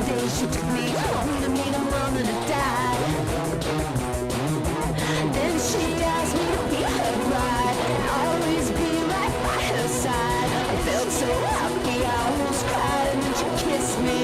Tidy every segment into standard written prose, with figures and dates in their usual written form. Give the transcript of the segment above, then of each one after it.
day she took me home to meet a mom that had died. Then she asked me to be her bride and always be right by her side. I felt so happy, I almost cried, and then she kissed me.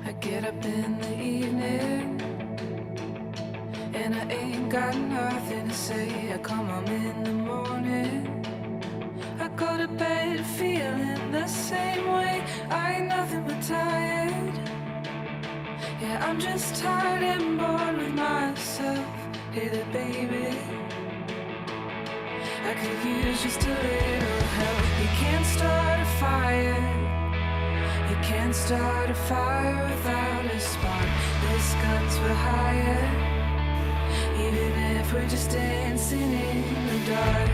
I get up in the evening and I ain't got nothing to say. I come home in the morning, I go to bed feeling the same way. I ain't nothing but tired. Yeah, I'm just tired and bored with myself. Hey there, baby, I could use just a little help. You can't start a fire, you can't start a fire without a spark. This gun's for hire, even if we're just dancing in the dark.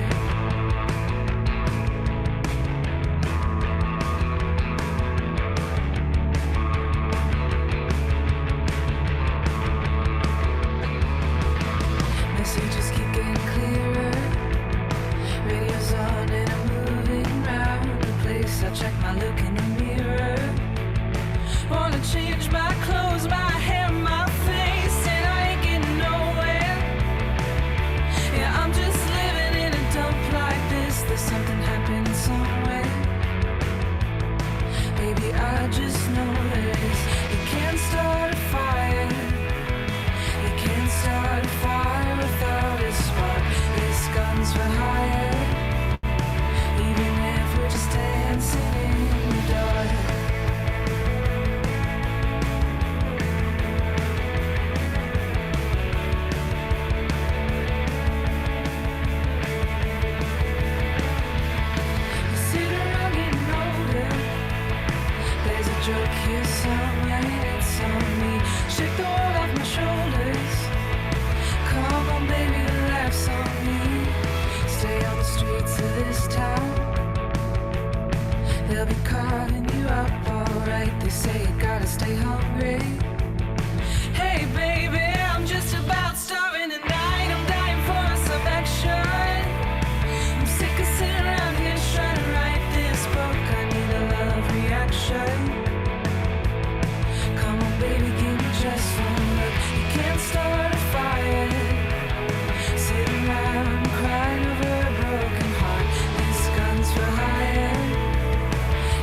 look in the mirror. Wanna change my clothes, my hair, my face, and I ain't getting nowhere. Yeah, I'm just living in a dump like this. There's something happening somewhere. Baby, I just noticed you can't start a fire. You can't start a fire without a spark. This gun's for hire. Even if we're just dancing in the dark. You sit around getting older. There's a joke here somewhere, it's on me. Shake the world off my shoulders. Come on, baby, the laughs on me. Stay on the streets of this town. They'll be calling you up, alright. They say you gotta stay hungry. Hey, baby, I'm just about starving tonight. I'm dying for some action. I'm sick of sitting around here trying to write this book. I need a love reaction. Come on, baby, give me just one look. You can't start a fire. Sitting around crying over a broken heart. This gun's for hire.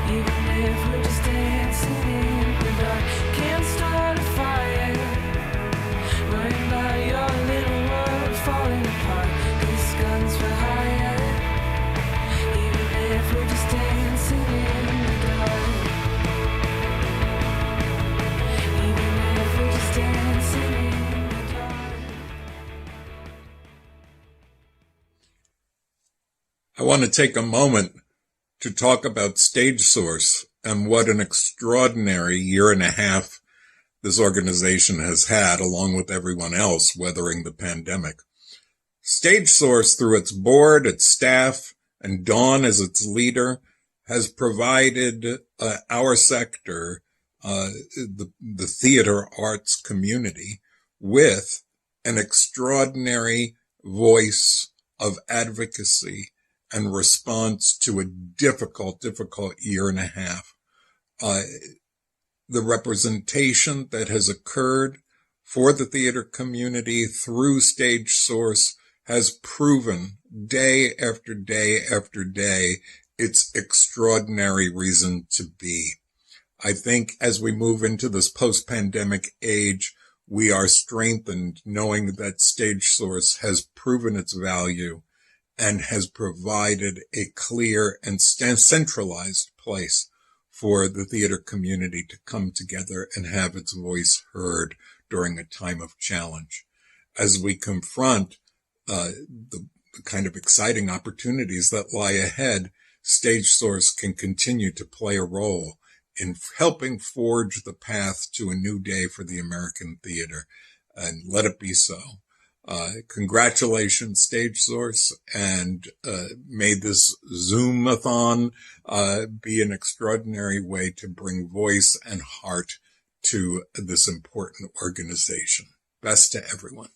Even if we're just dancing in the dark. Can't start a fire. Worrying about your little world falling apart. This gun's for hire. Even if we're just dancing in the dark. Even if we're just dancing in the dark. I want to take a moment to talk about StageSource and what an extraordinary year and a half this organization has had, along with everyone else weathering the pandemic. StageSource, through its board, its staff, and Dawn as its leader, has provided our sector, the theater arts community, with an extraordinary voice of advocacy and response to a difficult year and a half. The representation that has occurred for the theater community through StageSource has proven day after day after day its extraordinary reason to be. I think as we move into this post-pandemic age, we are strengthened knowing that StageSource has proven its value and has provided a clear and centralized place for the theater community to come together and have its voice heard during a time of challenge. As we confront the kind of exciting opportunities that lie ahead, StageSource can continue to play a role in helping forge the path to a new day for the American theater, and let it be so. Congratulations, StageSource, and may this Zoom-a-thon be an extraordinary way to bring voice and heart to this important organization. Best to everyone.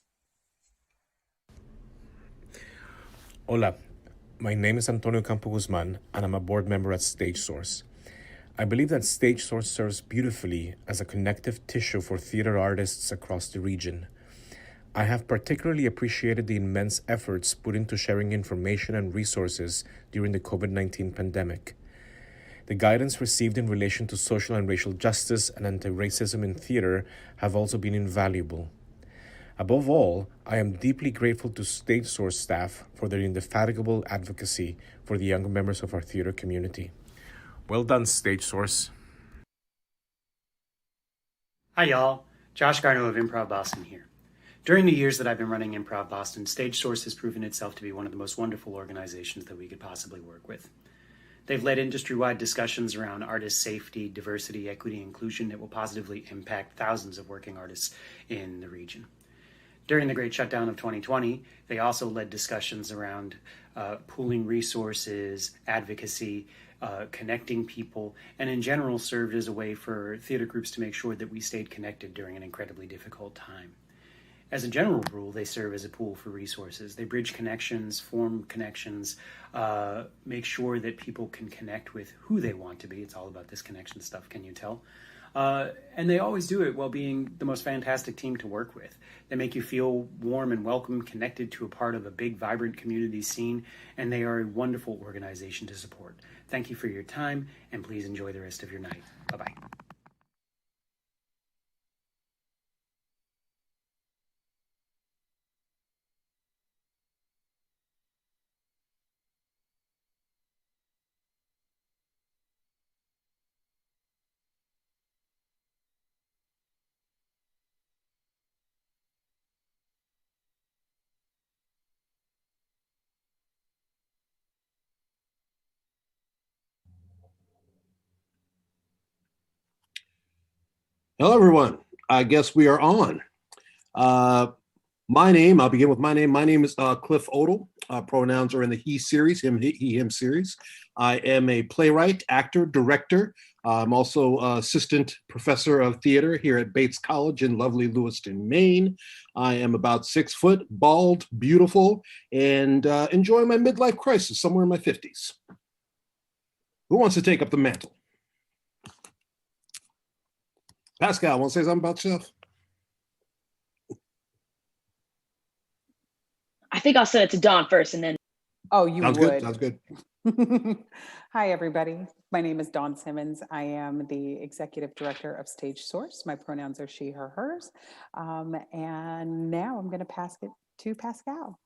Hola, my name is Antonio Campo Guzman, and I'm a board member at StageSource. I believe that StageSource serves beautifully as a connective tissue for theater artists across the region. I have particularly appreciated the immense efforts put into sharing information and resources during the COVID-19 pandemic. The guidance received in relation to social and racial justice and anti-racism in theater have also been invaluable. Above all, I am deeply grateful to StageSource staff for their indefatigable advocacy for the younger members of our theater community. Well done, StageSource. Hi, y'all. Josh Garno of Improv Boston here. During the years that I've been running Improv Boston, StageSource has proven itself to be one of the most wonderful organizations that we could possibly work with. They've led industry-wide discussions around artist safety, diversity, equity, inclusion that will positively impact thousands of working artists in the region. During the Great Shutdown of 2020, they also led discussions around pooling resources, advocacy, connecting people, and in general served as a way for theater groups to make sure that we stayed connected during an incredibly difficult time. As a general rule, they serve as a pool for resources. They bridge connections, form connections, make sure that people can connect with who they want to be. It's all about this connection stuff, can you tell? And they always do it while being the most fantastic team to work with. They make you feel warm and welcome, connected to a part of a big, vibrant community scene, and they are a wonderful organization to support. Thank you for your time, and please enjoy the rest of your night. Bye-bye. Hello, everyone. I guess we are on. I'll begin with my name. My name is Cliff Odell. Pronouns are in the he series, him, he, him series. I am a playwright, actor, director. I'm also assistant professor of theater here at Bates College in lovely Lewiston, Maine. I am about 6 foot, bald, beautiful, and enjoying my midlife crisis somewhere in my 50s. Who wants to take up the mantle? Pascal, want to say something about yourself? I think I'll send it to Dawn first and then. Oh, you Sounds would. good. Sounds good. Hi, everybody. My name is Dawn Simmons. I am the executive director of StageSource. My pronouns are she, her, hers. And now I'm going to pass it to Pascal.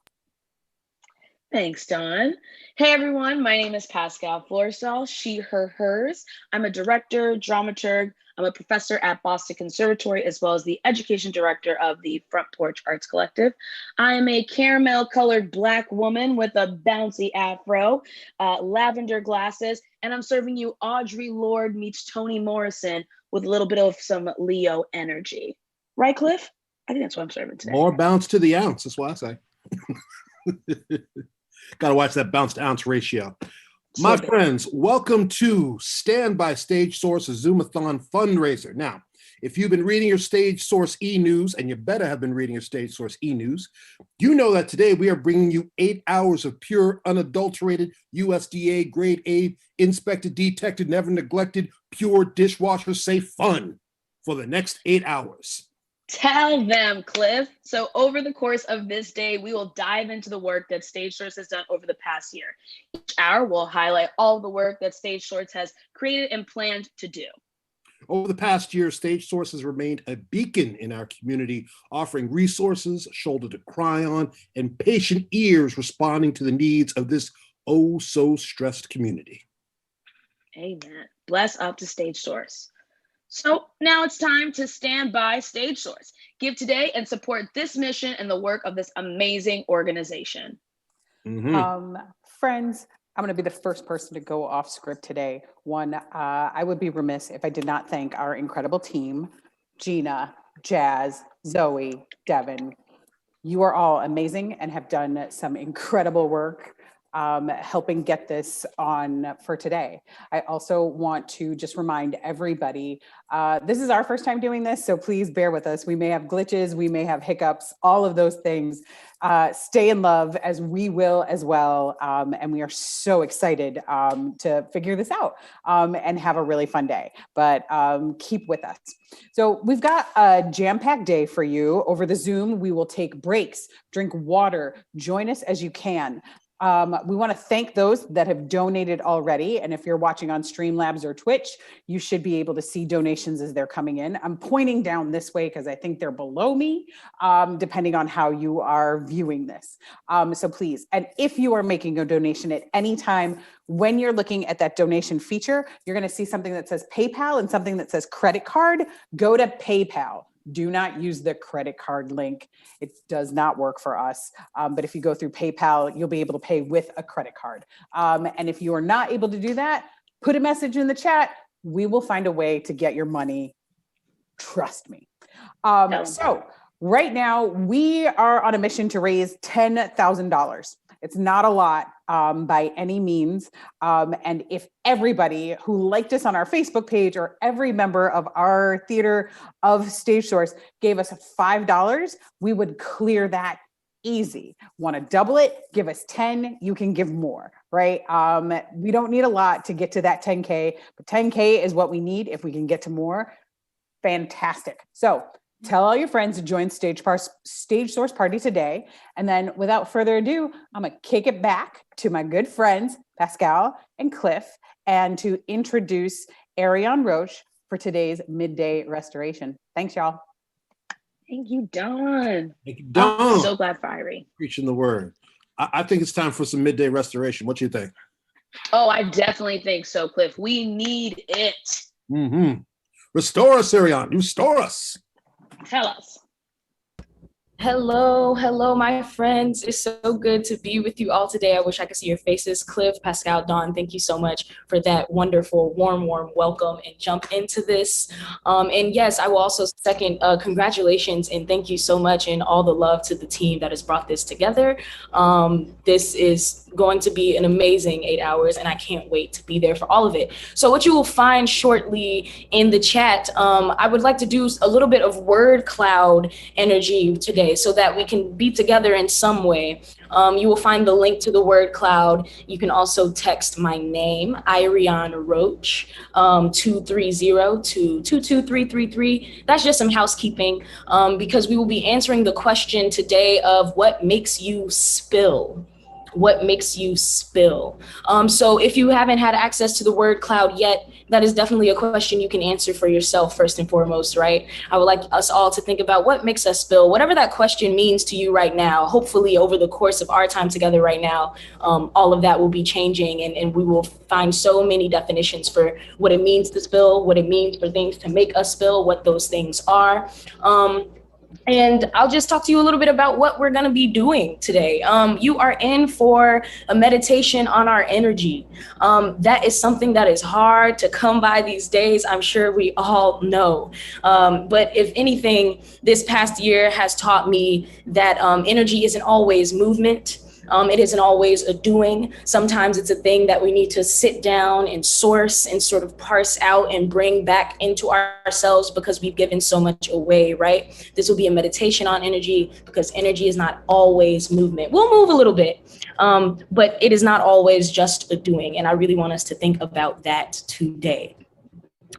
Thanks, Dawn. Hey, everyone. My name is Pascal Florestal, she, her, hers. I'm a director, dramaturg. I'm a professor at Boston Conservatory, as well as the education director of the Front Porch Arts Collective. I am a caramel-colored Black woman with a bouncy afro, lavender glasses, and I'm serving you Audre Lorde meets Toni Morrison with a little bit of some Leo energy. Right, Cliff? I think that's what I'm serving today. More bounce to the ounce. That's what I say. Got to watch that bounce to ounce ratio. My friends, welcome to Stand By StageSource, a Zoomathon fundraiser. Now, if you've been reading your StageSource e-news, and you better have been reading your StageSource e-news, you know that today we are bringing you 8 hours of pure, unadulterated, USDA grade A, inspected, detected, never neglected, pure dishwasher safe fun for the next 8 hours. Tell them, Cliff. So over the course of this day, we will dive into the work that StageSource has done over the past year. Each hour will highlight all the work that StageSource has created and planned to do. Over the past year, StageSource has remained a beacon in our community, offering resources, a shoulder to cry on, and patient ears responding to the needs of this oh so stressed community. Amen. Bless up to StageSource. So now it's time to stand by StageSource. Give today and support this mission and the work of this amazing organization. Friends, I'm going to be the first person to go off script today. One, I would be remiss if I did not thank our incredible team, Gina, Jazz, Zoe, Devin. You are all amazing and have done some incredible work helping get this on for today. I also want to just remind everybody, this is our first time doing this, so please bear with us. We may have glitches, we may have hiccups, all of those things. Stay in love, as we will as well. And we are so excited to figure this out and have a really fun day, but keep with us. So we've got a jam-packed day for you. Over the Zoom, we will take breaks, drink water, join us as you can. We want to thank those that have donated already. And if you're watching on Streamlabs or Twitch, you should be able to see donations as they're coming in. I'm pointing down this way because I think they're below me, depending on how you are viewing this. So please, and if you are making a donation at any time, when you're looking at that donation feature, you're going to see something that says PayPal and something that says credit card. Go to PayPal. Do not use the credit card link. It does not work for us. But if you go through PayPal, you'll be able to pay with a credit card. And if you are not able to do that, put a message in the chat. We will find a way to get your money. Trust me. So right now we are on a mission to raise $10,000. It's not a lot, by any means. And if everybody who liked us on our Facebook page or every member of our theater of StageSource gave us $5, we would clear that easy. Want to double it? Give us 10. You can give more, right? We don't need a lot to get to that 10K, but 10K is what we need. If we can get to more, fantastic. So tell all your friends to join StageSource Party today. And then without further ado, I'm going to kick it back to my good friends, Pascal and Cliff, and to introduce Ariane Roche for today's midday restoration. Thanks, y'all. Thank you, Dawn. Thank you, Dawn. I'm so glad for Irie. Preaching the word. I think it's time for some midday restoration. What do you think? Oh, I definitely think so, Cliff. We need it. Mm-hmm. Restore us, Ariane. Restore us. Tell us. Hello, my friends. It's so good to be with you all today. I wish I could see your faces. Cliff, Pascal, Dawn, thank you so much for that wonderful, warm welcome and jump into this. And yes, I will also second congratulations and thank you so much and all the love to the team that has brought this together. This is going to be an amazing 8 hours and I can't wait to be there for all of it. So what you will find shortly in the chat, I would like to do a little bit of word cloud energy today so that we can be together in some way. You will find the link to the word cloud. You can also text my name, Ariane Roche, 230-222-333. That's just some housekeeping because we will be answering the question today of what makes you spill. What makes you spill? So if you haven't had access to the word cloud yet, that is definitely a question you can answer for yourself first and foremost, right? I would like us all to think about what makes us spill, whatever that question means to you right now. Hopefully over the course of our time together right now, all of that will be changing and we will find so many definitions for what it means to spill, what it means for things to make us spill, what those things are. And I'll just talk to you a little bit about what we're going to be doing today. You are in for a meditation on our energy. That is something that is hard to come by these days. I'm sure we all know. But if anything, this past year has taught me that energy isn't always movement. It isn't always a doing. Sometimes it's a thing that we need to sit down and source and sort of parse out and bring back into ourselves because we've given so much away, right? This will be a meditation on energy because energy is not always movement. We'll move a little bit, but it is not always just a doing. And I really want us to think about that today.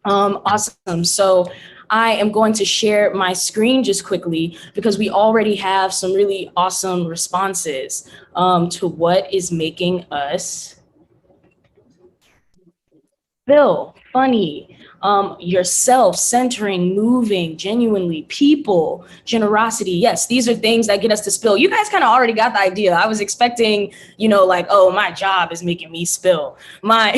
Awesome. So I am going to share my screen just quickly because we already have some really awesome responses to what is making us feel funny, yourself, centering, moving, genuinely, people, generosity. Yes, these are things that get us to spill. You guys kind of already got the idea. I was expecting, like, oh, my job is making me spill. My,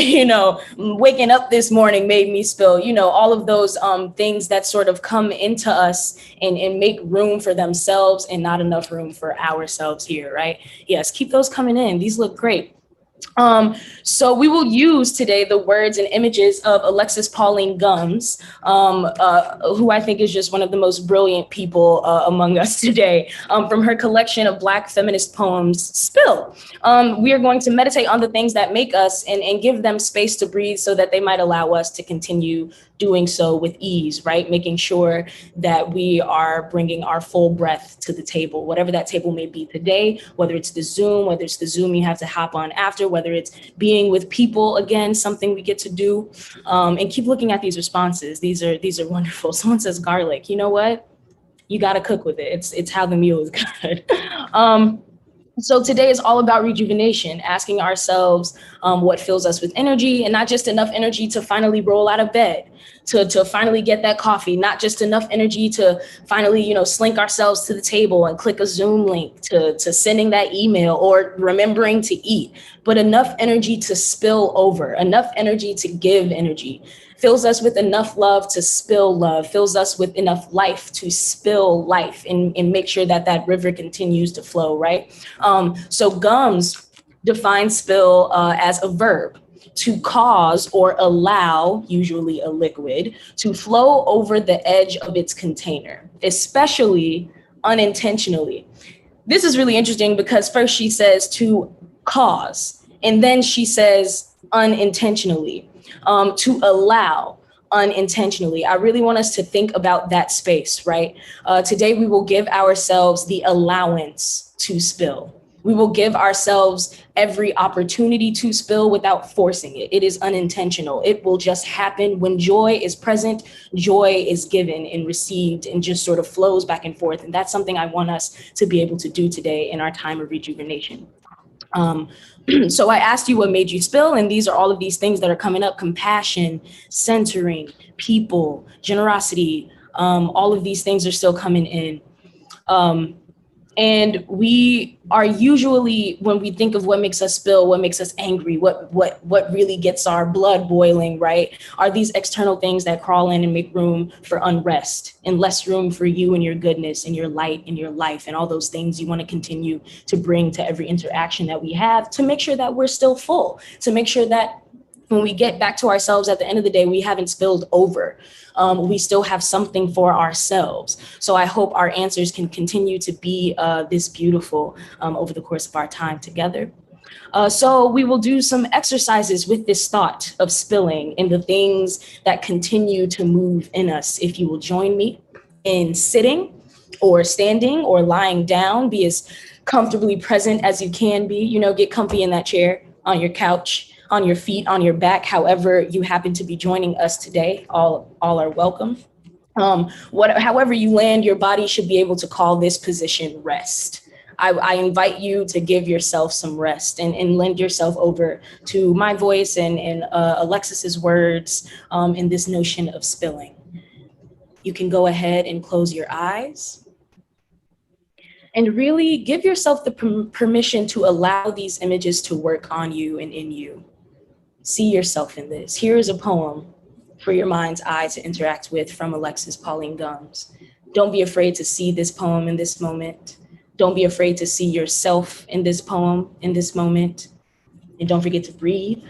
waking up this morning made me spill, all of those things that sort of come into us and make room for themselves and not enough room for ourselves here, right? Yes, keep those coming in. These look great. So we will use today the words and images of Alexis Pauline Gumbs, who I think is just one of the most brilliant people among us today, from her collection of Black feminist poems, Spill. We are going to meditate on the things that make us and give them space to breathe so that they might allow us to continue doing so with ease, right? Making sure that we are bringing our full breath to the table, whatever that table may be today, whether it's the Zoom you have to hop on after, whether it's being with people, again, something we get to do, and keep looking at these responses. These are wonderful. Someone says garlic. You know what? You got to cook with it. It's how the meal is good. So today is all about rejuvenation, asking ourselves what fills us with energy, and not just enough energy to finally roll out of bed, to finally get that coffee, not just enough energy to finally, slink ourselves to the table and click a Zoom link, to sending that email or remembering to eat, but enough energy to spill over, enough energy to give energy. Fills us with enough love to spill love, fills us with enough life to spill life and make sure that that river continues to flow, right? So Gums defines spill as a verb, to cause or allow, usually a liquid, to flow over the edge of its container, especially unintentionally. This is really interesting because first she says to cause. And then she says unintentionally, to allow unintentionally. I really want us to think about that space, right? Today, we will give ourselves the allowance to spill. We will give ourselves every opportunity to spill without forcing it. It is unintentional. It will just happen when joy is present, joy is given and received and just sort of flows back and forth. And that's something I want us to be able to do today in our time of rejuvenation. So I asked you what made you spill, and these are all of these things that are coming up: compassion, centering, people, generosity. All of these things are still coming in. And we are usually, when we think of what makes us spill, what makes us angry, what really gets our blood boiling, right, are these external things that crawl in and make room for unrest and less room for you and your goodness and your light and your life and all those things you want to continue to bring to every interaction that we have, to make sure that we're still full, to make sure that when we get back to ourselves at the end of the day, we haven't spilled over. We still have something for ourselves. So I hope our answers can continue to be this beautiful over the course of our time together. So we will do some exercises with this thought of spilling and the things that continue to move in us. If you will join me in sitting or standing or lying down, be as comfortably present as you can be, get comfy in that chair, on your couch, on your feet, on your back, however you happen to be joining us today. All are welcome. However you land, your body should be able to call this position rest. I invite you to give yourself some rest and lend yourself over to my voice and Alexis's words in this notion of spilling. You can go ahead and close your eyes and really give yourself the permission to allow these images to work on you and in you. See yourself in this. Here is a poem for your mind's eye to interact with from Alexis Pauline Gumbs. Don't be afraid to see this poem in this moment. Don't be afraid to see yourself in this poem in this moment. And don't forget to breathe.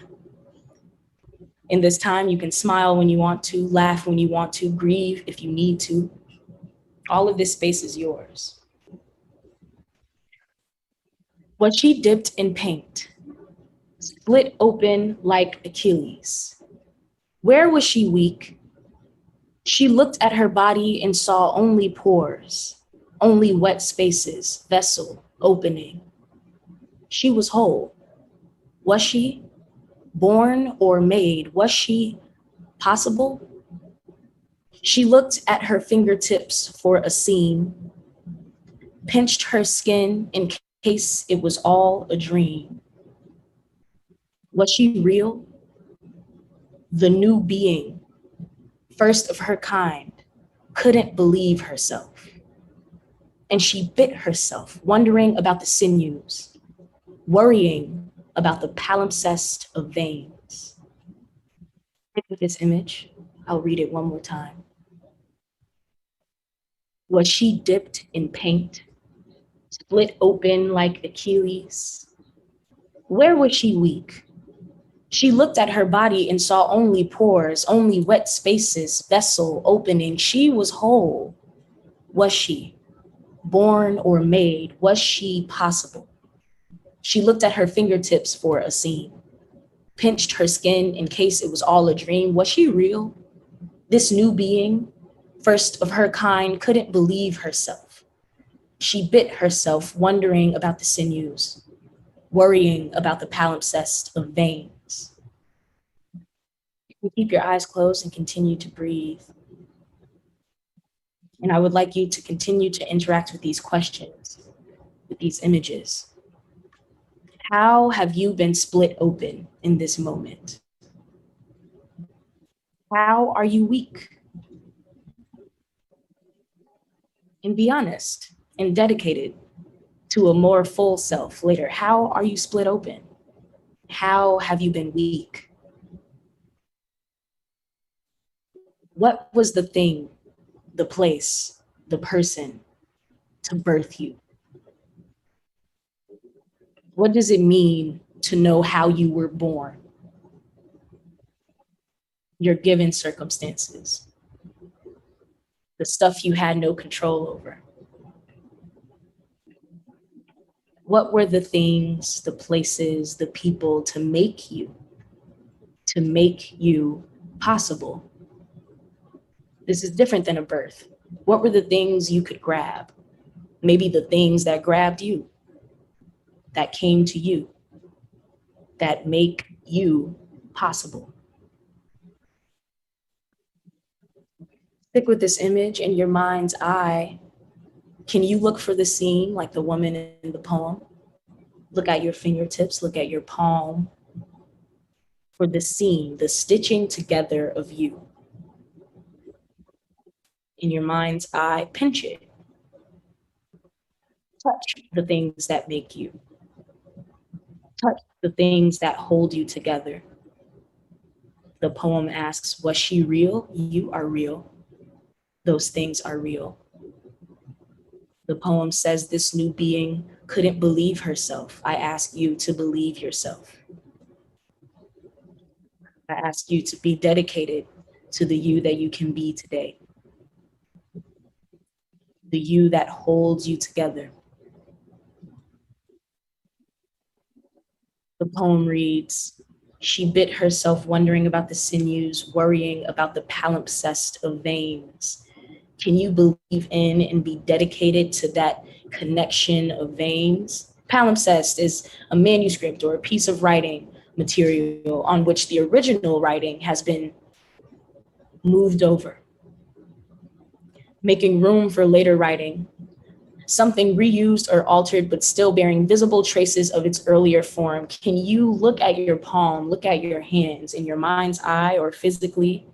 In this time, you can smile when you want to, laugh when you want to, grieve if you need to. All of this space is yours. What she dipped in paint, split open like Achilles. Where was she weak? She looked at her body and saw only pores, only wet spaces, vessel, opening. She was whole. Was she? Born or made? Was she possible? She looked at her fingertips for a seam, pinched her skin in case it was all a dream. Was she real? The new being, first of her kind, couldn't believe herself. And she bit herself, wondering about the sinews, worrying about the palimpsest of veins. With this image, I'll read it one more time. Was she dipped in paint, split open like Achilles? Where was she weak? She looked at her body and saw only pores, only wet spaces, vessel, opening. She was whole. Was she? Born or made? Was she possible? She looked at her fingertips for a seam, pinched her skin in case it was all a dream. Was she real? This new being, first of her kind, couldn't believe herself. She bit herself, wondering about the sinews, worrying about the palimpsest of veins. You keep your eyes closed and continue to breathe. And I would like you to continue to interact with these questions, with these images. How have you been split open in this moment? How are you weak? And be honest and dedicated to a more full self later. How are you split open? How have you been weak? What was the thing, the place, the person to birth you? What does it mean to know how you were born? Your given circumstances, the stuff you had no control over. What were the things, the places, the people to make you possible? This is different than a birth. What were the things you could grab? Maybe the things that grabbed you, that came to you, that make you possible. Stick with this image in your mind's eye. Can you look for the scene like the woman in the poem? Look at your fingertips, look at your palm for the scene, the stitching together of you. In your mind's eye, pinch it. Touch the things that make you. Touch the things that hold you together. The poem asks, was she real? You are real. Those things are real. The poem says this new being couldn't believe herself. I ask you to believe yourself. I ask you to be dedicated to the you that you can be today. The you that holds you together. The poem reads, she bit herself wondering about the sinews, worrying about the palimpsest of veins. Can you believe in and be dedicated to that connection of veins? Palimpsest is a manuscript or a piece of writing material on which the original writing has been moved over, making room for later writing, something reused or altered but still bearing visible traces of its earlier form. Can you look at your palm, look at your hands in your mind's eye or physically,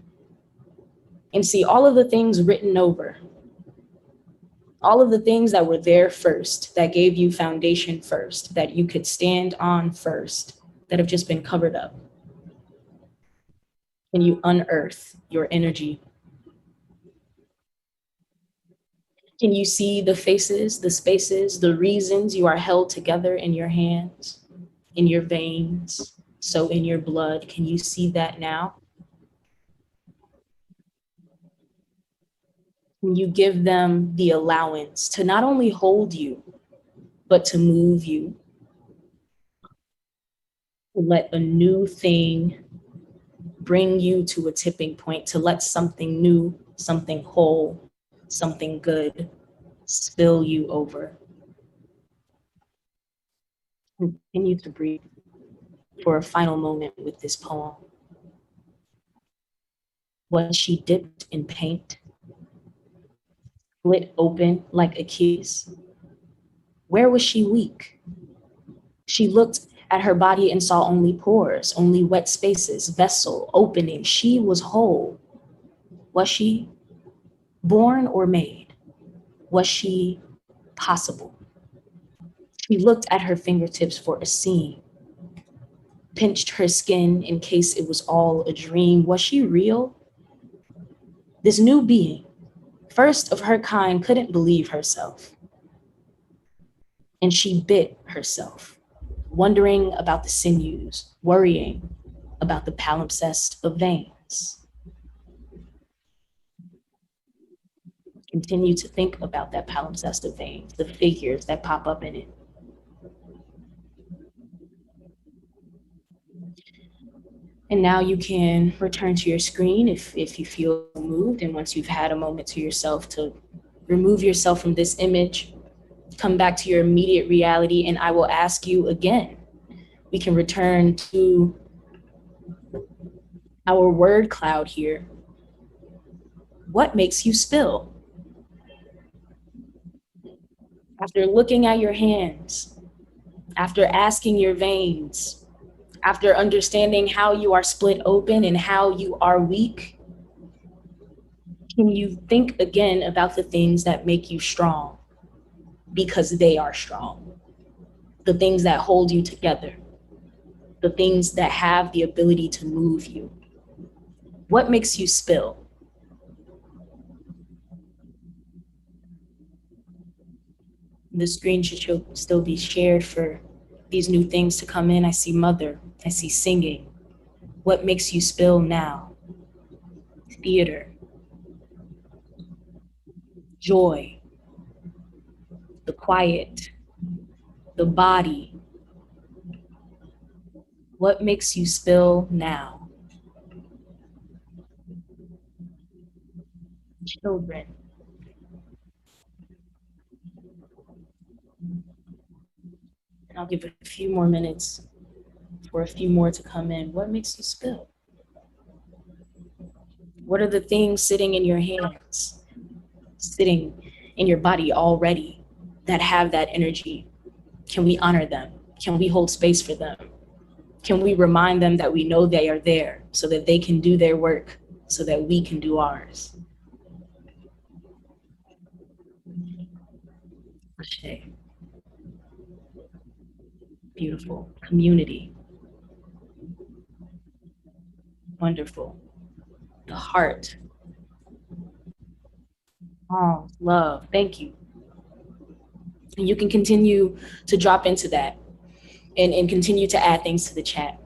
and see all of the things written over, all of the things that were there first, that gave you foundation first, that you could stand on first, that have just been covered up? Can you unearth your energy? Can you see the faces, the spaces, the reasons you are held together in your hands, in your veins, so in your blood? Can you see that now? Can you give them the allowance to not only hold you, but to move you? To let a new thing bring you to a tipping point, to let something new, something whole, something good spill you over. Continue to breathe for a final moment with this poem. Was she dipped in paint, split open like Achilles? Where was she weak? She looked at her body and saw only pores, only wet spaces, vessel, opening. She was whole. Was she born or made? Was she possible? She looked at her fingertips for a seam, pinched her skin in case it was all a dream. Was she real? This new being, first of her kind, couldn't believe herself. And she bit herself, wondering about the sinews, worrying about the palimpsest of veins. Continue to think about that palimpsest of veins, the figures that pop up in it. And now you can return to your screen if you feel moved, and once you've had a moment to yourself to remove yourself from this image, come back to your immediate reality, and I will ask you again. We can return to our word cloud here. What makes you spill? After looking at your hands, after asking your veins, after understanding how you are split open and how you are weak, can you think again about the things that make you strong? Because they are strong. The things that hold you together. The things that have the ability to move you. What makes you spill? The screen should still be shared for these new things to come in. I see mother, I see singing. What makes you spill now? Theater, joy, the quiet, the body. What makes you spill now? Children. And I'll give it a few more minutes for a few more to come in. What makes you spill? What are the things sitting in your hands, sitting in your body already that have that energy? Can we honor them? Can we hold space for them? Can we remind them that we know they are there so that they can do their work, so that we can do ours? Ashe. Beautiful. Community. Wonderful. The heart. Oh, love. Thank you. And you can continue to drop into that and continue to add things to the chat.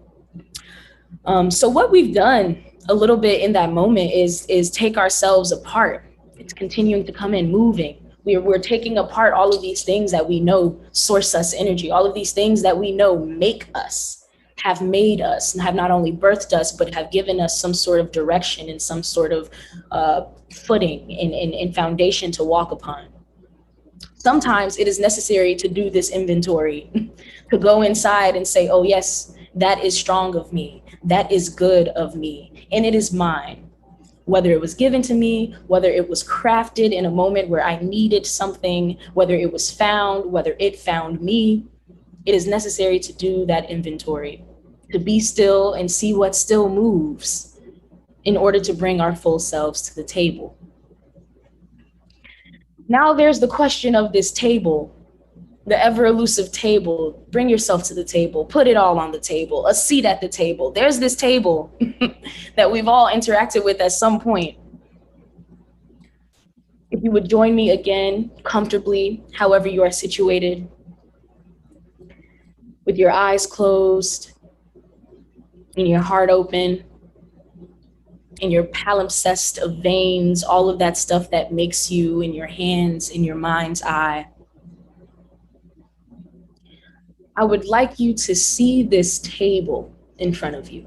So what we've done a little bit in that moment is take ourselves apart. It's continuing to come in, moving. We're taking apart all of these things that we know source us energy, all of these things that we know make us, have made us, and have not only birthed us, but have given us some sort of direction and some sort of footing and foundation to walk upon. Sometimes it is necessary to do this inventory, to go inside and say, oh yes, that is strong of me, that is good of me, and it is mine. Whether it was given to me, whether it was crafted in a moment where I needed something, whether it was found, whether it found me, it is necessary to do that inventory, to be still and see what still moves in order to bring our full selves to the table. Now there's the question of this table, the ever elusive table. Bring yourself to the table, put it all on the table, a seat at the table. There's this table that we've all interacted with at some point. If you would join me again, comfortably, however you are situated, with your eyes closed and your heart open and your palimpsest of veins, all of that stuff that makes you in your hands, in your mind's eye. I would like you to see this table in front of you,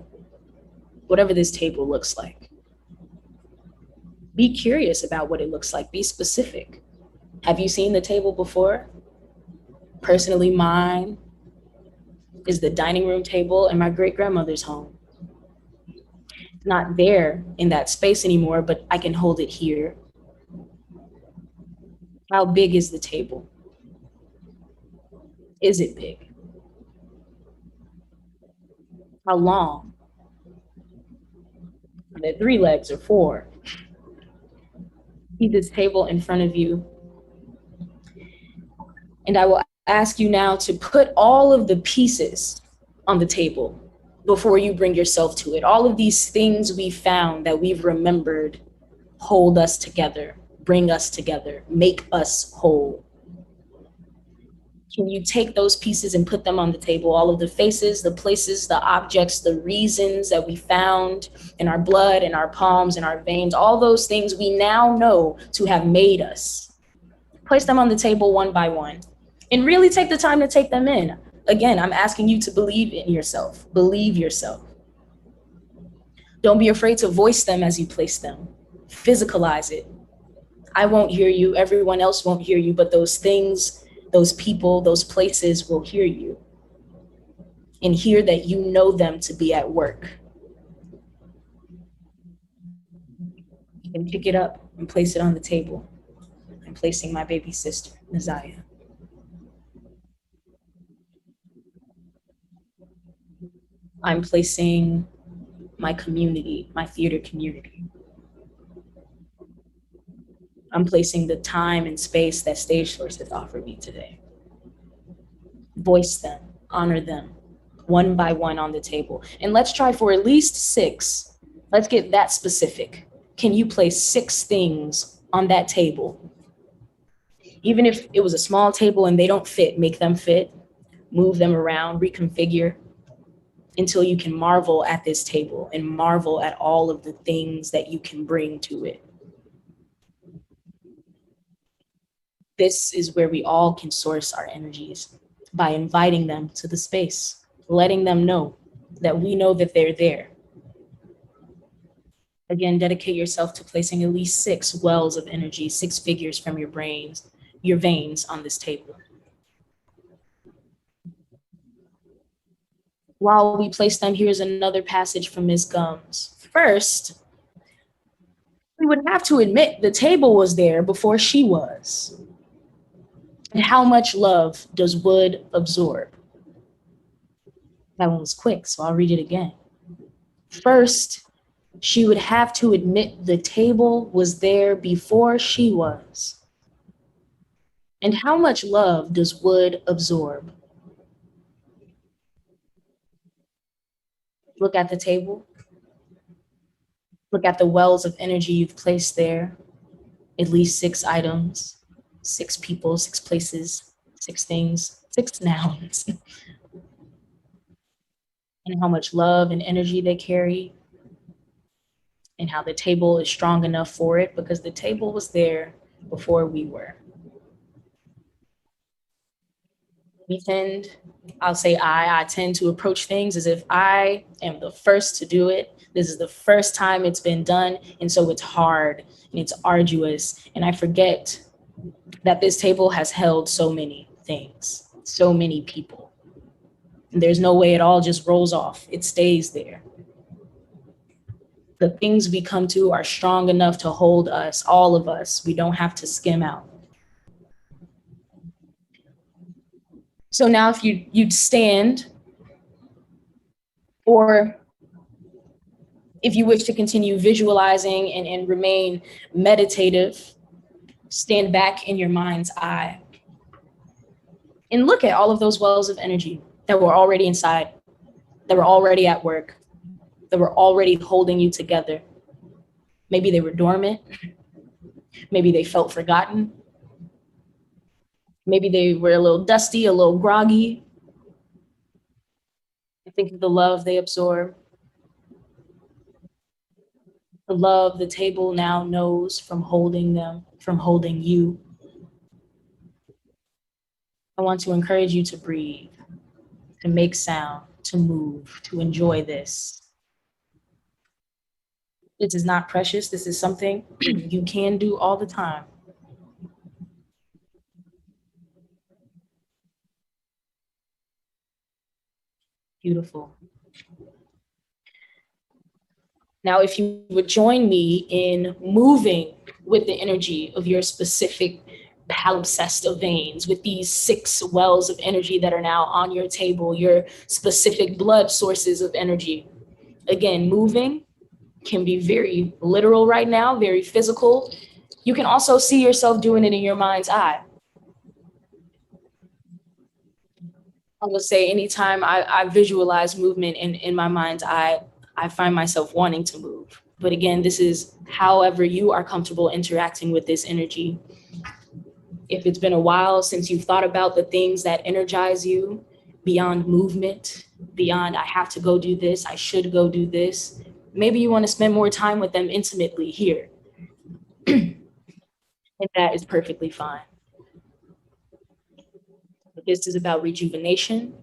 whatever this table looks like. Be curious about what it looks like. Be specific. Have you seen the table before? Personally, mine is the dining room table in my great-grandmother's home. It's not there in that space anymore, but I can hold it here. How big is the table? Is it big? How long? Are there 3 legs or 4? See this table in front of you. And I will ask you now to put all of the pieces on the table before you bring yourself to it. All of these things we found that we've remembered hold us together, bring us together, make us whole. Can you take those pieces and put them on the table? All of the faces, the places, the objects, the reasons that we found in our blood, in our palms, in our veins, all those things we now know to have made us. Place them on the table one by one and really take the time to take them in. Again, I'm asking you to believe in yourself. Believe yourself. Don't be afraid to voice them as you place them. Physicalize it. I won't hear you. Everyone else won't hear you, but those things, those people, those places will hear you and hear that you know them to be at work. You can pick it up and place it on the table. I'm placing my baby sister, Nazaya. I'm placing my community, my theater community. I'm placing the time and space that StageSource has offered me today. Voice them, honor them, one by one on the table. And let's try for at least 6. Let's get that specific. Can you place 6 things on that table? Even if it was a small table and they don't fit, make them fit, move them around, reconfigure, until you can marvel at this table and marvel at all of the things that you can bring to it. This is where we all can source our energies. by inviting them to the space, letting them know that we know that they're there. Again, dedicate yourself to placing at least 6 wells of energy, 6 figures from your veins on this table. While we place them, here's another passage from Ms. Gums. First, we would have to admit the table was there before she was. And how much love does wood absorb? That one was quick, so I'll read it again. First, she would have to admit the table was there before she was. And how much love does wood absorb? Look at the table. Look at the wells of energy you've placed there. At least 6 items, 6 people, 6 places, 6 things, 6 nouns. And how much love and energy they carry. And how the table is strong enough for it because the table was there before we were. I tend to approach things as if I am the first to do it. This is the first time it's been done. And so it's hard and it's arduous. And I forget that this table has held so many things, so many people. And there's no way it all just rolls off. It stays there. The things we come to are strong enough to hold us, all of us. We don't have to skim out. So now if you'd stand, or if you wish to continue visualizing and remain meditative, stand back in your mind's eye and look at all of those wells of energy that were already inside, that were already at work, that were already holding you together. Maybe they were dormant. Maybe they felt forgotten. Maybe they were a little dusty, a little groggy. I think of the love they absorb. The love the table now knows from holding them, from holding you. I want to encourage you to breathe, to make sound, to move, to enjoy this. This is not precious. This is something you can do all the time. Beautiful. Now, if you would join me in moving with the energy of your specific palimpsest of veins, with these 6 wells of energy that are now on your table, your specific blood sources of energy. Again, moving can be very literal right now, very physical. You can also see yourself doing it in your mind's eye. I would say anytime I visualize movement in my mind's eye, I find myself wanting to move. But again, this is however you are comfortable interacting with this energy. If it's been a while since you've thought about the things that energize you beyond movement, beyond I have to go do this, I should go do this, maybe you want to spend more time with them intimately here. And that is perfectly fine. This is about rejuvenation.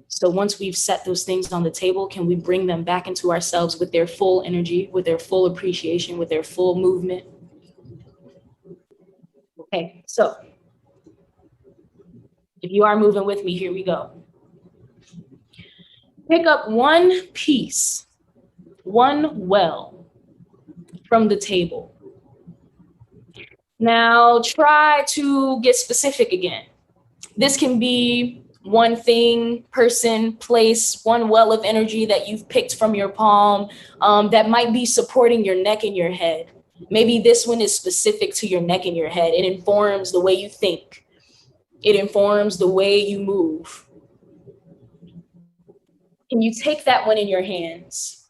So once we've set those things on the table, can we bring them back into ourselves with their full energy, with their full appreciation, with their full movement? Okay, so if you are moving with me, here we go. Pick up one piece, one well from the table. Now try to get specific again. This can be one thing, person, place, one well of energy that you've picked from your palm that might be supporting your neck and your head. Maybe this one is specific to your neck and your head. It informs the way you think. It informs the way you move. Can you take that one in your hands?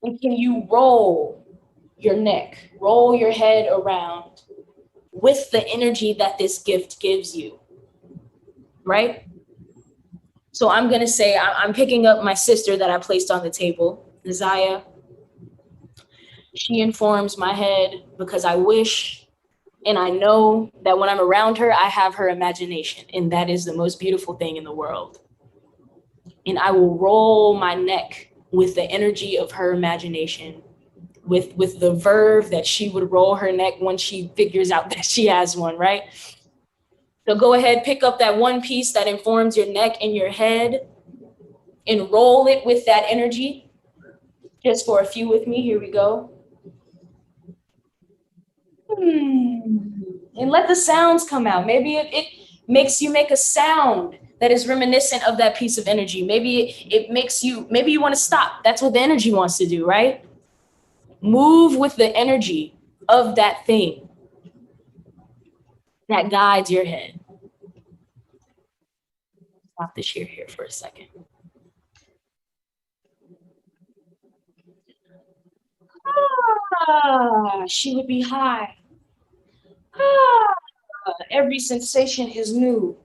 And can you roll your neck, roll your head around with the energy that this gift gives you? Right? So I'm going to say, I'm picking up my sister that I placed on the table, Zaya. She informs my head because I wish And I know that when I'm around her, I have her imagination. And that is the most beautiful thing in the world. And I will roll my neck with the energy of her imagination, with the verve that she would roll her neck once she figures out that she has one, right? So go ahead, pick up that one piece that informs your neck and your head and roll it with that energy. Just for a few with me, here we go. And let the sounds come out. Maybe it makes you make a sound that is reminiscent of that piece of energy. Maybe it makes you, maybe you want to stop. That's what the energy wants to do, right? Move with the energy of that thing that guides your head. Stop the share here for a second. She would be high. Every sensation is new.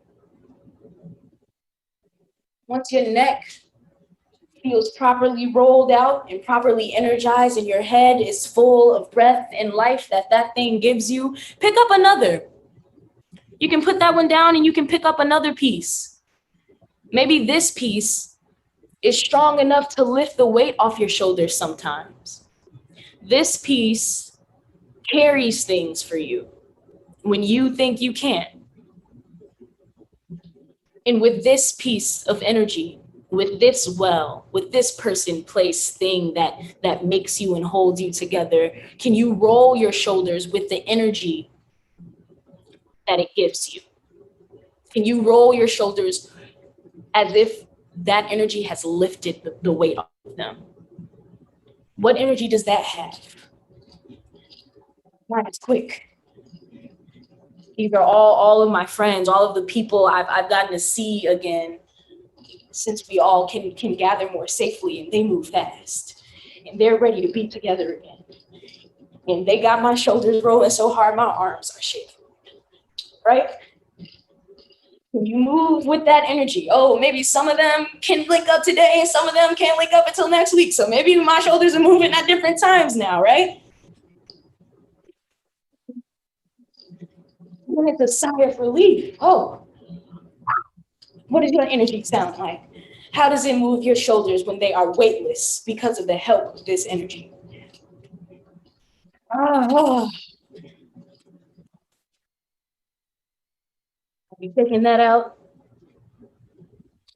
Once your neck feels properly rolled out and properly energized and your head is full of breath and life that thing gives you, pick up another. You can put that one down and you can pick up another piece. Maybe this piece is strong enough to lift the weight off your shoulders sometimes. This piece carries things for you when you think you can't. And with this piece of energy, with this well, with this person, place, thing that makes you and holds you together, can you roll your shoulders with the energy that it gives you? Can you roll your shoulders as if that energy has lifted the weight off of them? What energy does that have? That's quick. These are all of my friends, all of the people I've gotten to see again since we all can gather more safely, and they move fast. And they're ready to be together again. And they got my shoulders rolling so hard, my arms are shaking, right? You move with that energy. Oh, maybe some of them can link up today and some of them can't link up until next week. So maybe my shoulders are moving at different times now, right? When it's a sigh of relief. Oh, what does your energy sound like? How does it move your shoulders when they are weightless because of the help of this energy? Oh. Have you taken that out?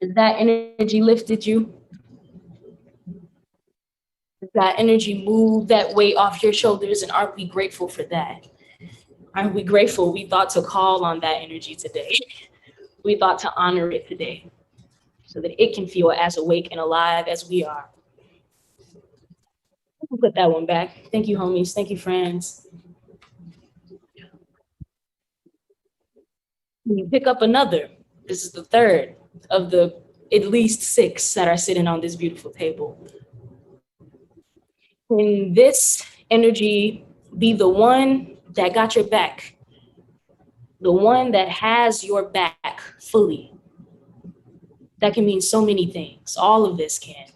Has that energy lifted you? Does that energy move that weight off your shoulders? And aren't we grateful for that? Aren't we grateful we thought to call on that energy today? We thought to honor it today so that it can feel as awake and alive as we are. We'll put that one back. Thank you, homies. Thank you, friends. You pick up another. This is the third of the at least 6 that are sitting on this beautiful table. Can this energy be the one that got your back? The one that has your back fully? That can mean so many things. All of this can.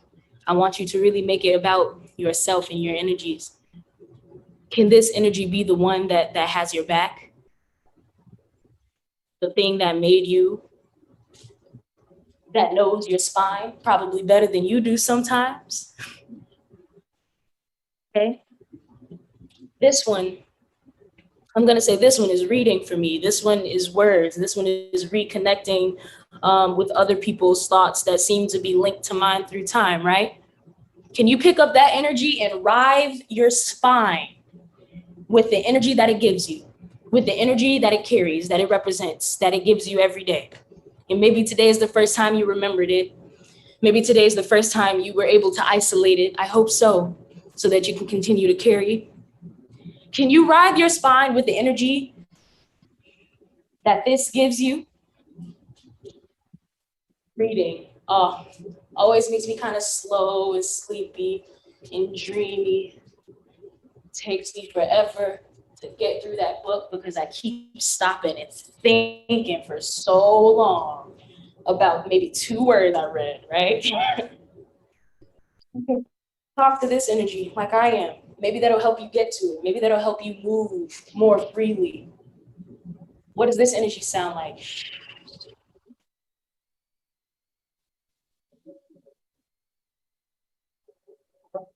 I want you to really make it about yourself and your energies. Can this energy be the one that has your back? The thing that made you, that knows your spine probably better than you do sometimes. Okay. This one, I'm going to say this one is reading for me. This one is words. This one is reconnecting with other people's thoughts that seem to be linked to mine through time, right? Can you pick up that energy and writhe your spine with the energy that it gives you, with the energy that it carries, that it represents, that it gives you every day? And maybe today is the first time you remembered it. Maybe today is the first time you were able to isolate it. I hope so that you can continue to carry. Can you writhe your spine with the energy that this gives you? Reading, always makes me kind of slow and sleepy and dreamy. It takes me forever to get through that book because I keep stopping and thinking for so long about maybe 2 words I read, right? Talk to this energy like I am. Maybe that'll help you get to it. Maybe that'll help you move more freely. What does this energy sound like?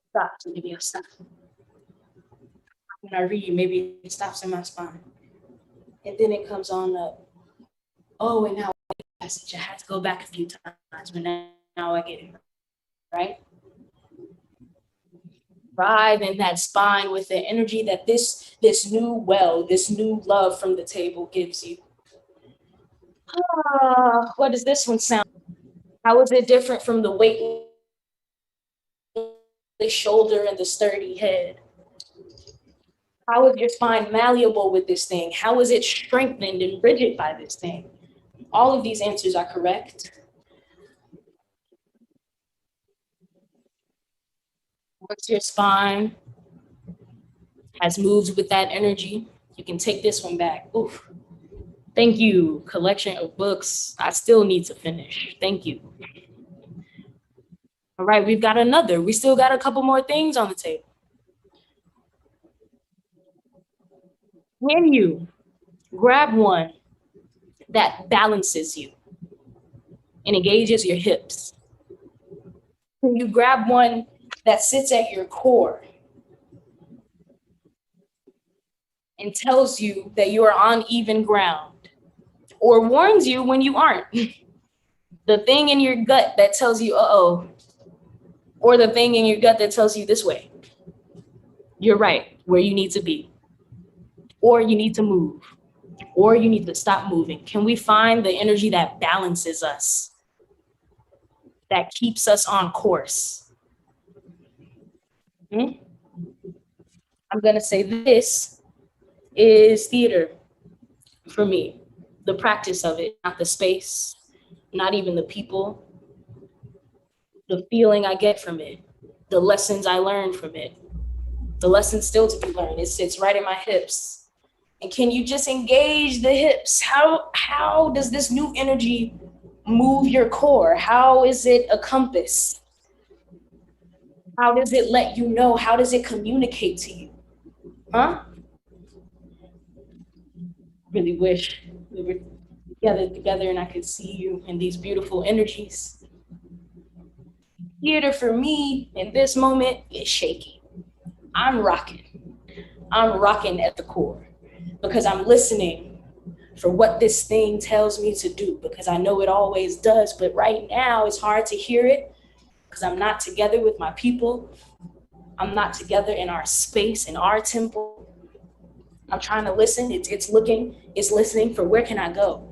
Stop. Maybe I'll stop. When I read, maybe it stops in my spine. And then it comes on up. Oh, and now I had to go back a few times, but now I get it. Right? Thrive in that spine with the energy that this new well, this new love from the table gives you. What does this one sound? How is it different from the weight, the shoulder, and the sturdy head? How is your spine malleable with this thing? How is it strengthened and rigid by this thing? All of these answers are correct. What's your spine? Has moved with that energy. You can take this one back. Oof. Thank you. Collection of books. I still need to finish. Thank you. All right, we've got another. We still got a couple more things on the table. Can you grab one that balances you and engages your hips? Can you grab one that sits at your core and tells you that you are on even ground, or warns you when you aren't? The thing in your gut that tells you, uh-oh, or the thing in your gut that tells you this way. You're right where you need to be, or you need to move, or you need to stop moving. Can we find the energy that balances us, that keeps us on course? I'm gonna say this is theater for me. The practice of it, not the space, not even the people, the feeling I get from it, the lessons I learned from it, the lessons still to be learned. It sits right in my hips. And can you just engage the hips? How does this new energy move your core? How is it a compass? How does it let you know? How does it communicate to you? Huh? Really wish we were together and I could see you in these beautiful energies. Theater for me in this moment is shaking. I'm rocking. I'm rocking at the core because I'm listening for what this thing tells me to do, because I know it always does, but right now it's hard to hear it because I'm not together with my people. I'm not together in our space, in our temple. I'm trying to listen. It's listening for where can I go?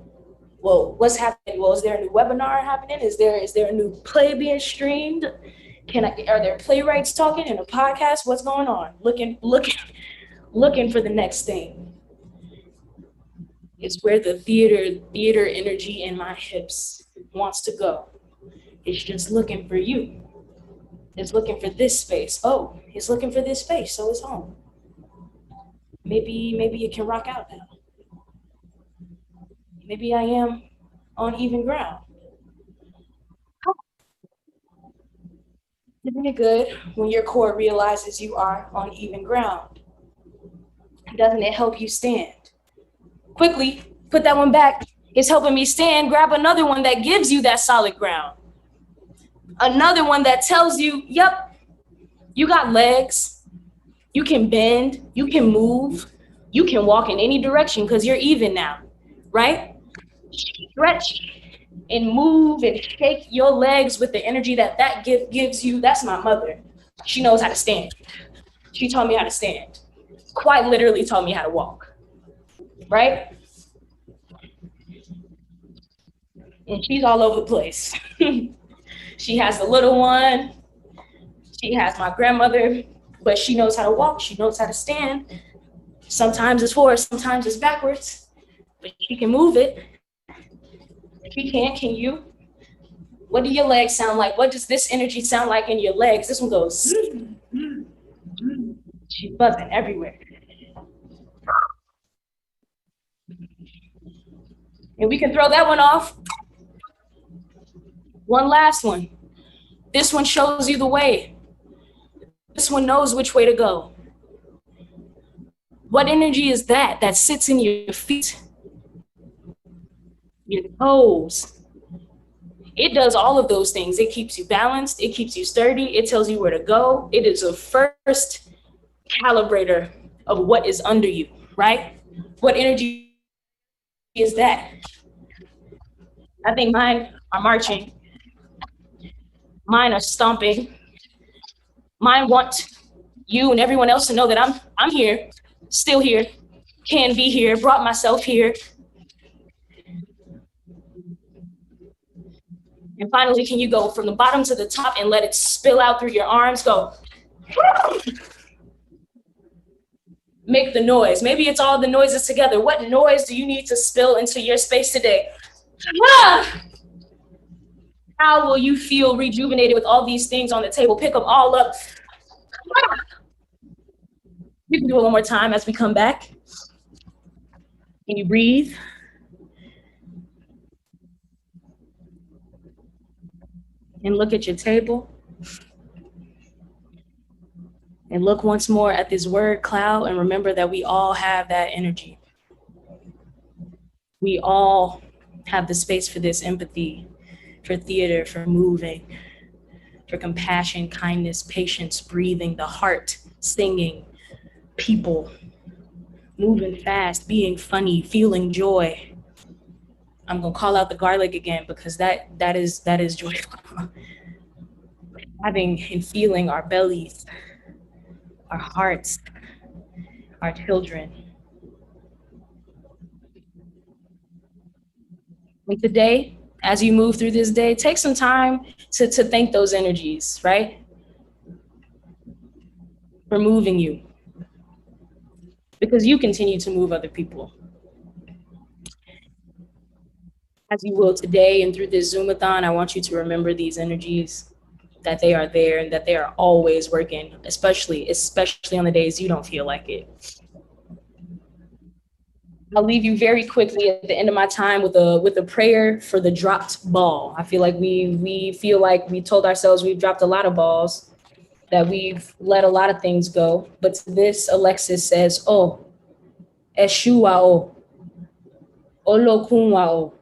Well, what's happening? Well, is there a new webinar happening? Is there a new play being streamed? Are there playwrights talking in a podcast? What's going on? Looking for the next thing. It's where the theater energy in my hips wants to go. It's just looking for you. It's looking for this space. Oh, it's looking for this space, so it's home. Maybe it can rock out now. Maybe I am on even ground. Isn't it good when your core realizes you are on even ground? Doesn't it help you stand? Quickly, put that one back. It's helping me stand. Grab another one that gives you that solid ground. Another one that tells you, yep, you got legs. You can bend. You can move. You can walk in any direction because you're even now, right? Stretch and move and shake your legs with the energy that gift gives you. That's my mother. She knows how to stand. She taught me how to stand. Quite literally taught me how to walk, right? And she's all over the place. She has the little one. She has my grandmother, but she knows how to walk. She knows how to stand. Sometimes it's forward, sometimes it's backwards, but she can move it. She can you? What do your legs sound like? What does this energy sound like in your legs? This one goes, she's buzzing everywhere. And we can throw that one off. One last one. This one shows you the way. This one knows which way to go. What energy is that sits in your feet, your toes? It does all of those things. It keeps you balanced. It keeps you sturdy. It tells you where to go. It is a first calibrator of what is under you, right? What energy is that? I think mine are marching. Mine are stomping. Mine want you and everyone else to know that I'm here, still here, can be here, brought myself here. And finally, can you go from the bottom to the top and let it spill out through your arms? Go. Make the noise. Maybe it's all the noises together. What noise do you need to spill into your space today? Ah! How will you feel rejuvenated with all these things on the table? Pick them all up. Ah! You can do it one more time as we come back. Can you breathe? And look at your table. And look once more at this word cloud and remember that we all have that energy. We all have the space for this empathy, for theater, for moving, for compassion, kindness, patience, breathing, the heart, singing, people, moving fast, being funny, feeling joy. I'm gonna call out the garlic again because that is joyful. Having and feeling our bellies, our hearts, our children. And today, as you move through this day, take some time to thank those energies, right? For moving you. Because you continue to move other people. As you will today and through this Zoomathon, I want you to remember these energies, that they are there and that they are always working, especially on the days you don't feel like it. I'll leave you very quickly at the end of my time with a prayer for the dropped ball. I feel like we feel like we told ourselves we've dropped a lot of balls, that we've let a lot of things go. But to this, Alexis says, "Oh, Eshua o, Olokun wa o,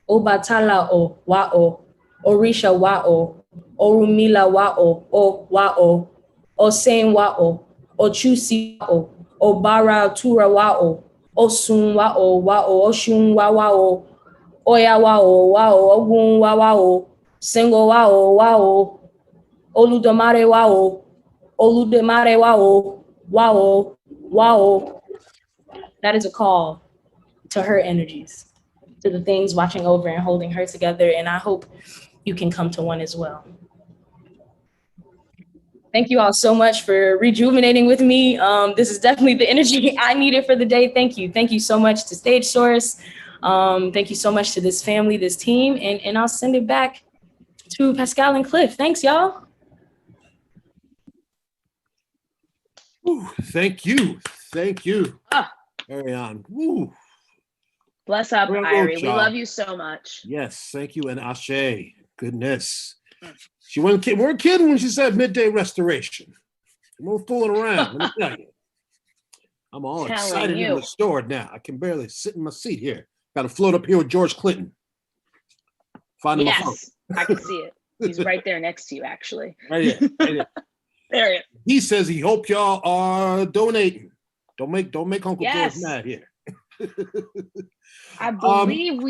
Obatala o wa o, Orisha wa o, Orumila wa o, Osen wa o, Ochusi wa o, Obara tura wa o, Osun wa o, Oshun wa o, Oya wa o, Ogun wa o, Sengo wa o, Oludamare wa o, Oludemare wa o. That is a call to her energies, to the things watching over and holding her together. And I hope you can come to one as well. Thank you all so much for rejuvenating with me. This is definitely the energy I needed for the day. Thank you. Thank you so much to StageSource. Thank you so much to this family, this team, and I'll send it back to Pascal and Cliff. Thanks, y'all. Ooh, thank you. Thank you. Carry on. Ooh. Bless up, Well, Irie. We child. love you so much. Yes, thank you. And Ashe, goodness. She weren't kidding when she said midday restoration. No fooling around, let me tell you. I'm all Telling excited you. and restored now. I can barely sit in my seat here. Got to float up here with George Clinton. Finding my phone. Yes, I can see it. He's right there next to you, actually. Right here. Right here. There he is. He says he hope y'all are donating. Don't make Uncle Yes. George mad here. I believe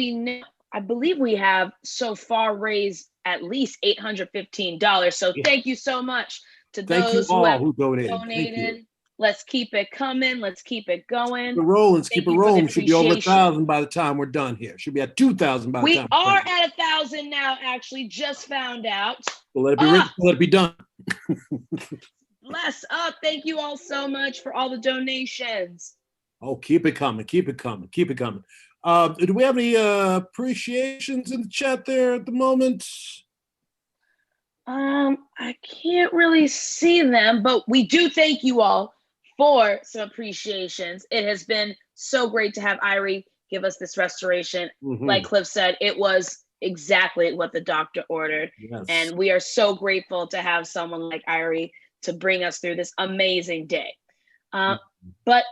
we have so far raised at least $815. So thank you so much to Thank those you all have who donated. donated. Let's keep it coming. Let's keep it going. Keep it rolling. Thank you for the Rolling. Should be over appreciation. 1,000 by the time we're done here. Should be at 2,000 by the We time. are at 1,000 now, actually. Just found out. Well, let it be written. Let it be done. Bless up. Thank you all so much for all the donations. Oh, keep it coming. Keep it coming. Keep it coming. Do we have any appreciations in the chat there at the moment? I can't really see them, but we do thank you all for some appreciations. It has been so great to have Irie give us this restoration. Mhm. Like Cliff said, it was exactly what the doctor ordered. Yes. And we are so grateful to have someone like Irie to bring us through this amazing day. But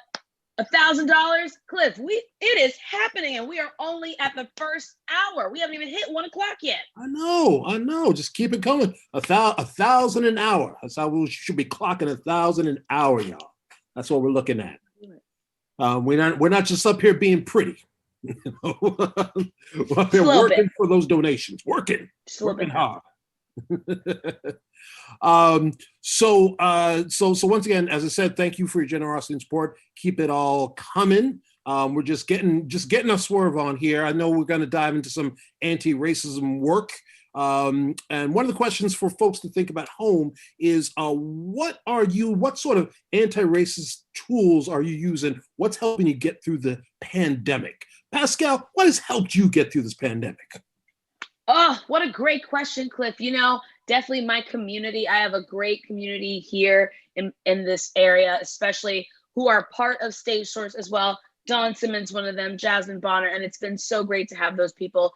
$1,000, Cliff. It is happening, and we are only at the first hour. We haven't even hit 1 o'clock yet. I know. Just keep it coming. 1,000 an hour. That's how we should be clocking 1,000 an hour, y'all. That's what we're looking at. We're not just up here being pretty. We're up here working for those donations. Working hard. So once again, as I said, thank you for your generosity and support. Keep it all coming. We're just getting a swerve on here. I know we're going to dive into some anti-racism work. And one of the questions for folks to think about home is, what sort of anti-racist tools are you using? What's helping you get through the pandemic? Pascal, what has helped you get through this pandemic? Oh, what a great question, Cliff. Definitely my community. I have a great community here in this area, especially who are part of StageSource as well. Dawn Simmons, one of them, Jasmine Bonner, and it's been so great to have those people.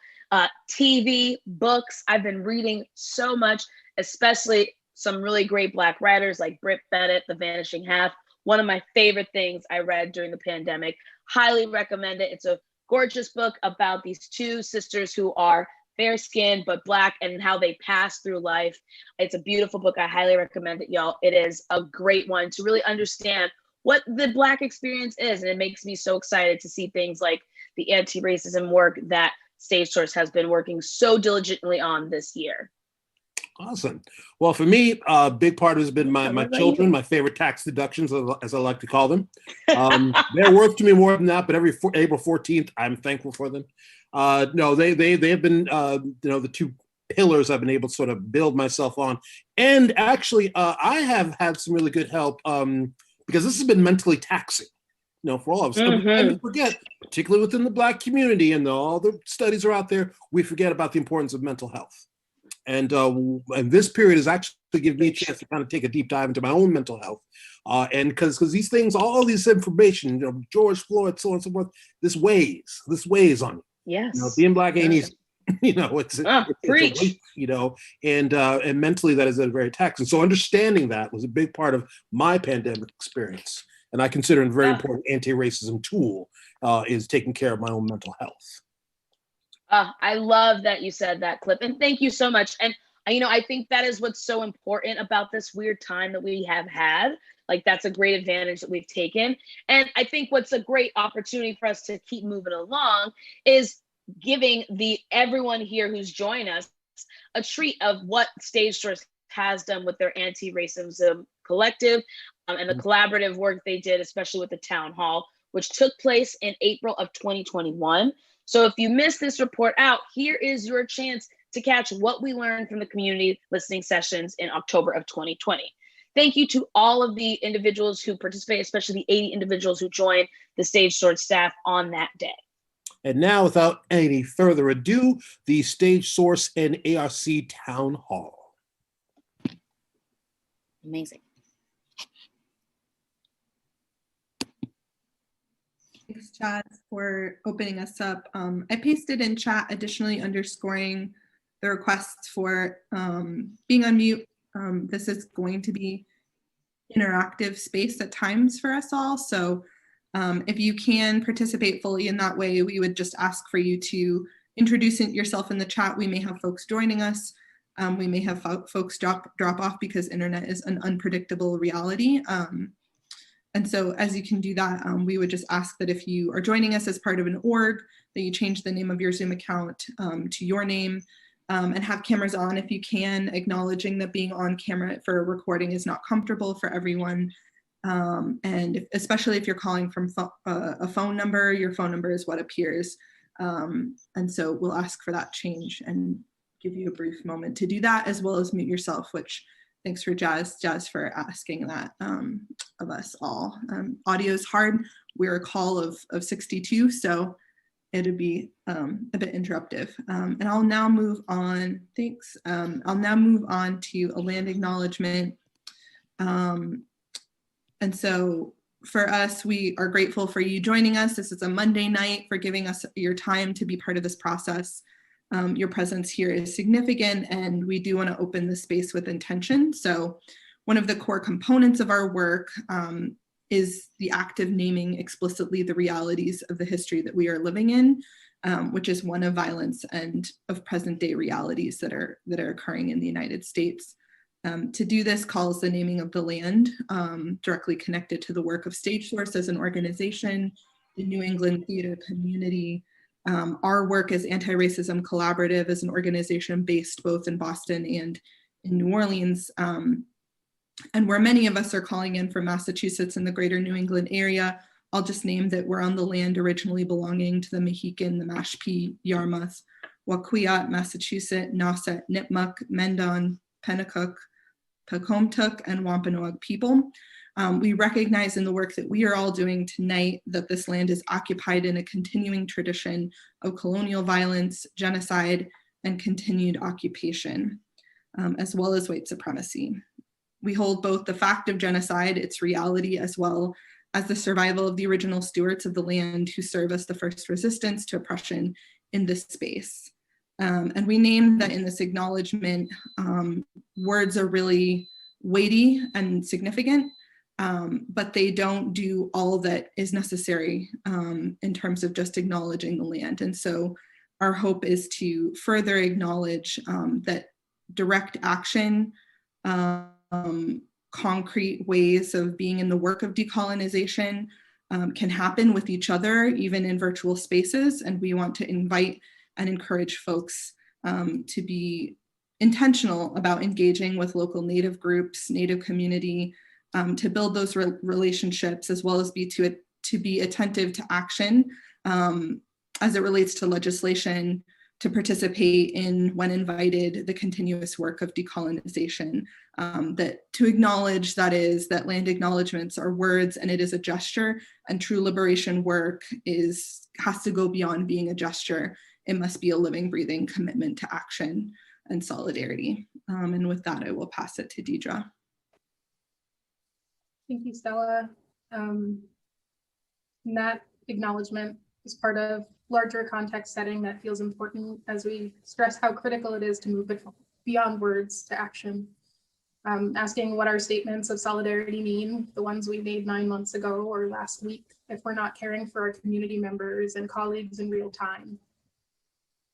TV, books, I've been reading so much, especially some really great Black writers like Britt Bennett, The Vanishing Half. One of my favorite things I read during the pandemic. Highly recommend it. It's a gorgeous book about these two sisters who are fair-skinned but Black and how they pass through life. It's a beautiful book. I highly recommend it, y'all. It is a great one to really understand what the Black experience is. And it makes me so excited to see things like the anti-racism work that StageSource has been working so diligently on this year. Awesome. Well, for me, a big part has been my children, my favorite tax deductions, as I like to call them. They're worth to me more than that, but every April 14th, I'm thankful for them. No, they have been, the two pillars I've been able to sort of build myself on. And actually, I have had some really good help because this has been mentally taxing. For all of us. Mm-hmm. And we forget, particularly within the Black community, and all the studies are out there, we forget about the importance of mental health. And this period has actually given me a chance to kind of take a deep dive into my own mental health. And because these things, all this information, George Floyd, so on and so forth, this weighs on you. Yes. Being Black ain't easy. It's a weight, and mentally that is very taxing. So understanding that was a big part of my pandemic experience. And I consider it a very important anti-racism tool is taking care of my own mental health. I love that you said that, Cliff, and thank you so much. And I think that is what's so important about this weird time that we have had. Like, that's a great advantage that we've taken. And I think what's a great opportunity for us to keep moving along is giving everyone here who's joined us a treat of what StageSource has done with their anti-racism collective and the collaborative work they did, especially with the town hall, which took place in April of 2021. So if you missed this report out, here is your chance to catch what we learned from the community listening sessions in October of 2020. Thank you to all of the individuals who participated, especially the 80 individuals who joined the StageSource staff on that day. And now, without any further ado, the StageSource and ARC Town Hall. Amazing. Thanks, Chad, for opening us up. I pasted in chat, additionally underscoring the requests for being on mute. This is going to be interactive space at times for us all. So if you can participate fully in that way, we would just ask for you to introduce yourself in the chat. We may have folks joining us. We may have folks drop off because internet is an unpredictable reality. And so as you can do that, we would just ask that if you are joining us as part of an org, that you change the name of your Zoom account to your name and have cameras on if you can, acknowledging that being on camera for a recording is not comfortable for everyone. And especially if you're calling from a phone number, your phone number is what appears. And so we'll ask for that change and give you a brief moment to do that, as well as mute yourself, which thanks for Jazz for asking that of us all. Audio is hard. We're a call of 62, so it'd be a bit interruptive. And I'll now move on, thanks. I'll now move on to a land acknowledgement. And so for us, we are grateful for you joining us. This is a Monday night, for giving us your time to be part of this process. Your presence here is significant, and we do want to open the space with intention. So one of the core components of our work is the act of naming explicitly the realities of the history that we are living in, which is one of violence and of present day realities that are occurring in the United States. To do this calls the naming of the land directly connected to the work of StageSource as an organization, the New England theater community. Our work as Anti-Racism Collaborative is an organization based both in Boston and in New Orleans, and where many of us are calling in from Massachusetts and the greater New England area. I'll just name that we're on the land originally belonging to the Mohican, the Mashpee, Yarmouth, Waquia, Massachusetts, Nauset, Nipmuc, Mendon, Pennacook, Pocomtuck, and Wampanoag people. We recognize in the work that we are all doing tonight that this land is occupied in a continuing tradition of colonial violence, genocide, and continued occupation, as well as white supremacy. We hold both the fact of genocide, its reality, as well as the survival of the original stewards of the land who serve as the first resistance to oppression in this space. And we name that in this acknowledgement, words are really weighty and significant, but they don't do all that is necessary in terms of just acknowledging the land. And so our hope is to further acknowledge that direct action, concrete ways of being in the work of decolonization can happen with each other, even in virtual spaces. And we want to invite and encourage folks to be intentional about engaging with local Native groups, Native community, to build those relationships, as well as to be attentive to action as it relates to legislation, to participate in, when invited, the continuous work of decolonization, that to acknowledge that land acknowledgements are words and it is a gesture, and true liberation work has to go beyond being a gesture. It must be a living, breathing commitment to action and solidarity. And with that, I will pass it to Deidre. Thank you, Stella. And that acknowledgement is part of larger context setting that feels important as we stress how critical it is to move beyond words to action. Asking what our statements of solidarity mean, the ones we made 9 months ago or last week, if we're not caring for our community members and colleagues in real time.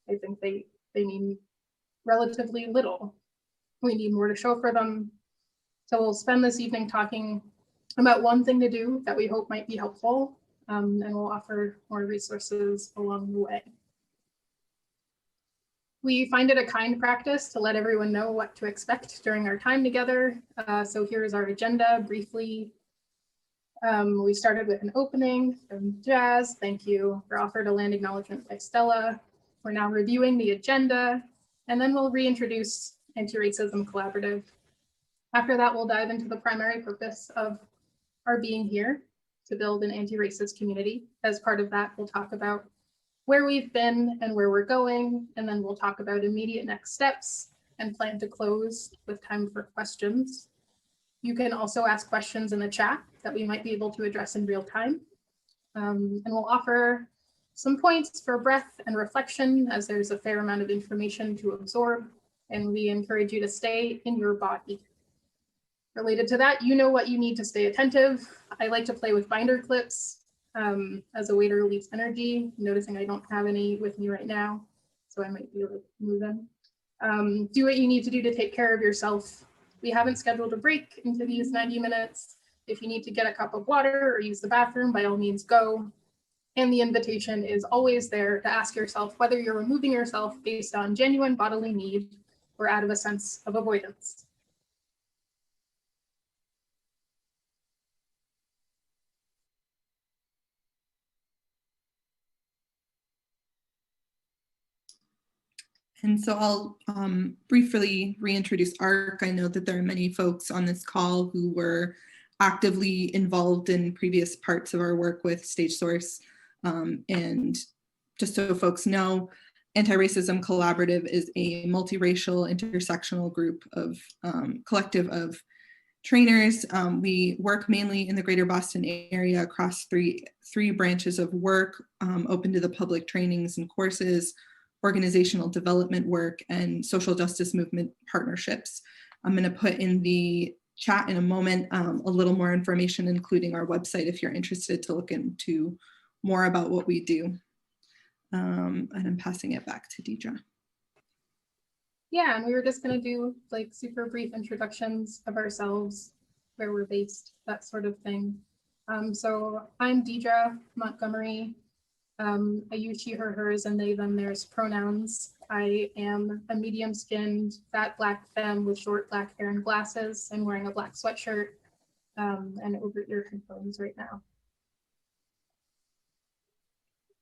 I think they mean relatively little. We need more to show for them. So we'll spend this evening talking about one thing to do that we hope might be helpful, and we'll offer more resources along the way. We find it a kind practice to let everyone know what to expect during our time together. So here's our agenda briefly. We started with an opening from Jazz. Thank you. We're offered a land acknowledgement by Stella. We're now reviewing the agenda, and then we'll reintroduce Anti-Racism Collaborative. After that, we'll dive into the primary purpose of our being here, to build an anti-racist community. As part of that, we'll talk about where we've been and where we're going, and then we'll talk about immediate next steps and plan to close with time for questions. You can also ask questions in the chat that we might be able to address in real time. And we'll offer some points for breath and reflection, as there's a fair amount of information to absorb, and we encourage you to stay in your body. Related to that, you know what you need to stay attentive. I like to play with binder clips as a way to release energy. Noticing I don't have any with me right now, so I might be able to move them. Do what you need to do to take care of yourself. We haven't scheduled a break into these 90 minutes. If you need to get a cup of water or use the bathroom, by all means go. And the invitation is always there to ask yourself whether you're removing yourself based on genuine bodily need or out of a sense of avoidance. And so I'll briefly reintroduce ARC. I know that there are many folks on this call who were actively involved in previous parts of our work with StageSource. And just so folks know, Anti-Racism Collaborative is a multiracial, intersectional group of collective of trainers. We work mainly in the greater Boston area across three branches of work, open to the public trainings and courses, organizational development work, and social justice movement partnerships. I'm going to put in the chat in a moment a little more information, including our website if you're interested to look into more about what we do. And I'm passing it back to Deidre. Yeah, and we were just going to do like super brief introductions of ourselves, where we're based, that sort of thing. So I'm Deidre Montgomery. I use she, her, hers, and they, them, theirs pronouns. I am a medium-skinned, fat black femme with short black hair and glasses. I'm wearing a black sweatshirt and over-ear headphones right now.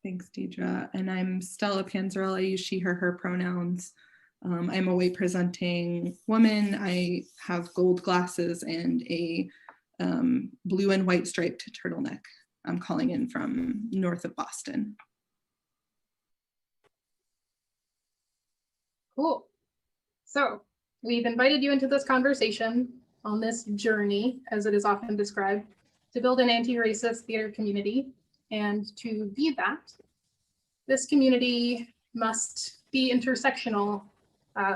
Thanks, Deidre. And I'm Stella Panzerel. I use she, her pronouns. I'm a white presenting woman. I have gold glasses and a blue and white striped turtleneck. I'm calling in from north of Boston. Cool. So we've invited you into this conversation on this journey, as it is often described, to build an anti-racist theater community. And to be that, this community must be intersectional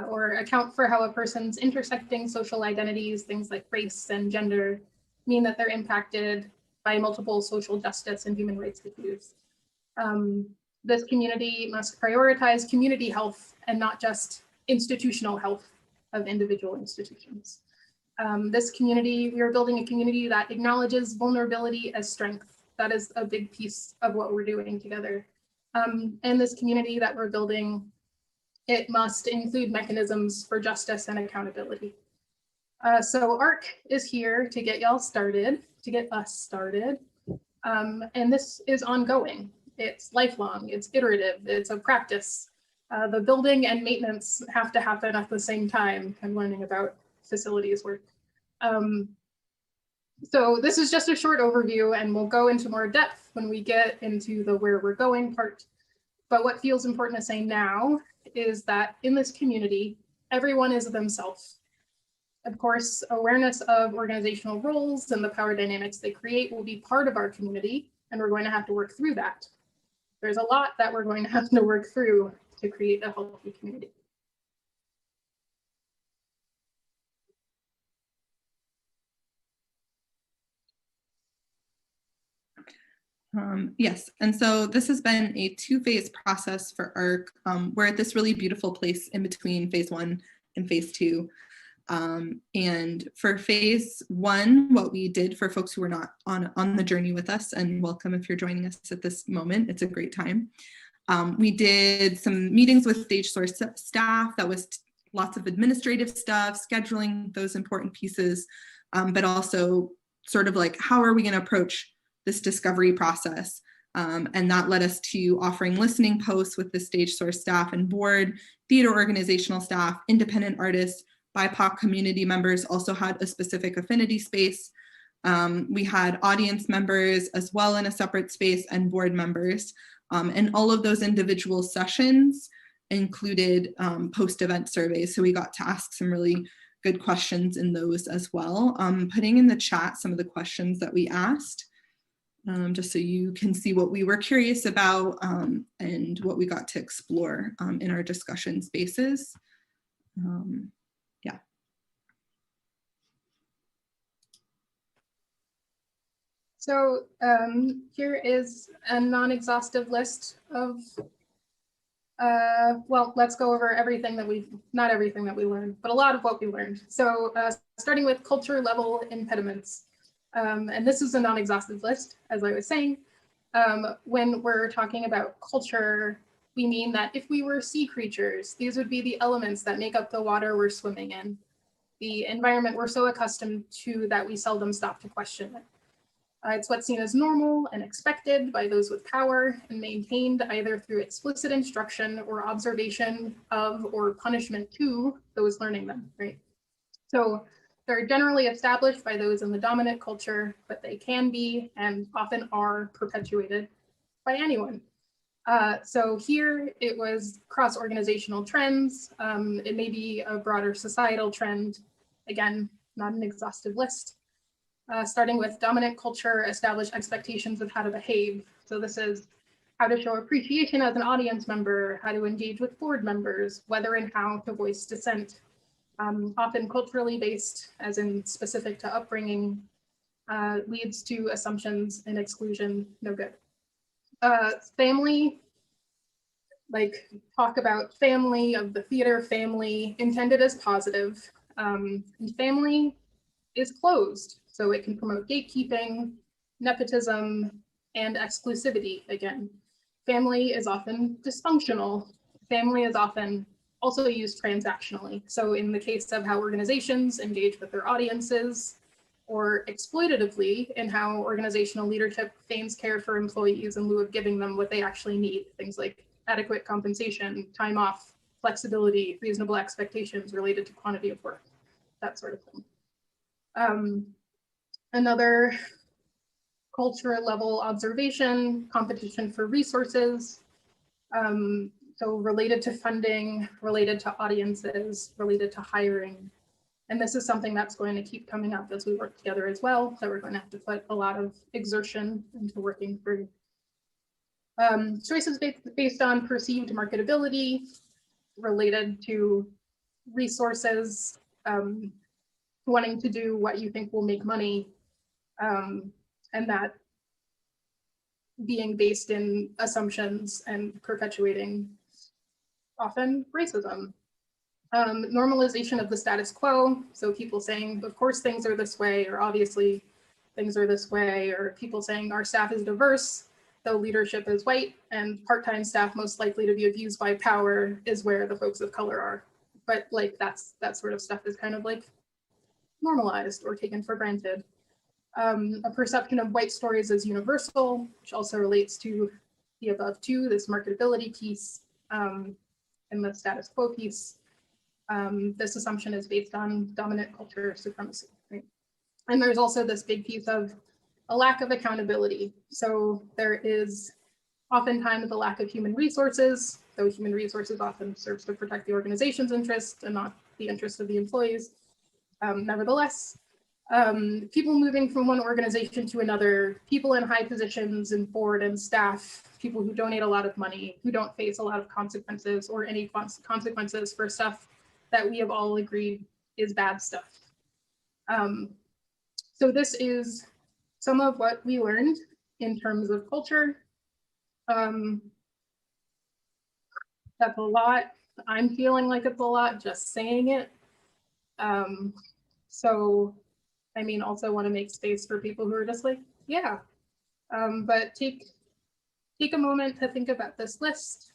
or account for how a person's intersecting social identities, things like race and gender, mean that they're impacted by multiple social justice and human rights issues. This community must prioritize community health and not just institutional health of individual institutions. This community, we are building a community that acknowledges vulnerability as strength. That is a big piece of what we're doing together. And this community that we're building, it must include mechanisms for justice and accountability. So ARC is here to get y'all started, to get us started. And this is ongoing. It's lifelong, it's iterative, it's a practice. The building and maintenance have to happen at the same time. I'm learning about facilities work. So this is just a short overview, and we'll go into more depth when we get into the where we're going part. But what feels important to say now is that in this community, everyone is themselves. Of course, awareness of organizational roles and the power dynamics they create will be part of our community, and we're going to have to work through that. There's a lot that we're going to have to work through to create a healthy community. Yes, and so this has been a two-phase process for ARC. We're at this really beautiful place in between phase 1 and phase 2. And for phase 1, what we did for folks who are not on the journey with us, and welcome if you're joining us at this moment, it's a great time. We did some meetings with StageSource staff. That was lots of administrative stuff, scheduling those important pieces, but also sort of like, how are we going to approach this discovery process? And that led us to offering listening posts with the StageSource staff and board, theater organizational staff, independent artists, BIPOC community members also had a specific affinity space. We had audience members as well in a separate space, and board members. And all of those individual sessions included post-event surveys. So we got to ask some really good questions in those as well. Putting in the chat some of the questions that we asked, just so you can see what we were curious about and what we got to explore in our discussion spaces. Yeah. So here is a non-exhaustive list of, well, let's go over everything that not everything that we learned, but a lot of what we learned. So starting with culture level impediments. And this is a non-exhaustive list, as I was saying. When we're talking about culture, we mean that if we were sea creatures, these would be the elements that make up the water we're swimming in, the environment we're so accustomed to that we seldom stop to question it. It's what's seen as normal and expected by those with power and maintained either through explicit instruction or observation of or punishment to those learning them, right? So they're generally established by those in the dominant culture, but they can be and often are perpetuated by anyone. So here it was cross-organizational trends. It may be a broader societal trend. Again, not an exhaustive list. Starting with dominant culture, establish expectations of how to behave. So this is how to show appreciation as an audience member, how to engage with board members, whether and how to voice dissent. often culturally based, as in specific to upbringing, leads to assumptions and exclusion, no good. Family, like talk about family of the theater, family intended as positive. And family is closed, so it can promote gatekeeping, nepotism, and exclusivity again. Family is often dysfunctional. Family is often also used transactionally. So in the case of how organizations engage with their audiences, or exploitatively in how organizational leadership feigns care for employees in lieu of giving them what they actually need, things like adequate compensation, time off, flexibility, reasonable expectations related to quantity of work, that sort of thing. Another culture level observation, competition for resources. So related to funding, related to audiences, related to hiring. And this is something that's going to keep coming up as we work together as well, that we're going to have to put a lot of exertion into working through. Choices based on perceived marketability, related to resources, wanting to do what you think will make money, and that being based in assumptions and perpetuating often racism. Normalization of the status quo, so people saying, of course things are this way, or obviously things are this way, or people saying our staff is diverse, though leadership is white, and part-time staff most likely to be abused by power is where the folks of color are. But like that sort of stuff is kind of like normalized or taken for granted. A perception of white stories as universal, which also relates to the above two, this marketability piece and the status quo piece. This assumption is based on dominant culture supremacy, right? And there's also this big piece of a lack of accountability. So there is oftentimes a lack of human resources, though human resources often serves to protect the organization's interest and not the interest of the employees. Nevertheless, people moving from one organization to another, people in high positions in board and staff, people who donate a lot of money, who don't face a lot of consequences or any consequences for stuff that we have all agreed is bad stuff. So this is some of what we learned in terms of culture. That's a lot. I'm feeling like it's a lot just saying it. So, I mean, also want to make space for people who are just like, yeah. But take a moment to think about this list,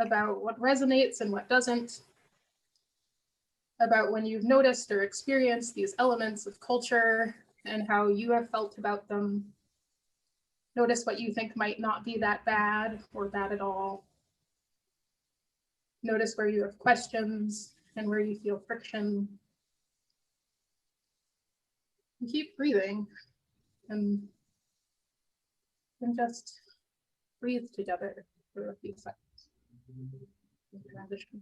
about what resonates and what doesn't, about when you've noticed or experienced these elements of culture and how you have felt about them. Notice what you think might not be that bad or bad at all. Notice where you have questions and where you feel friction. And keep breathing and just breathe together for a few seconds. Transition.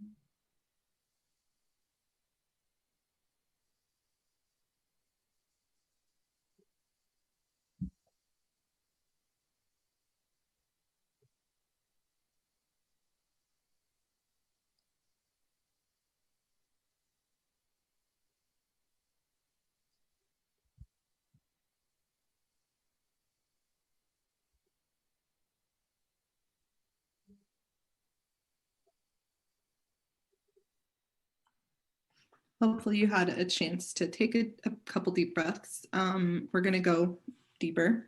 Hopefully you had a chance to take a couple deep breaths. We're going to go deeper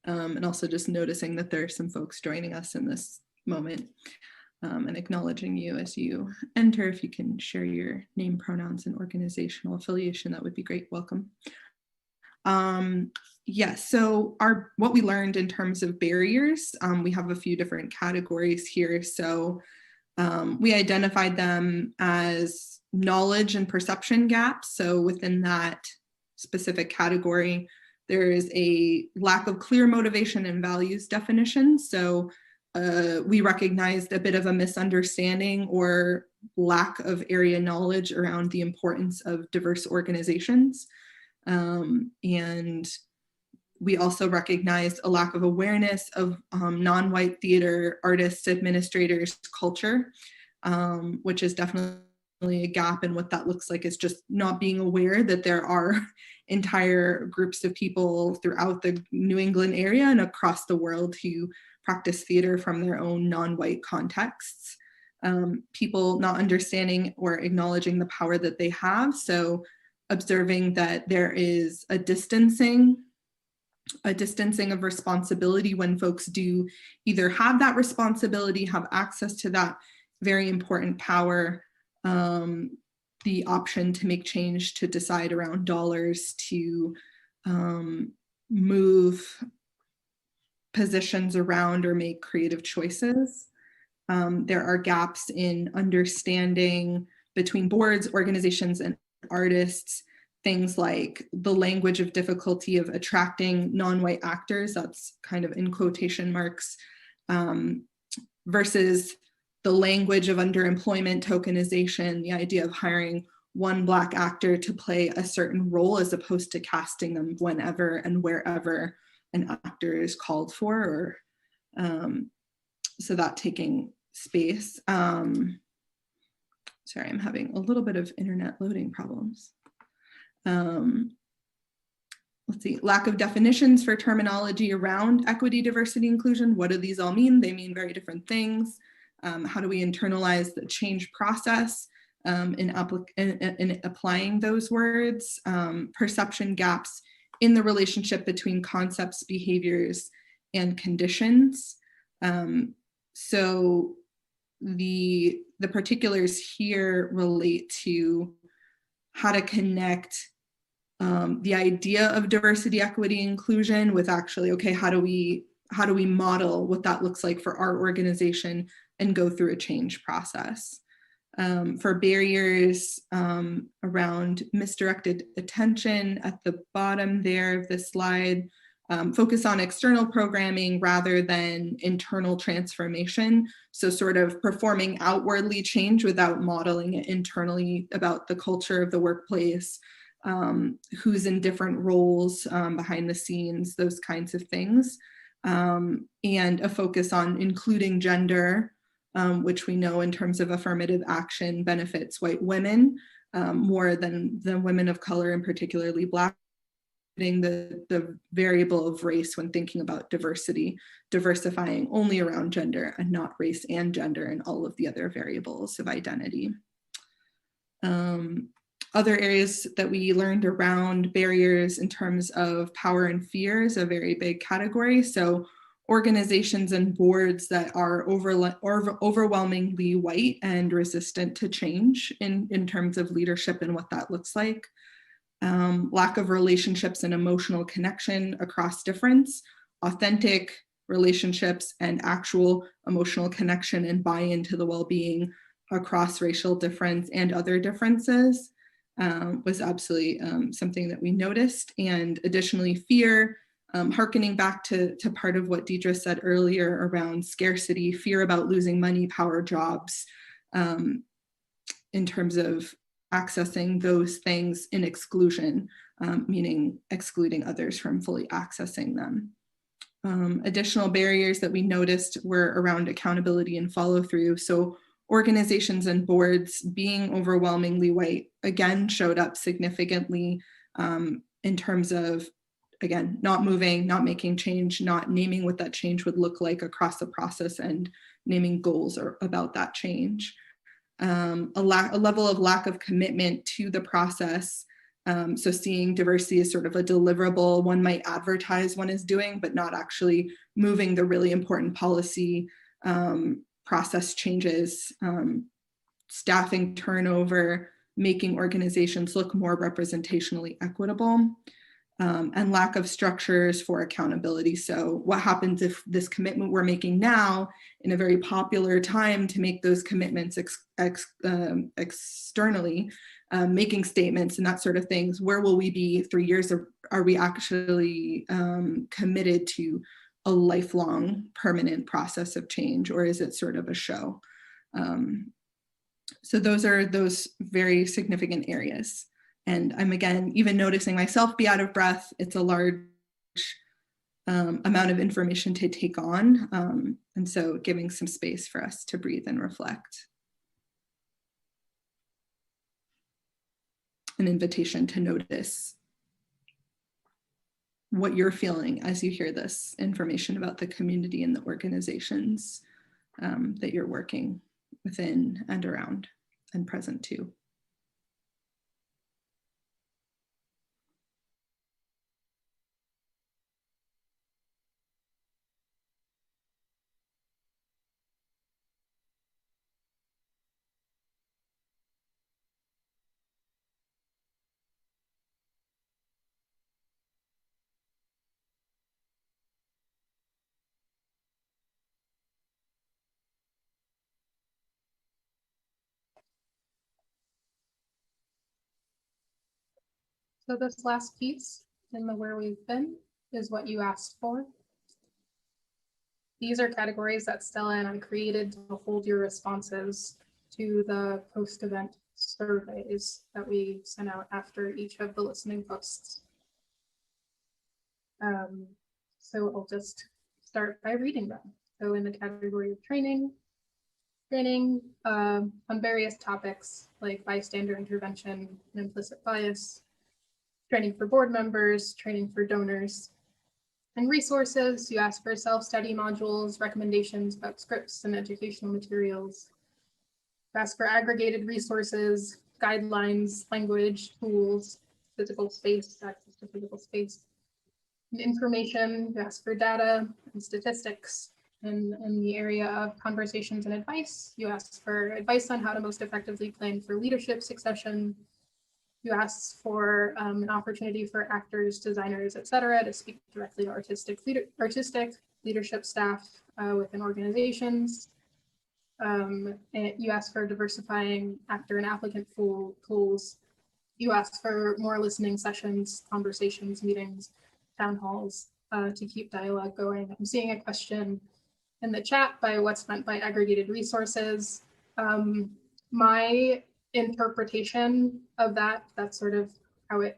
and also just noticing that there are some folks joining us in this moment and acknowledging you as you enter. If you can share your name, pronouns, and organizational affiliation, that would be great. Welcome. Yes, so what we learned in terms of barriers, we have a few different categories here. So we identified them as knowledge and perception gaps. So within that specific category, there is a lack of clear motivation and values definition. So we recognized a bit of a misunderstanding or lack of area knowledge around the importance of diverse organizations. And we also recognized a lack of awareness of non-white theater artists, administrators, culture, which is definitely a gap, and what that looks like is just not being aware that there are entire groups of people throughout the New England area and across the world who practice theater from their own non-white contexts. People not understanding or acknowledging the power that they have. So observing that there is a distancing of responsibility when folks do either have that responsibility, have access to that very important power, the option to make change, to decide around dollars, to move positions around or make creative choices. There are gaps in understanding between boards, organizations, and artists, things like the language of difficulty of attracting non-white actors, that's kind of in quotation marks, versus the language of underemployment tokenization, the idea of hiring one Black actor to play a certain role as opposed to casting them whenever and wherever an actor is called for, or so that taking space. Sorry, I'm having a little bit of internet loading problems. Let's see, lack of definitions for terminology around equity, diversity, inclusion. What do these all mean? They mean very different things. How do we internalize the change process in applying those words? Perception gaps in the relationship between concepts, behaviors, and conditions. So the particulars here relate to how to connect the idea of diversity, equity, inclusion with actually, okay, how do we model what that looks like for our organization and go through a change process. For barriers around misdirected attention at the bottom there of this slide, focus on external programming rather than internal transformation. So sort of performing outwardly change without modeling it internally about the culture of the workplace, who's in different roles behind the scenes, those kinds of things. And a focus on including gender, which we know in terms of affirmative action benefits white women more than women of color, and particularly Black. The variable of race when thinking about diversity, diversifying only around gender and not race and gender and all of the other variables of identity. Other areas that we learned around barriers in terms of power and fear is a very big category. So organizations and boards that are overwhelmingly white and resistant to change in terms of leadership and what that looks like. Lack of relationships and emotional connection across difference, authentic relationships and actual emotional connection and buy-in to the well-being across racial difference and other differences was absolutely something that we noticed. And additionally, fear, hearkening back to part of what Deidre said earlier around scarcity, fear about losing money, power, jobs, in terms of accessing those things in exclusion, meaning excluding others from fully accessing them. Additional barriers that we noticed were around accountability and follow through. So organizations and boards being overwhelmingly white, again, showed up significantly in terms of, again, not moving, not making change, not naming what that change would look like across the process and naming goals about that change. A level of lack of commitment to the process. So seeing diversity as sort of a deliverable, one might advertise one is doing, but not actually moving the really important policy process changes, staffing turnover, making organizations look more representationally equitable, and lack of structures for accountability. So what happens if this commitment we're making now in a very popular time to make those commitments externally, making statements and that sort of things, where will we be 3 years? Are we actually committed to a lifelong permanent process of change, or is it sort of a show? So those are those very significant areas. And I'm again, even noticing myself be out of breath. It's a large amount of information to take on. And so giving some space for us to breathe and reflect. an invitation to notice what you're feeling as you hear this information about the community and the organizations that you're working within and around and present to. So this last piece in the where we've been is what you asked for. These are categories that Stella and I created to hold your responses to the post-event surveys that we sent out after each of the listening posts. So I'll just start by reading them. So in the category of training on various topics like bystander intervention and implicit bias, training for board members, training for donors, and resources. You ask for self-study modules, recommendations about scripts and educational materials. You ask for aggregated resources, guidelines, language, tools, physical space, access to physical space. And information, you ask for data and statistics. And in the area of conversations and advice, you ask for advice on how to most effectively plan for leadership succession. You ask for an opportunity for actors, designers, etc., to speak directly to artistic leadership staff within organizations. And you ask for diversifying actor and applicant pools. You ask for more listening sessions, conversations, meetings, town halls to keep dialogue going. I'm seeing a question in the chat by what's meant by aggregated resources. My interpretation of that's sort of how it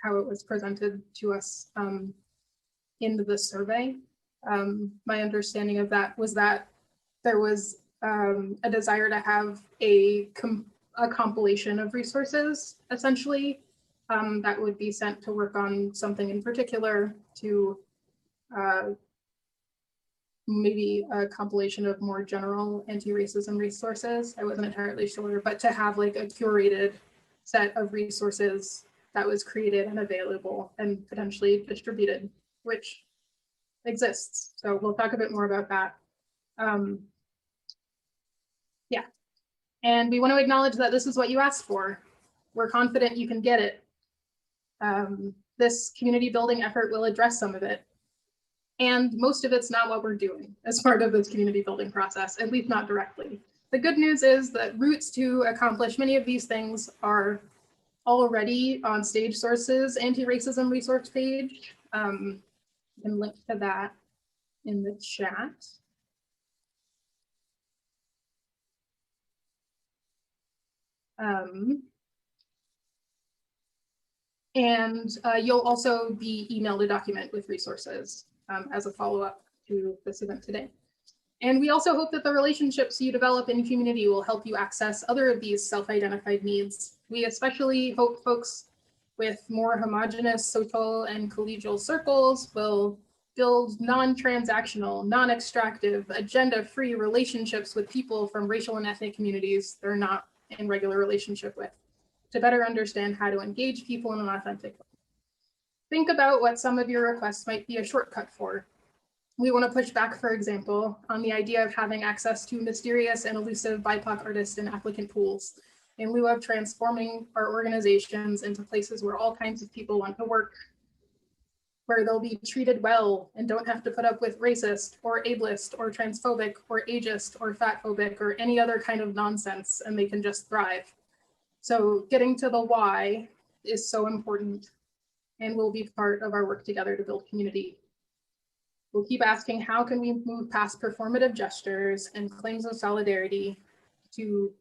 was presented to us in the survey. My understanding of that was that there was a desire to have a compilation of resources, essentially, that would be sent to work on something in particular, to maybe a compilation of more general anti-racism resources. I wasn't entirely sure, but to have like a curated set of resources that was created and available and potentially distributed, which exists. So we'll talk a bit more about that. Yeah, and we want to acknowledge that this is what you asked for. We're confident you can get it. This community building effort will address some of it. And most of it's not what we're doing as part of this community building process, at least not directly. The good news is that routes to accomplish many of these things are already on StageSource's anti-racism resource page. And link to that in the chat. And you'll also be emailed a document with resources as a follow-up to this event today. And we also hope that the relationships you develop in community will help you access other of these self-identified needs. We especially hope folks with more homogenous social and collegial circles will build non-transactional, non-extractive, agenda-free relationships with people from racial and ethnic communities they're not in regular relationship with, to better understand how to engage people in an authentic way. Think about what some of your requests might be a shortcut for. We want to push back, for example, on the idea of having access to mysterious and elusive BIPOC artists and applicant pools, in lieu of transforming our organizations into places where all kinds of people want to work, where they'll be treated well and don't have to put up with racist or ableist or transphobic or ageist or fatphobic or any other kind of nonsense, and they can just thrive. So getting to the why is so important and will be part of our work together to build community. We'll keep asking, how can we move past performative gestures and claims of solidarity to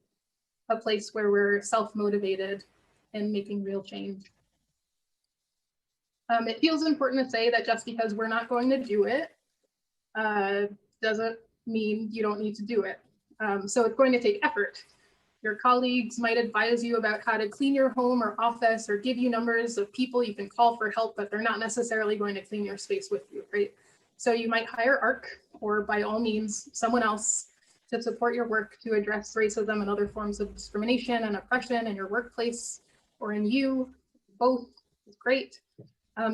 a place where we're self-motivated and making real change? It feels important to say that just because we're not going to do it doesn't mean you don't need to do it. So it's going to take effort. Your colleagues might advise you about how to clean your home or office or give you numbers of people you can call for help, but they're not necessarily going to clean your space with you, right? So you might hire ARC, or by all means, someone else to support your work to address racism and other forms of discrimination and oppression in your workplace or in you. Both is great.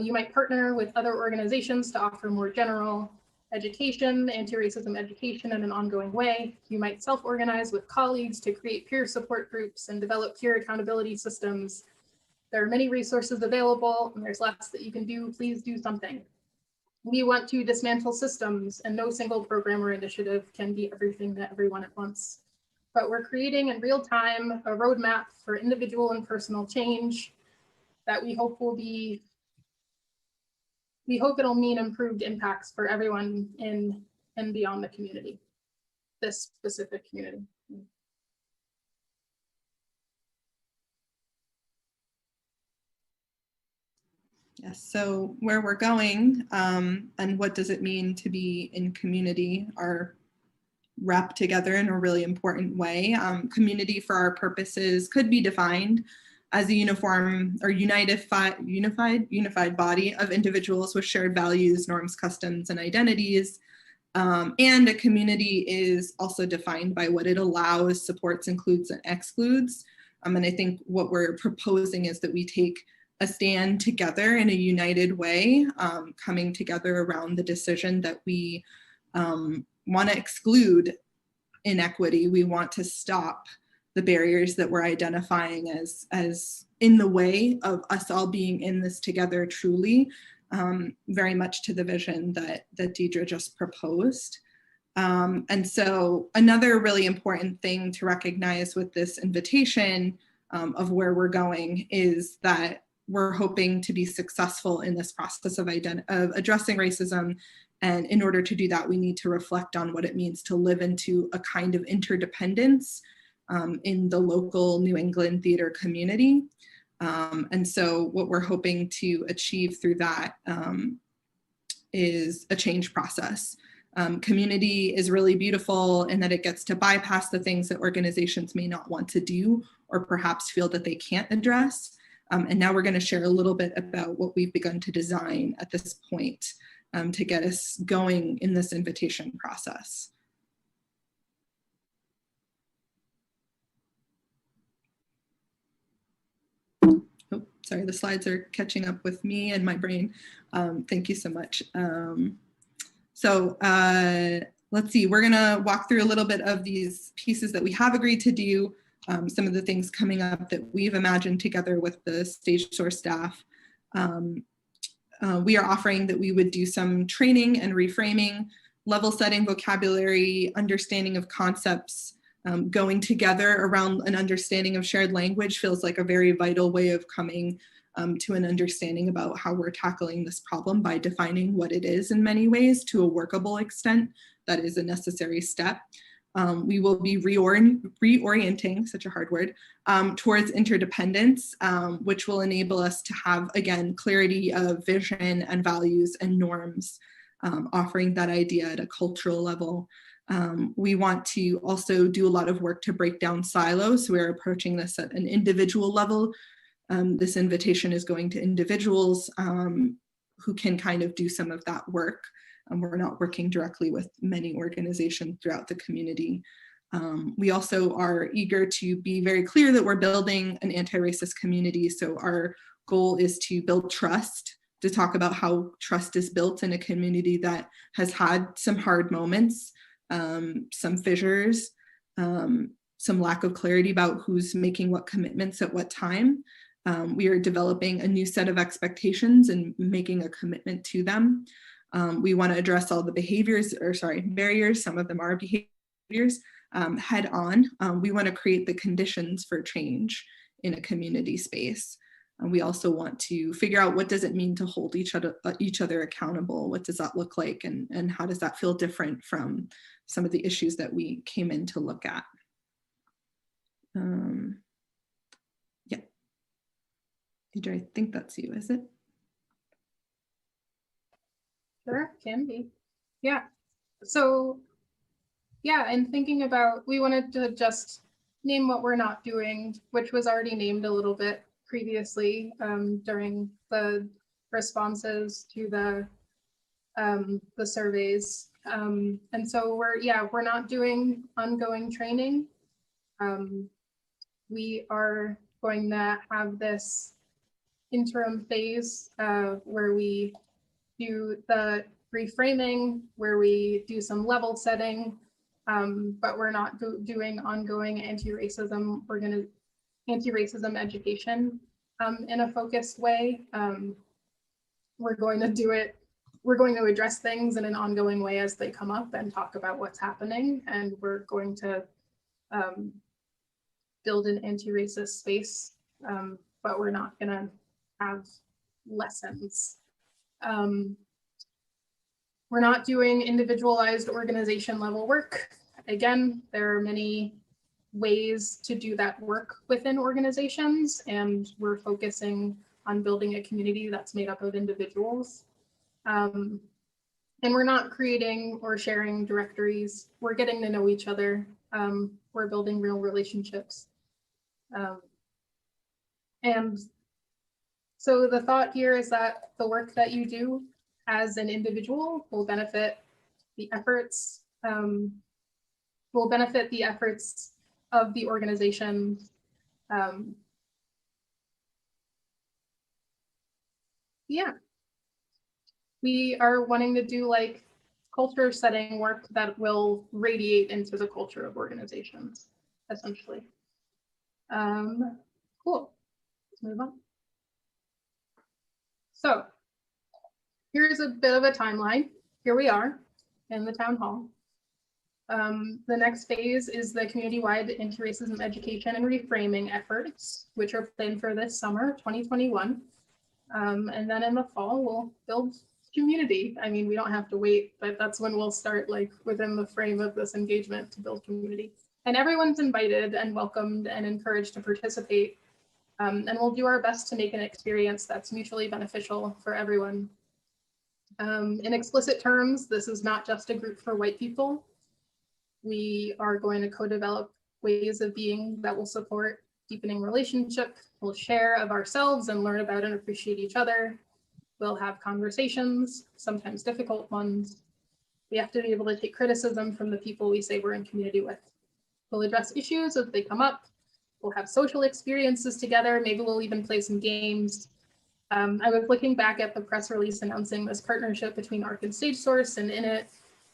You might partner with other organizations to offer more general education, anti-racism education in an ongoing way. You might self-organize with colleagues to create peer support groups and develop peer accountability systems. There are many resources available, and there's lots that you can do. Please do something. We want to dismantle systems, and no single program or initiative can be everything to everyone at once. But we're creating in real time a roadmap for individual and personal change that we hope it'll mean improved impacts for everyone in and beyond the community, this specific community. Yes, so where we're going and what does it mean to be in community are wrapped together in a really important way. Community for our purposes could be defined as a uniform or unified body of individuals with shared values, norms, customs, and identities. And a community is also defined by what it allows, supports, includes, and excludes. And I think what we're proposing is that we take a stand together in a united way, coming together around the decision that we want to exclude inequity. We want to stop the barriers that we're identifying as in the way of us all being in this together truly, very much to the vision that Deidre just proposed. And so another really important thing to recognize with this invitation of where we're going is that we're hoping to be successful in this process of addressing racism. And in order to do that, we need to reflect on what it means to live into a kind of interdependence in the local New England theater community. And so what we're hoping to achieve through that is a change process. Community is really beautiful in that it gets to bypass the things that organizations may not want to do or perhaps feel that they can't address. And now we're going to share a little bit about what we've begun to design at this point to get us going in this invitation process. Oh, sorry, the slides are catching up with me and my brain. Thank you so much. Let's see, we're gonna walk through a little bit of these pieces that we have agreed to do, some of the things coming up that we've imagined together with the StageSource staff. We are offering that we would do some training and reframing, level setting vocabulary, understanding of concepts, going together around an understanding of shared language feels like a very vital way of coming to an understanding about how we're tackling this problem by defining what it is in many ways to a workable extent. That is a necessary step. We will be reorienting, such a hard word, towards interdependence, which will enable us to have, again, clarity of vision and values and norms, offering that idea at a cultural level. We want to also do a lot of work to break down silos. We're approaching this at an individual level. This invitation is going to individuals who can kind of do some of that work. We're not working directly with many organizations throughout the community. We also are eager to be very clear that we're building an anti-racist community. So our goal is to build trust, to talk about how trust is built in a community that has had some hard moments, some fissures, some lack of clarity about who's making what commitments at what time. We are developing a new set of expectations and making a commitment to them. We want to address all the barriers, some of them are behaviors, head on. We want to create the conditions for change in a community space. And we also want to figure out what does it mean to hold each other accountable? What does that look like? And how does that feel different from some of the issues that we came in to look at? Yeah. Deidre, I think that's you, is it? Sure, can be. Yeah. So, yeah, and thinking about, we wanted to just name what we're not doing, which was already named a little bit previously during the responses to the surveys. And so we're not doing ongoing training. We are going to have this interim phase where we do the reframing, where we do some level setting, but we're not doing ongoing anti-racism. We're going to anti-racism education in a focused way. We're going to do it. We're going to address things in an ongoing way as they come up and talk about what's happening. And we're going to build an anti-racist space, but we're not going to have lessons. We're not doing individualized organization level work. Again, there are many ways to do that work within organizations, and we're focusing on building a community that's made up of individuals. And we're not creating or sharing directories. We're getting to know each other. We're building real relationships. And so the thought here is that the work that you do as an individual will benefit the efforts, of the organization. Yeah. We are wanting to do like culture setting work that will radiate into the culture of organizations, essentially. Cool, let's move on. So here's a bit of a timeline. Here we are in the town hall. The next phase is the community-wide anti-racism education and reframing efforts, which are planned for this summer, 2021. And then in the fall, we'll build community. I mean, we don't have to wait, but that's when we'll start, like within the frame of this engagement, to build community. And everyone's invited and welcomed and encouraged to participate. And we'll do our best to make an experience that's mutually beneficial for everyone. In explicit terms, this is not just a group for white people. We are going to co-develop ways of being that will support deepening relationship. We'll share of ourselves and learn about and appreciate each other. We'll have conversations, sometimes difficult ones. We have to be able to take criticism from the people we say we're in community with. We'll address issues as they come up. We'll have social experiences together. Maybe we'll even play some games. I was looking back at the press release announcing this partnership between ARC and StageSource, and in it,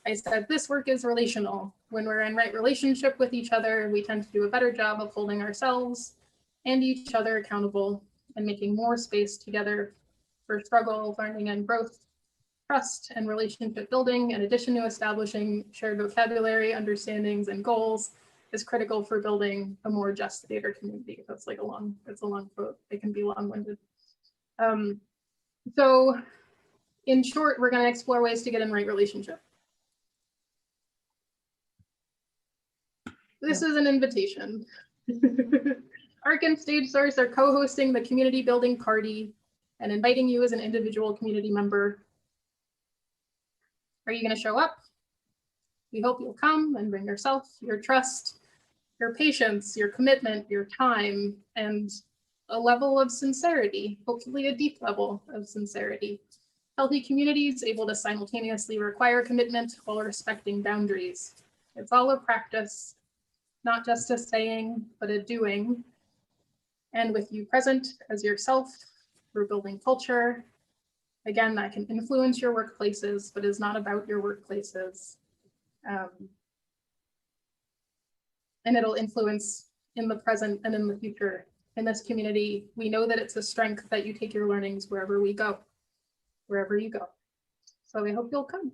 I said, this work is relational. When we're in right relationship with each other, we tend to do a better job of holding ourselves and each other accountable and making more space together for struggle, learning, and growth, trust, and relationship building, in addition to establishing shared vocabulary, understandings, and goals, is critical for building a more just theater community. That's like it's a long quote. It can be long-winded. So in short, we're going to explore ways to get in right relationship. This is an invitation. ARC and StageSource are co-hosting the community building party and inviting you as an individual community member. Are you going to show up? We hope you'll come and bring yourself, your trust, your patience, your commitment, your time, and a level of sincerity, hopefully a deep level of sincerity. Healthy communities able to simultaneously require commitment while respecting boundaries. It's all a practice, not just a saying, but a doing. And with you present as yourself, we're building culture. Again, that can influence your workplaces, but is not about your workplaces. And it'll influence in the present and in the future. In this community, we know that it's a strength that you take your learnings wherever we go, wherever you go. So we hope you'll come.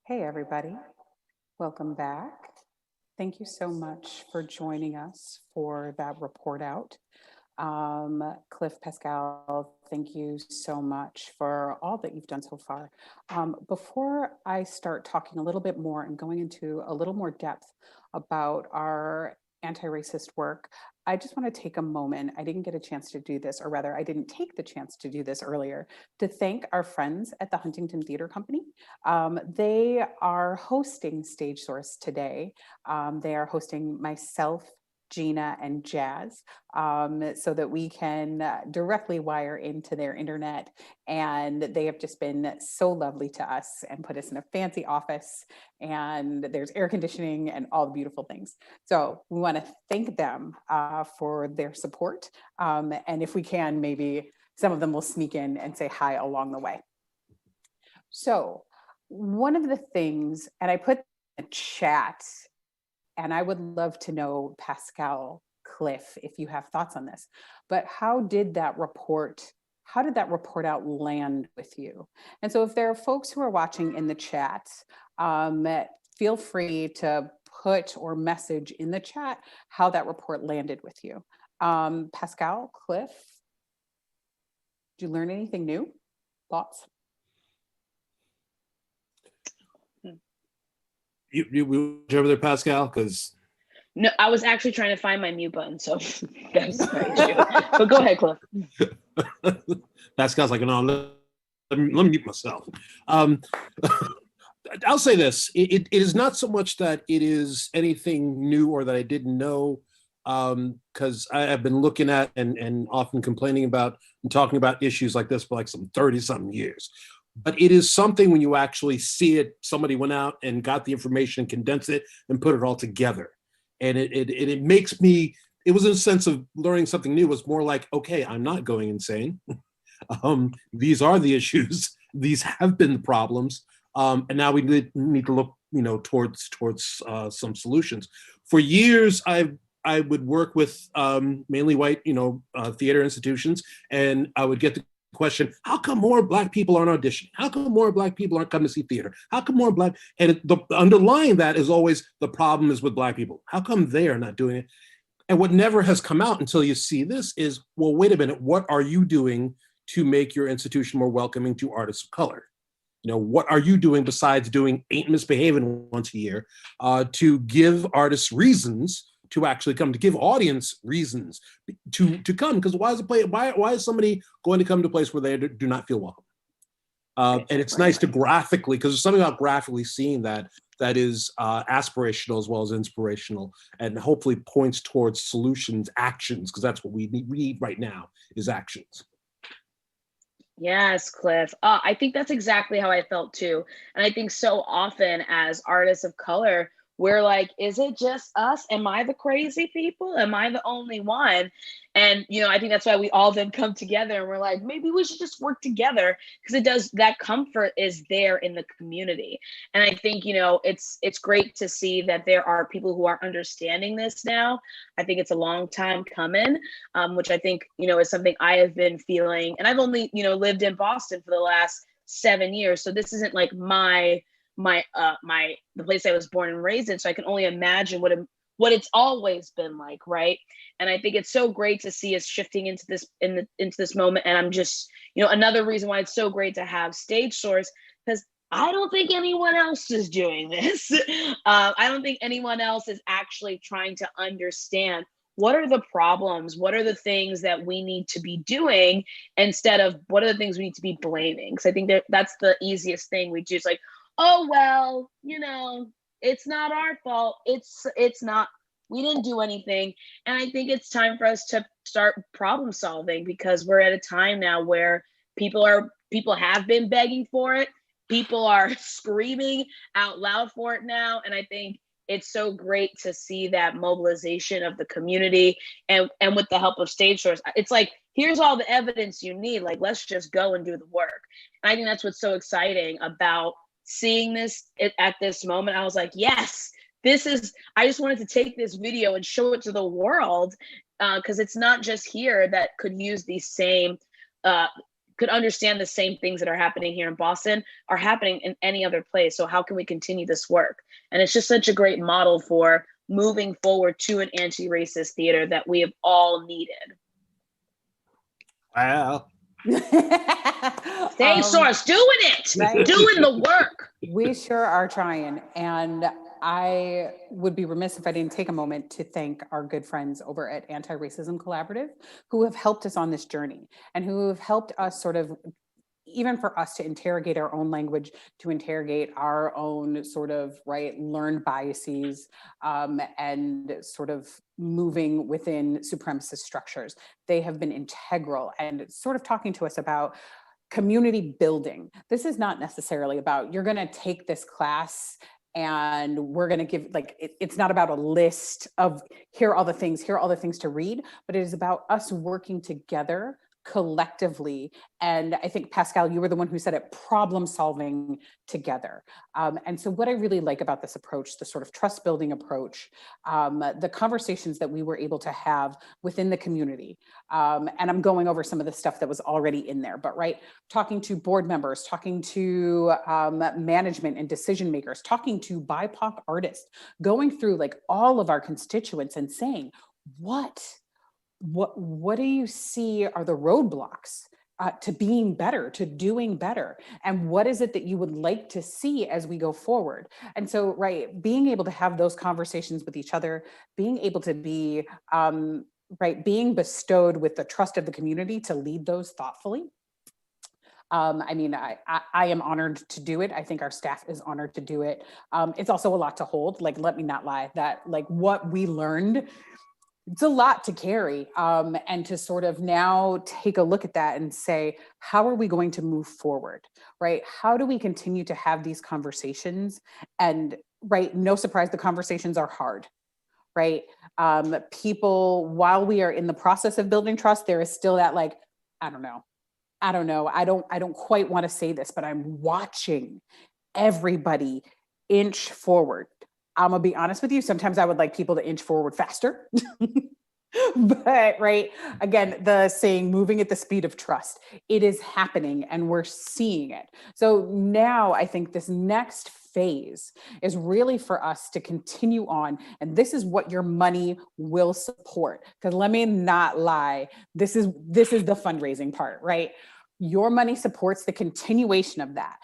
Hey, everybody. Welcome back. Thank you so much for joining us for that report out. Cliff, Pascal, thank you so much for all that you've done so far. Before I start talking a little bit more and going into a little more depth about our anti-racist work, I just want to take a moment. I didn't get a chance to do this, or rather, I didn't take the chance to do this earlier, to thank our friends at the Huntington Theater Company. They are hosting StageSource today. They are hosting myself, Gina, and Jazz, so that we can directly wire into their internet. And they have just been so lovely to us and put us in a fancy office, and there's air conditioning and all the beautiful things. So we want to thank them for their support. And if we can, maybe some of them will sneak in and say hi along the way. So one of the things, and I put in the chat, and I would love to know, Pascal, Cliff, if you have thoughts on this, but how did that report out land with you? And so if there are folks who are watching in the chat, feel free to put or message in the chat how that report landed with you. Pascal, Cliff, did you learn anything new? Thoughts? You over there, Pascal? Because No, I was actually trying to find my mute button, so that's my issue. But go ahead, Cliff. Pascal's like, no, let me mute myself. I'll say this: it is not so much that it is anything new or that I didn't know, because I have been looking at and often complaining about and talking about issues like this for like some 30-something years. But it is something when you actually see it, somebody went out and got the information and condensed it and put it all together. And it makes me, it was in a sense of learning something new. It was more like, okay, I'm not going insane. These are the issues. These have been the problems. And now we need to look, towards some solutions. For years, I would work with mainly white, theater institutions, and I would get the question, how come more Black people aren't auditioning? How come more Black people aren't coming to see theater? How come more Black, and the underlying that is always the problem is with Black people. How come they are not doing it? And what never has come out until you see this is, well, wait a minute, what are you doing to make your institution more welcoming to artists of color? What are you doing besides doing Ain't Misbehaving once a year to give artists reasons to actually come, to give audience reasons to come? Because why is somebody going to come to a place where they do not feel welcome? And it's nice to graphically, because there's something about graphically seeing that is aspirational as well as inspirational, and hopefully points towards solutions, actions, because that's what we need right now is actions. Yes, Cliff. I think that's exactly how I felt too. And I think so often as artists of color, we're like, is it just us? Am I the crazy people? Am I the only one? And, I think that's why we all then come together and we're like, maybe we should just work together, because that comfort is there in the community. And I think, it's great to see that there are people who are understanding this now. I think it's a long time coming, which I think, is something I have been feeling. And I've only, lived in Boston for the last 7 years. So this isn't like the place I was born and raised in. So I can only imagine what it's always been like, right? And I think it's so great to see us shifting into this moment. And I'm just, another reason why it's so great to have StageSource, because I don't think anyone else is doing this. I don't think anyone else is actually trying to understand what are the problems, what are the things that we need to be doing instead of what are the things we need to be blaming. Because I think that's the easiest thing. We just like, oh, well, it's not our fault. It's not, we didn't do anything. And I think it's time for us to start problem solving, because we're at a time now where people have been begging for it. People are screaming out loud for it now. And I think it's so great to see that mobilization of the community and with the help of StageSource. It's like, here's all the evidence you need. Like, let's just go and do the work. And I think that's what's so exciting about seeing this at this moment. I was like, yes, I just wanted to take this video and show it to the world, because it's not just here that could use these same, could understand the same things that are happening here in Boston are happening in any other place. So how can we continue this work? And it's just such a great model for moving forward to an anti-racist theater that we have all needed. Wow. StageSource, doing it, right? Doing the work. We sure are trying. And I would be remiss if I didn't take a moment to thank our good friends over at Anti-Racism Collaborative who have helped us on this journey and who have helped us sort of, even for us to interrogate our own language, to interrogate our own sort of learned biases, and sort of moving within supremacist structures. They have been integral and sort of talking to us about community building. This is not necessarily about, you're going to take this class and we're going to give, it's not about a list of here are all the things to read, but it is about us working together collectively. And I think, Pascal, you were the one who said it, problem solving together. And so what I really like about this approach, the sort of trust building approach, the conversations that we were able to have within the community, and I'm going over some of the stuff that was already in there, but talking to board members, talking to management and decision makers, talking to BIPOC artists, going through all of our constituents and saying, what do you see are the roadblocks to being better, to doing better? And what is it that you would like to see as we go forward? And so, being able to have those conversations with each other, being able to be, being bestowed with the trust of the community to lead those thoughtfully. I am honored to do it. I think our staff is honored to do it. It's also a lot to hold. Let me not lie, that what we learned, it's a lot to carry, and to sort of now take a look at that and say, how are we going to move forward, right? How do we continue to have these conversations? And no surprise, the conversations are hard, right? People, while we are in the process of building trust, there is still that I don't know. I don't quite want to say this, but I'm watching everybody inch forward. I'm gonna be honest with you. Sometimes I would like people to inch forward faster, but again, the saying, moving at the speed of trust, it is happening and we're seeing it. So now I think this next phase is really for us to continue on. And this is what your money will support. Because let me not lie, this is the fundraising part, right? Your money supports the continuation of that,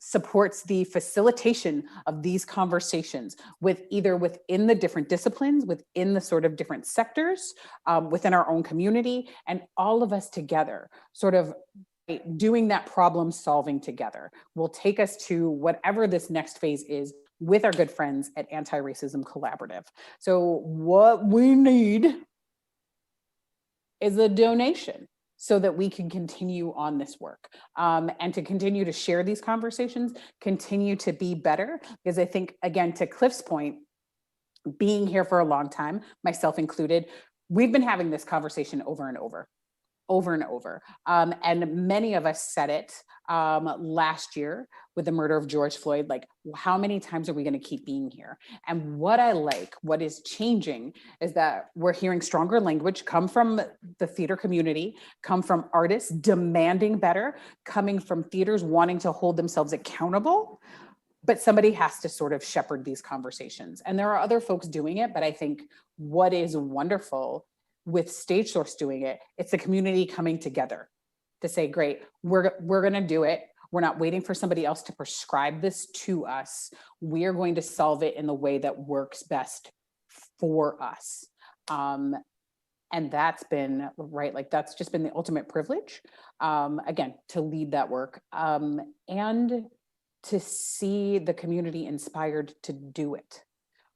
supports the facilitation of these conversations with either within the different disciplines, within the sort of different sectors, within our own community, and all of us together sort of doing that problem solving together will take us to whatever this next phase is with our good friends at Anti-Racism Collaborative. So what we need is a donation so that we can continue on this work, and to continue to share these conversations, continue to be better. Because I think, again, to Cliff's point, being here for a long time, myself included, we've been having this conversation over and over. And many of us said it last year with the murder of George Floyd, how many times are we going to keep being here? And what is changing is that we're hearing stronger language come from the theater community, come from artists demanding better, coming from theaters wanting to hold themselves accountable. But somebody has to sort of shepherd these conversations. And there are other folks doing it, but I think what is wonderful with StageSource doing it, it's the community coming together to say, great, we're going to do it. We're not waiting for somebody else to prescribe this to us. We are going to solve it in the way that works best for us. And that's been that's just been the ultimate privilege, again, to lead that work, and to see the community inspired to do it,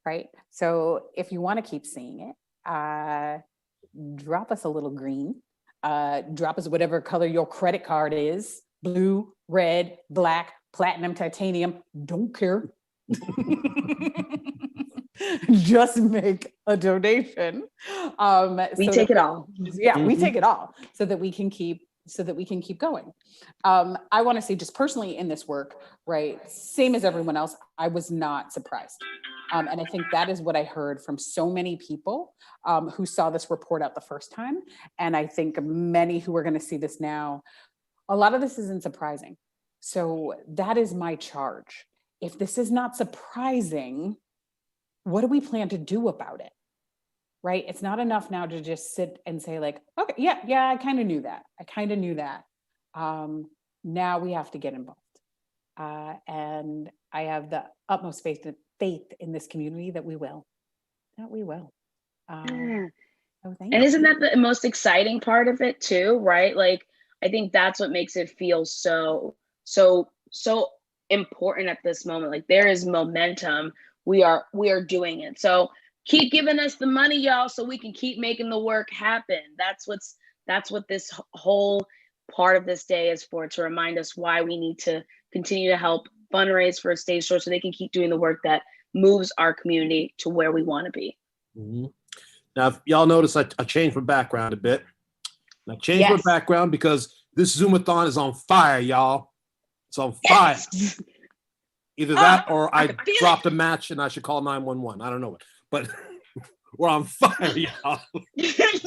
right? So if you want to keep seeing it, drop us a little green, drop us whatever color your credit card is, blue, red, black, platinum, titanium, don't care. Just make a donation. We take it all. Yeah, we take it all so that we can keep going. I want to say just personally in this work, same as everyone else, I was not surprised. And I think that is what I heard from so many people who saw this report out the first time. And I think many who are going to see this now, a lot of this isn't surprising. So that is my charge. If this is not surprising, what do we plan to do about it? Right? It's not enough now to just sit and say okay, yeah, I kind of knew that. Now we have to get involved. And I have the utmost faith in this community that we will. Yeah. So thank And you. isn't that the most exciting part of it too, right? Like, I think that's what makes it feel so important at this moment. Like, there is momentum. We are doing it. So keep giving us the money, y'all, so we can keep making the work happen. That's what this whole part of this day is for, to remind us why we need to continue to help fundraise for StageSource so they can keep doing the work that moves our community to where we want to be. Mhm. Now, if y'all notice, I changed my background a bit. I changed Yes. my background because this Zoomathon is on fire, y'all. It's on fire. Yes. Either that or I I can feel it. dropped a match and I should call 911. I don't know it, but we're on fire, y'all.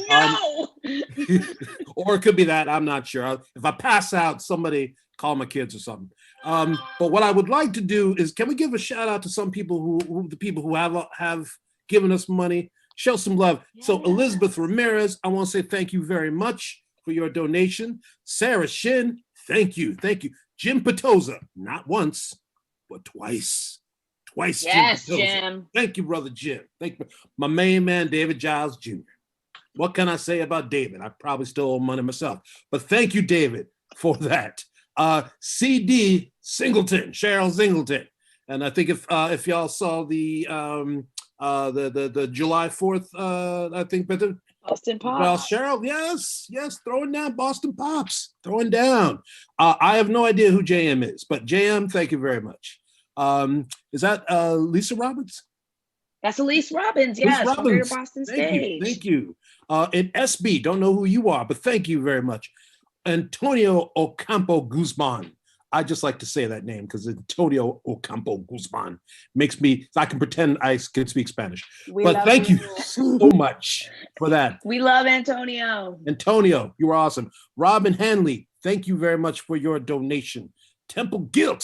No. Or it could be that, I'm not sure. If I pass out, somebody call my kids or something. But what I would like to do is, can we give a shout out to some people the people who have given us money, show some love. Yeah. So Elizabeth Ramirez, I want to say thank you very much for your donation. Sarah Shin, thank you. Jim Petoza, not once, but twice. Yes, Jim Petoza. Jim. Thank you, brother Jim. Thank you. My main man, David Giles Jr. What can I say about David? I probably still owe money myself, but thank you, David, for that. CD Singleton, Cheryl Singleton, and I think if y'all saw the July 4th, I think, but Boston Pops. Cheryl, yes, throwing down Boston Pops, throwing down. I have no idea who JM is, but JM, thank you very much. Is that Lisa Roberts? That's Elise Robbins, yes, Elise from Greater Robbins. Boston Stage. Thank you. And SB, don't know who you are, but thank you very much. Antonio Ocampo Guzman. I just like to say that name because Antonio Ocampo Guzman makes me, I can pretend I can speak Spanish. But thank you so much for that. We love Antonio. Antonio, you are awesome. Robin Hanley, thank you very much for your donation. Temple Gill,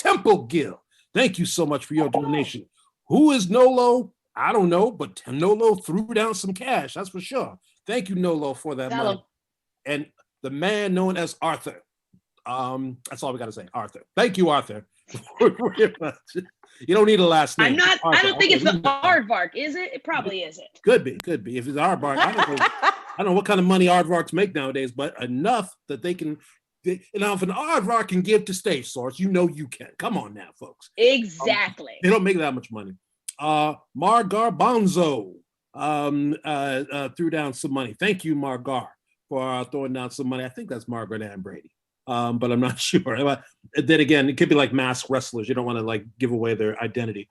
thank you so much for your donation. Who is Nolo? I don't know, but Nolo threw down some cash, that's for sure. Thank you, Nolo, for that money. And the man known as Arthur. That's all we got to say, Arthur. Thank you, Arthur. You don't need a last name. I don't think it's the Aardvark, is it? It probably isn't. Could be. If it's Aardvark, I don't know what kind of money Aardvarks make nowadays, but enough that they can. If an Aardvark can give to StageSource, you know you can. Come on now, folks. Exactly. They don't make that much money. Mar Garbanzo threw down some money. Thank you, Margar, for throwing down some money. I think that's Margaret Ann Brady. But I'm not sure. Then again, it could be like masked wrestlers. You don't want to like give away their identity.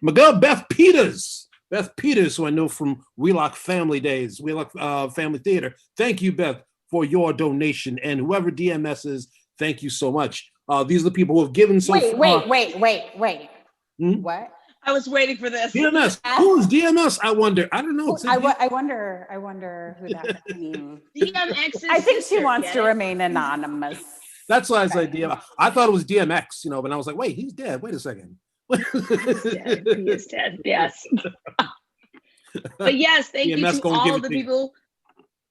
Miguel Beth Peters, who I know from Wheelock Family Days, Wheelock Family Theater. Thank you, Beth, for your donation. And whoever DMS is, thank you so much. These are the people who have given so far. Wait. Hmm? What? I was waiting for this. DMS. Who is DMS? I wonder. I don't know. I wonder who that means. DMX is I think she wants to remain anonymous. That's why I said DMX. I thought it was DMX, but I was like, wait, he's dead. Wait a second. He is dead. Yes. But yes, thank you to all the people.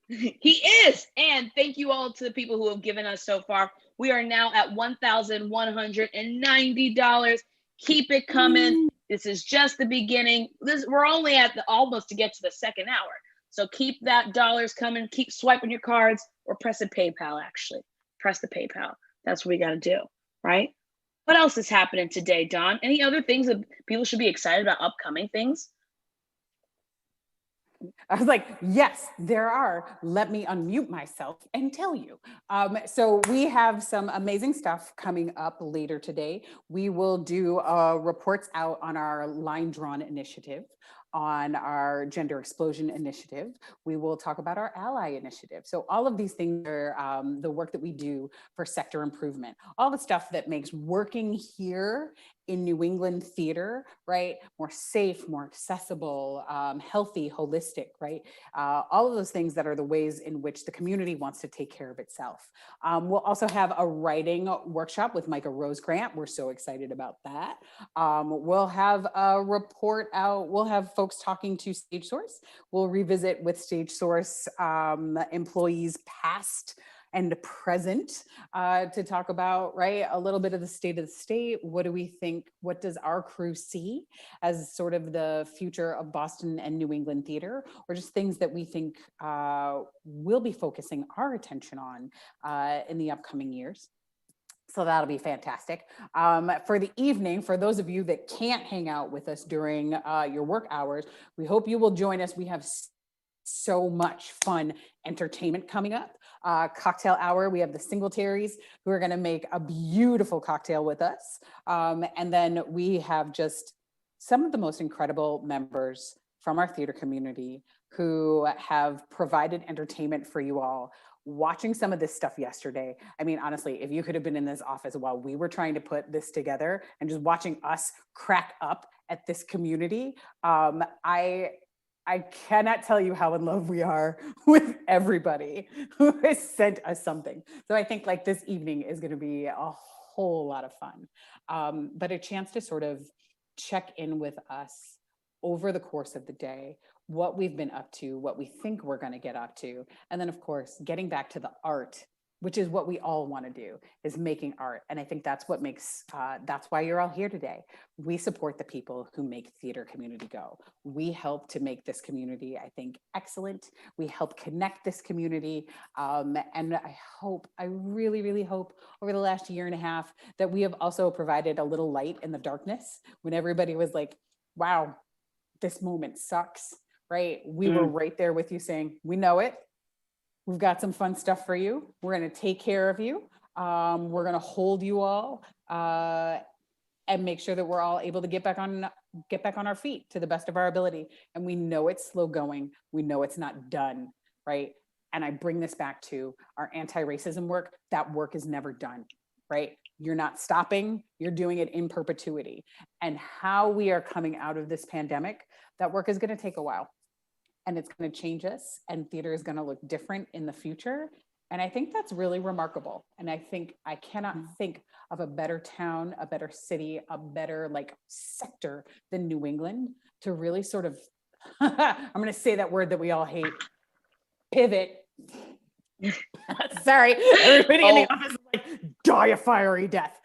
He is. And thank you all to the people who have given us so far. We are now at $1,190. Keep it coming. This is just the beginning. We're only at almost to get to the second hour. So keep that dollars coming. Keep swiping your cards or pressing PayPal, actually. Press the PayPal. That's what we got to do, right? What else is happening today, Dawn? Any other things that people should be excited about, upcoming things? I was like, yes, there are. Let me unmute myself and tell you. So we have some amazing stuff coming up later today. We will do reports out on our line drawn initiative, on our gender explosion initiative. We will talk about our ally initiative. So all of these things are the work that we do for sector improvement, all the stuff that makes working here in New England theater, right, more safe, more accessible, healthy, holistic, right? All of those things that are the ways in which the community wants to take care of itself. We'll also have a writing workshop with Micah Rose-Grant. We're so excited about that. We'll have a report out. We'll have folks talking to StageSource. We'll revisit with StageSource employees past and present to talk about, right, a little bit of the state of the state. What do we think, what does our crew see as sort of the future of Boston and New England theater, or just things that we think we'll be focusing our attention on in the upcoming years. So that'll be fantastic. For the evening, for those of you that can't hang out with us during your work hours, we hope you will join us. We have so much fun entertainment coming up. Cocktail hour, we have the Singletaries who are going to make a beautiful cocktail with us. And then we have just some of the most incredible members from our theater community who have provided entertainment for you all. Watching some of this stuff yesterday, I mean, honestly, if you could have been in this office while we were trying to put this together and just watching us crack up at this community, I cannot tell you how in love we are with everybody who has sent us something. So I think like this evening is going to be a whole lot of fun, but a chance to sort of check in with us over the course of the day, what we've been up to, what we think we're going to get up to. And then of course, getting back to the art, which is what we all want to do, is making art. And I think that's what makes, that's why you're all here today. We support the people who make theater community go. We help to make this community, I think, excellent. We help connect this community. And I really, really hope over the last year and a half that we have also provided a little light in the darkness when everybody was like, wow, this moment sucks, right? We were right there with you saying, we know it. We've got some fun stuff for you. We're going to take care of you. We're going to hold you all and make sure that we're all able to get back on our feet to the best of our ability. And we know it's slow going. We know it's not done, right? And I bring this back to our anti-racism work. That work is never done, right? You're not stopping. You're doing it in perpetuity. And how we are coming out of this pandemic, that work is going to take a while. And it's going to change us, and theater is going to look different in the future. And I think that's really remarkable. And I think I cannot think of a better town, a better city, a better like sector than New England to really sort of, I'm going to say that word that we all hate, pivot. Sorry, everybody in the office is like, die a fiery death.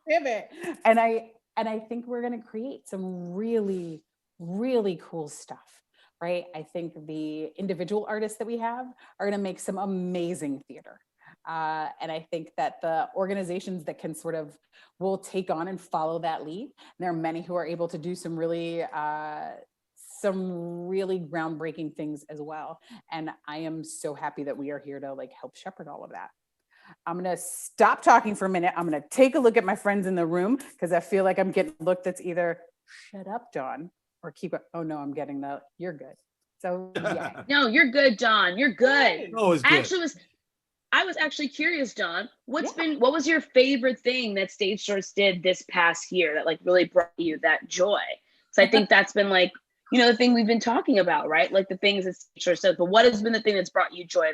Pivot. And I think we're going to create some really, really cool stuff, right? I think the individual artists that we have are going to make some amazing theater. And I think that the organizations that can sort of will take on and follow that lead. And there are many who are able to do some really groundbreaking things as well. And I am so happy that we are here to like help shepherd all of that. I'm going to stop talking for a minute. I'm going to take a look at my friends in the room because I feel like I'm getting a look that's either shut up, Dawn, or keep it. Oh no, I'm getting the, you're good. So yeah. No, you're good, Dawn. You're good. Always good. I was actually curious, Dawn, what was your favorite thing that StageSource did this past year that like really brought you that joy? So I think that's been like, you know, the thing we've been talking about, right? Like the things that StageSource does, but what has been the thing that's brought you joy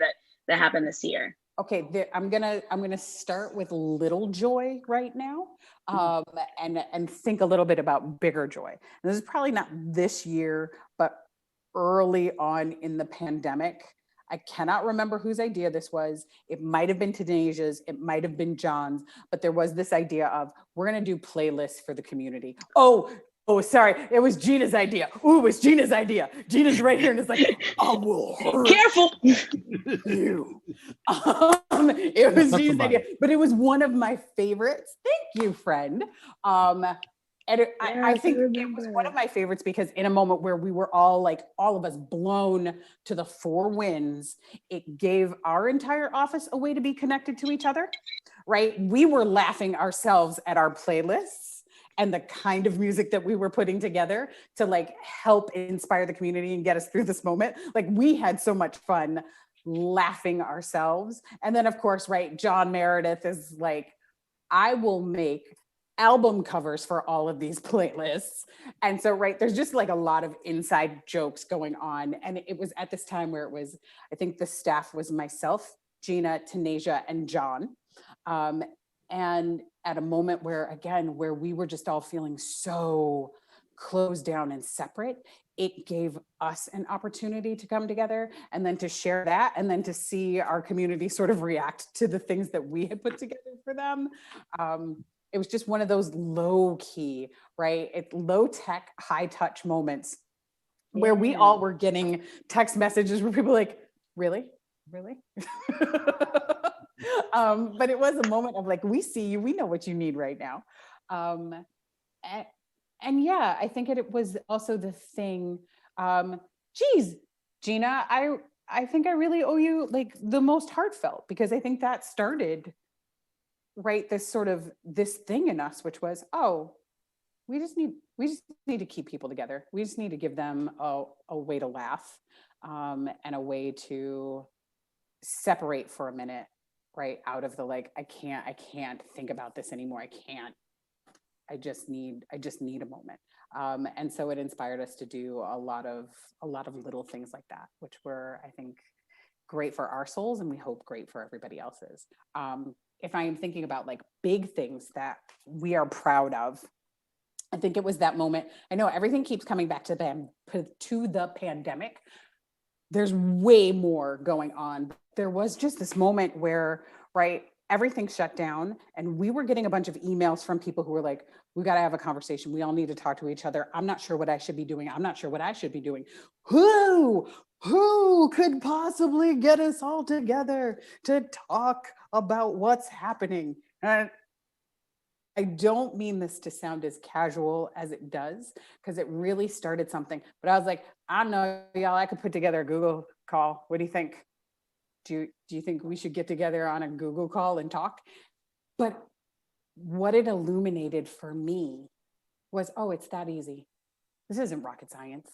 that happened this year? Okay, I'm gonna start with little joy right now, and think a little bit about bigger joy. And this is probably not this year, but early on in the pandemic. I cannot remember whose idea this was. It might have been Tanasia's, it might have been John's, but there was this idea of we're gonna do playlists for the community. Oh, sorry, it was Gina's idea. Ooh, it was Gina's idea. Gina's right here and it's like, I will hurt Careful. you. It was Gina's idea, but it was one of my favorites. Thank you, friend. I think it was one of my favorites because in a moment where we were all like, all of us blown to the four winds, it gave our entire office a way to be connected to each other, right? We were laughing ourselves at our playlists and the kind of music that we were putting together to like help inspire the community and get us through this moment. Like we had so much fun laughing ourselves. And then of course, right, John Meredith is like, I will make album covers for all of these playlists. And so, right, there's just like a lot of inside jokes going on. And it was at this time where it was, I think the staff was myself, Gina, Tanasia, and John. And at a moment where, again, where we were just all feeling so closed down and separate, it gave us an opportunity to come together and then to share that and then to see our community sort of react to the things that we had put together for them. It was just one of those low key, right? Low tech, high touch moments where we all were getting text messages where people were like, really? But it was a moment of like, we see you, we know what you need right now. And yeah, I think it was also the thing, geez, Gina, I think I really owe you like the most heartfelt, because I think that started, right, this thing in us, which was, oh, we just need to keep people together. We just need to give them a way to laugh, and a way to separate for a minute, right, out of the like, I can't think about this anymore. I just need a moment. And so it inspired us to do a lot of little things like that, which were, I think, great for our souls, and we hope great for everybody else's. If I am thinking about like big things that we are proud of, I think it was that moment. I know everything keeps coming back to the pandemic. There's way more going on. There was just this moment where, right, everything shut down, and we were getting a bunch of emails from people who were like, we got to have a conversation. We all need to talk to each other. I'm not sure what I should be doing. I'm not sure what I should be doing. Who could possibly get us all together to talk about what's happening? And I don't mean this to sound as casual as it does, because it really started something. But I was like, I don't know, y'all, I could put together a Google call. What do you think? Do you think we should get together on a Google call and talk? But what it illuminated for me was, oh, it's that easy. This isn't rocket science,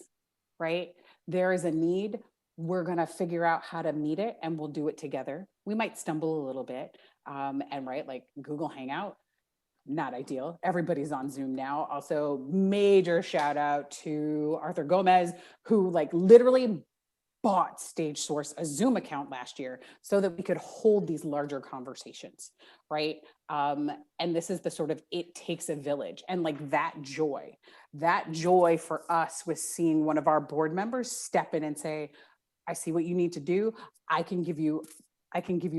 right? There is a need. We're going to figure out how to meet it, and we'll do it together. We might stumble a little bit. And right, like Google Hangout, not ideal. Everybody's on Zoom now. Also, major shout out to Arthur Gomez, who like literally bought StageSource a Zoom account last year so that we could hold these larger conversations, right? And this is the sort of, it takes a village. And like that joy for us was seeing one of our board members step in and say, I see what you need to do. I can give you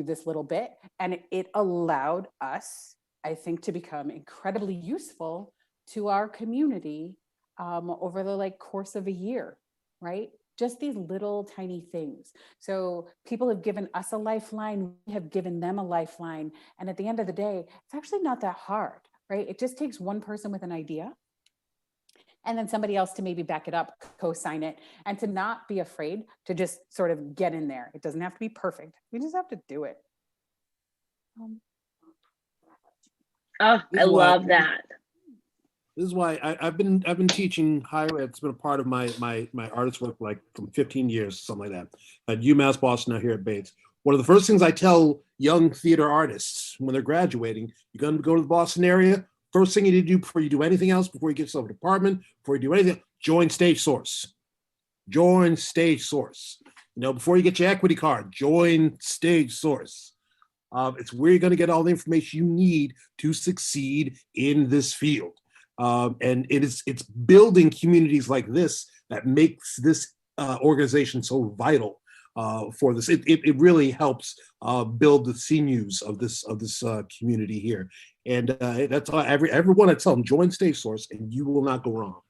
this little bit. And it allowed us, I think, to become incredibly useful to our community over the like course of a year, right? Just these little tiny things. So people have given us a lifeline, we have given them a lifeline. And at the end of the day, it's actually not that hard, right? It just takes one person with an idea and then somebody else to maybe back it up, co-sign it, and to not be afraid to just sort of get in there. It doesn't have to be perfect. We just have to do it. Oh, I love that. This is why I've been teaching higher ed. It's been a part of my artist work like from 15 years, something like that. At UMass Boston, now here at Bates. One of the first things I tell young theater artists when they're graduating, you're going to go to the Boston area. First thing you need to do before you do anything else, before you get yourself an apartment, before you do anything, join StageSource. Join StageSource. You know, before you get your equity card, join StageSource. It's where you're going to get all the information you need to succeed in this field. And it's building communities like this that makes this organization so vital for this. It really helps build the sinews of this community here. And that's all, everyone I tell them, join StageSource and you will not go wrong.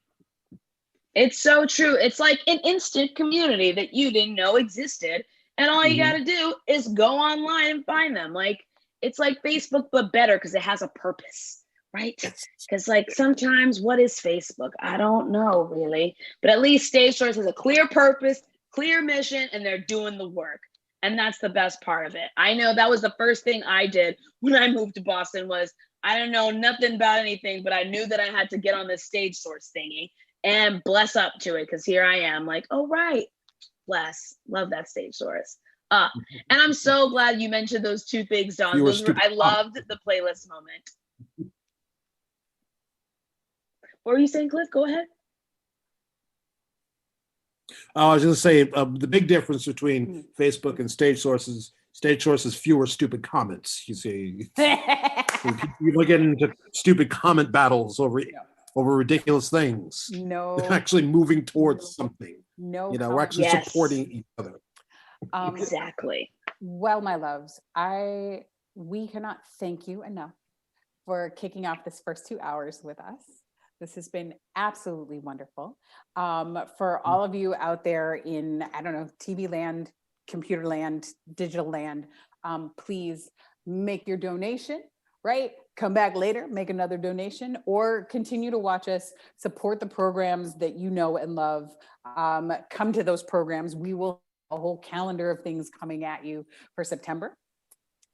It's so true. It's like an instant community that you didn't know existed. And all you got to do is go online and find them. Like, it's like Facebook, but better because it has a purpose, right? Because like sometimes what is Facebook? I don't know really, but at least StageSource has a clear purpose, clear mission, and they're doing the work. And that's the best part of it. I know that was the first thing I did when I moved to Boston was I don't know nothing about anything, but I knew that I had to get on this StageSource thingy and bless up to it because here I am like, oh, right. Bless. Love that StageSource. And I'm so glad you mentioned those two things, Don. I loved the playlist moment. What were you saying, Cliff? Go ahead. I was going to say the big difference between Facebook and StageSource is fewer stupid comments. You see, people get into stupid comment battles over over ridiculous things. No, They're actually moving towards something. no. We're actually Yes. supporting each other. Exactly. Well, my loves, we cannot thank you enough for kicking off this first 2 hours with us. This has been absolutely wonderful. For all of you out there in, I don't know, TV land, computer land, digital land, please make your donation, right? Come back later, make another donation, or continue to watch us, support the programs that you know and love. Come to those programs. We will have a whole calendar of things coming at you for September.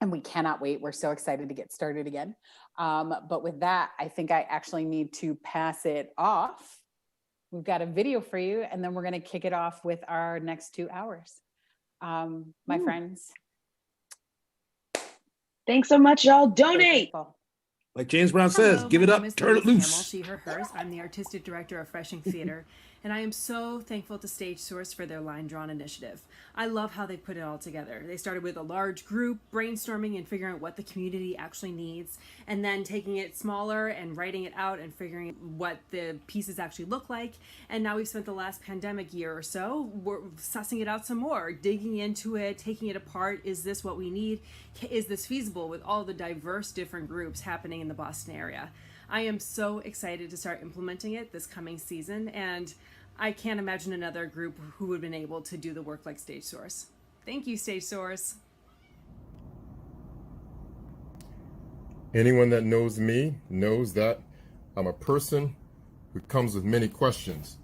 And we cannot wait. We're so excited to get started again. But with that, I think I actually need to pass it off. We've got a video for you, and then we're going to kick it off with our next 2 hours. My friends. Thanks so much, y'all. Donate. Like James Brown says, give it up, turn it loose. Hamel, she, her, hers. I'm the artistic director of Freshing Theater, and I am so thankful to StageSource for their line drawn initiative. I love how they put it all together. They started with a large group, brainstorming and figuring out what the community actually needs, and then taking it smaller and writing it out and figuring what the pieces actually look like. And now we've spent the last pandemic year or so, we're sussing it out some more, digging into it, taking it apart. Is this what we need? Is this feasible with all the diverse different groups happening in the Boston area? I am so excited to start implementing it this coming season, and I can't imagine another group who would have been able to do the work like StageSource. Thank you, StageSource. Anyone that knows me knows that I'm a person who comes with many questions.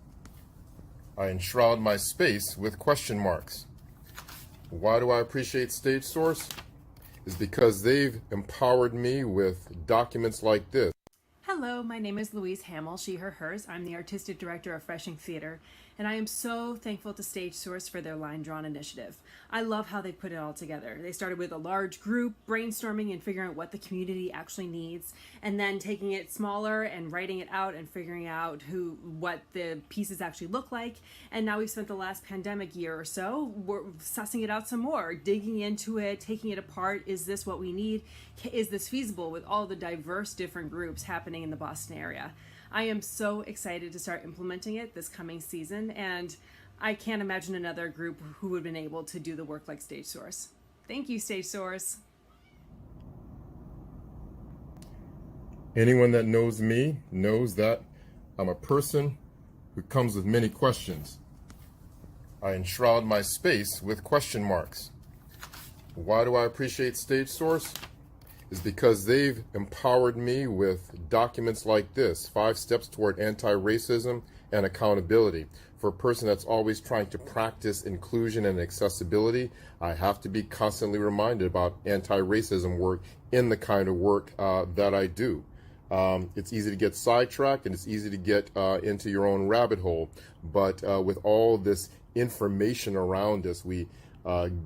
I enshroud my space with question marks. Why do I appreciate StageSource? Is because they've empowered me with documents like this. Hello, my name is Louise Hamel, she, her, hers. I'm the artistic director of Freshing Theater, and I am so thankful to StageSource for their line drawn initiative. I love how they put it all together. They started with a large group, brainstorming and figuring out what the community actually needs, and then taking it smaller and writing it out and figuring out what the pieces actually look like. And now we've spent the last pandemic year or so, we're sussing it out some more, digging into it, taking it apart. Is this what we need? Is this feasible with all the diverse different groups happening in the Boston area? I am so excited to start implementing it this coming season, and I can't imagine another group who would have been able to do the work like StageSource. Thank you, StageSource. Anyone that knows me knows that I'm a person who comes with many questions. I enshroud my space with question marks. Why do I appreciate StageSource? Is because they've empowered me with documents like this, 5 steps toward anti-racism and accountability. For a person that's always trying to practice inclusion and accessibility, I have to be constantly reminded about anti-racism work in the kind of work that I do. It's easy to get sidetracked and it's easy to get into your own rabbit hole. But with all this information around us, we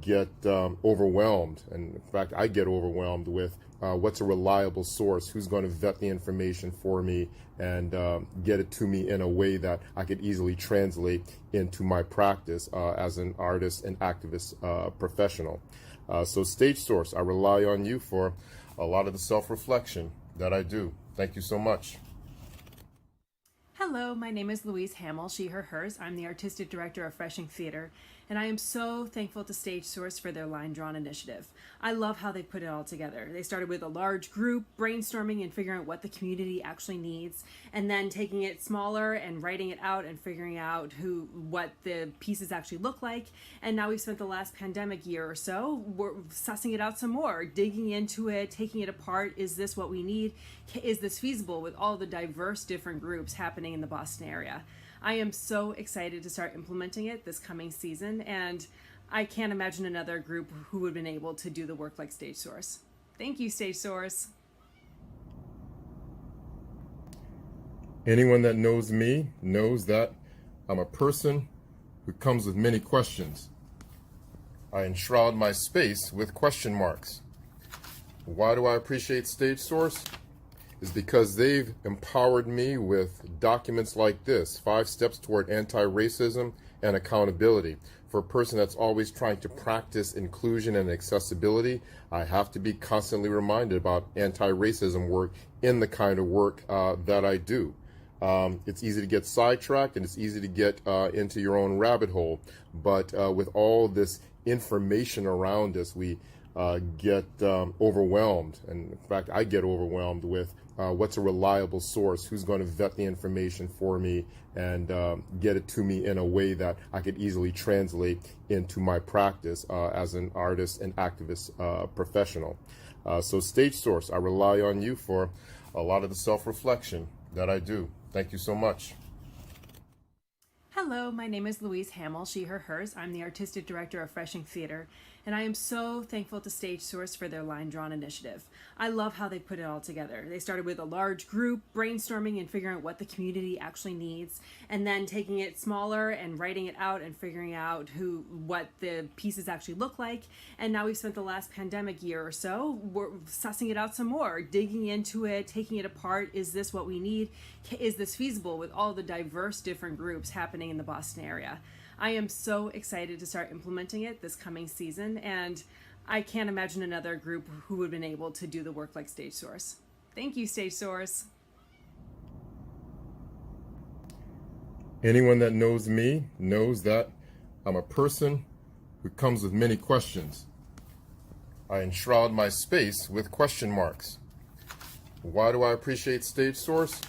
get overwhelmed. And in fact, I get overwhelmed with what's a reliable source, who's going to vet the information for me and get it to me in a way that I could easily translate into my practice as an artist and activist professional. So StageSource, I rely on you for a lot of the self-reflection that I do. Thank you so much. Hello, my name is Louise Hamel, she, her, hers. I'm the artistic director of Freshing Theater, and I am so thankful to StageSource for their line drawn initiative. I love how they put it all together. They started with a large group, brainstorming and figuring out what the community actually needs, and then taking it smaller and writing it out and figuring out what the pieces actually look like. And now we've spent the last pandemic year or so, we're sussing it out some more, digging into it, taking it apart. Is this what we need? Is this feasible with all the diverse different groups happening in the Boston area? I am so excited to start implementing it this coming season, and I can't imagine another group who would have been able to do the work like StageSource. Thank you, StageSource. Anyone that knows me knows that I'm a person who comes with many questions. I enshroud my space with question marks. Why do I appreciate StageSource? Is because they've empowered me with documents like this, 5 steps toward anti-racism and accountability. For a person that's always trying to practice inclusion and accessibility, I have to be constantly reminded about anti-racism work in the kind of work that I do. It's easy to get sidetracked and it's easy to get into your own rabbit hole. But with all this information around us, we get overwhelmed. And in fact, I get overwhelmed with what's a reliable source, who's going to vet the information for me and get it to me in a way that I could easily translate into my practice as an artist and activist professional. So StageSource, I rely on you for a lot of the self-reflection that I do. Thank you so much. Hello, my name is Louise Hamill, she, her, hers. I'm the Artistic Director of Freshing Theater, and I am so thankful to StageSource for their Line Drawn initiative. I love how they put it all together. They started with a large group, brainstorming and figuring out what the community actually needs, and then taking it smaller and writing it out and figuring out what the pieces actually look like. And now we've spent the last pandemic year or so, we're sussing it out some more, digging into it, taking it apart. Is this what we need? Is this feasible with all the diverse different groups happening in the Boston area? I am so excited to start implementing it this coming season, and I can't imagine another group who would have been able to do the work like StageSource. Thank you, StageSource. Anyone that knows me knows that I'm a person who comes with many questions. I enshroud my space with question marks. Why do I appreciate StageSource?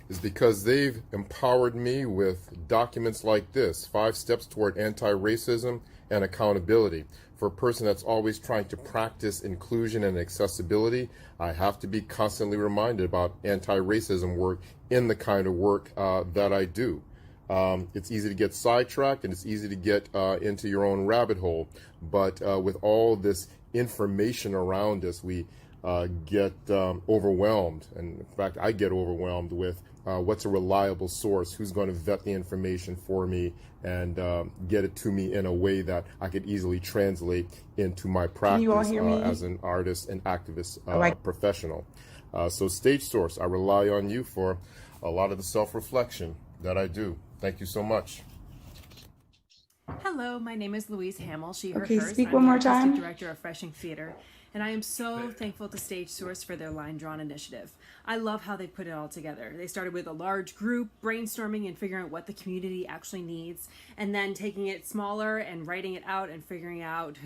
Is because they've empowered me with documents like this, 5 Steps Toward Anti-Racism and Accountability. For a person that's always trying to practice inclusion and accessibility, I have to be constantly reminded about anti-racism work in the kind of work that I do. It's easy to get sidetracked and it's easy to get into your own rabbit hole. But with all this information around us, we get overwhelmed. And in fact, I get overwhelmed with what's a reliable source, who's going to vet the information for me and get it to me in a way that I could easily translate into my practice as an artist and activist professional. So StageSource, I rely on you for a lot of the self-reflection that I do. Thank you so much. Hello, my name is Louise Hamill, she, her, Okay, hers. speak I'm one the more Artistic time. Director of Freshing Theater, and I am so thankful to StageSource for their Line Drawn initiative. I love how they put it all together. They started with a large group, brainstorming and figuring out what the community actually needs, and then taking it smaller and writing it out and figuring out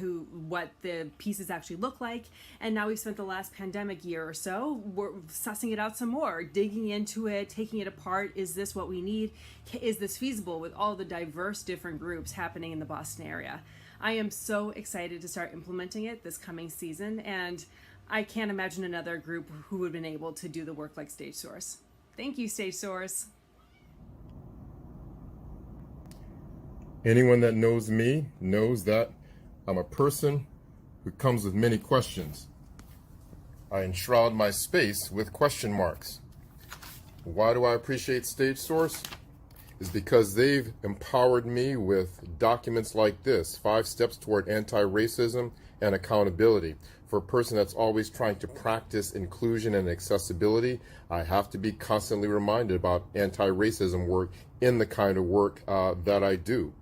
what the pieces actually look like. And now we've spent the last pandemic year or so, we're sussing it out some more, digging into it, taking it apart. Is this what we need? Is this feasible with all the diverse different groups happening in the Boston area? I am so excited to start implementing it this coming season, and I can't imagine another group who would have been able to do the work like StageSource. Thank you, StageSource. Anyone that knows me knows that I'm a person who comes with many questions. I enshroud my space with question marks. Why do I appreciate StageSource? Is because they've empowered me with documents like this, 5 Steps Toward Anti-Racism and Accountability. For a person that's always trying to practice inclusion and accessibility, I have to be constantly reminded about anti-racism work in the kind of work that I do.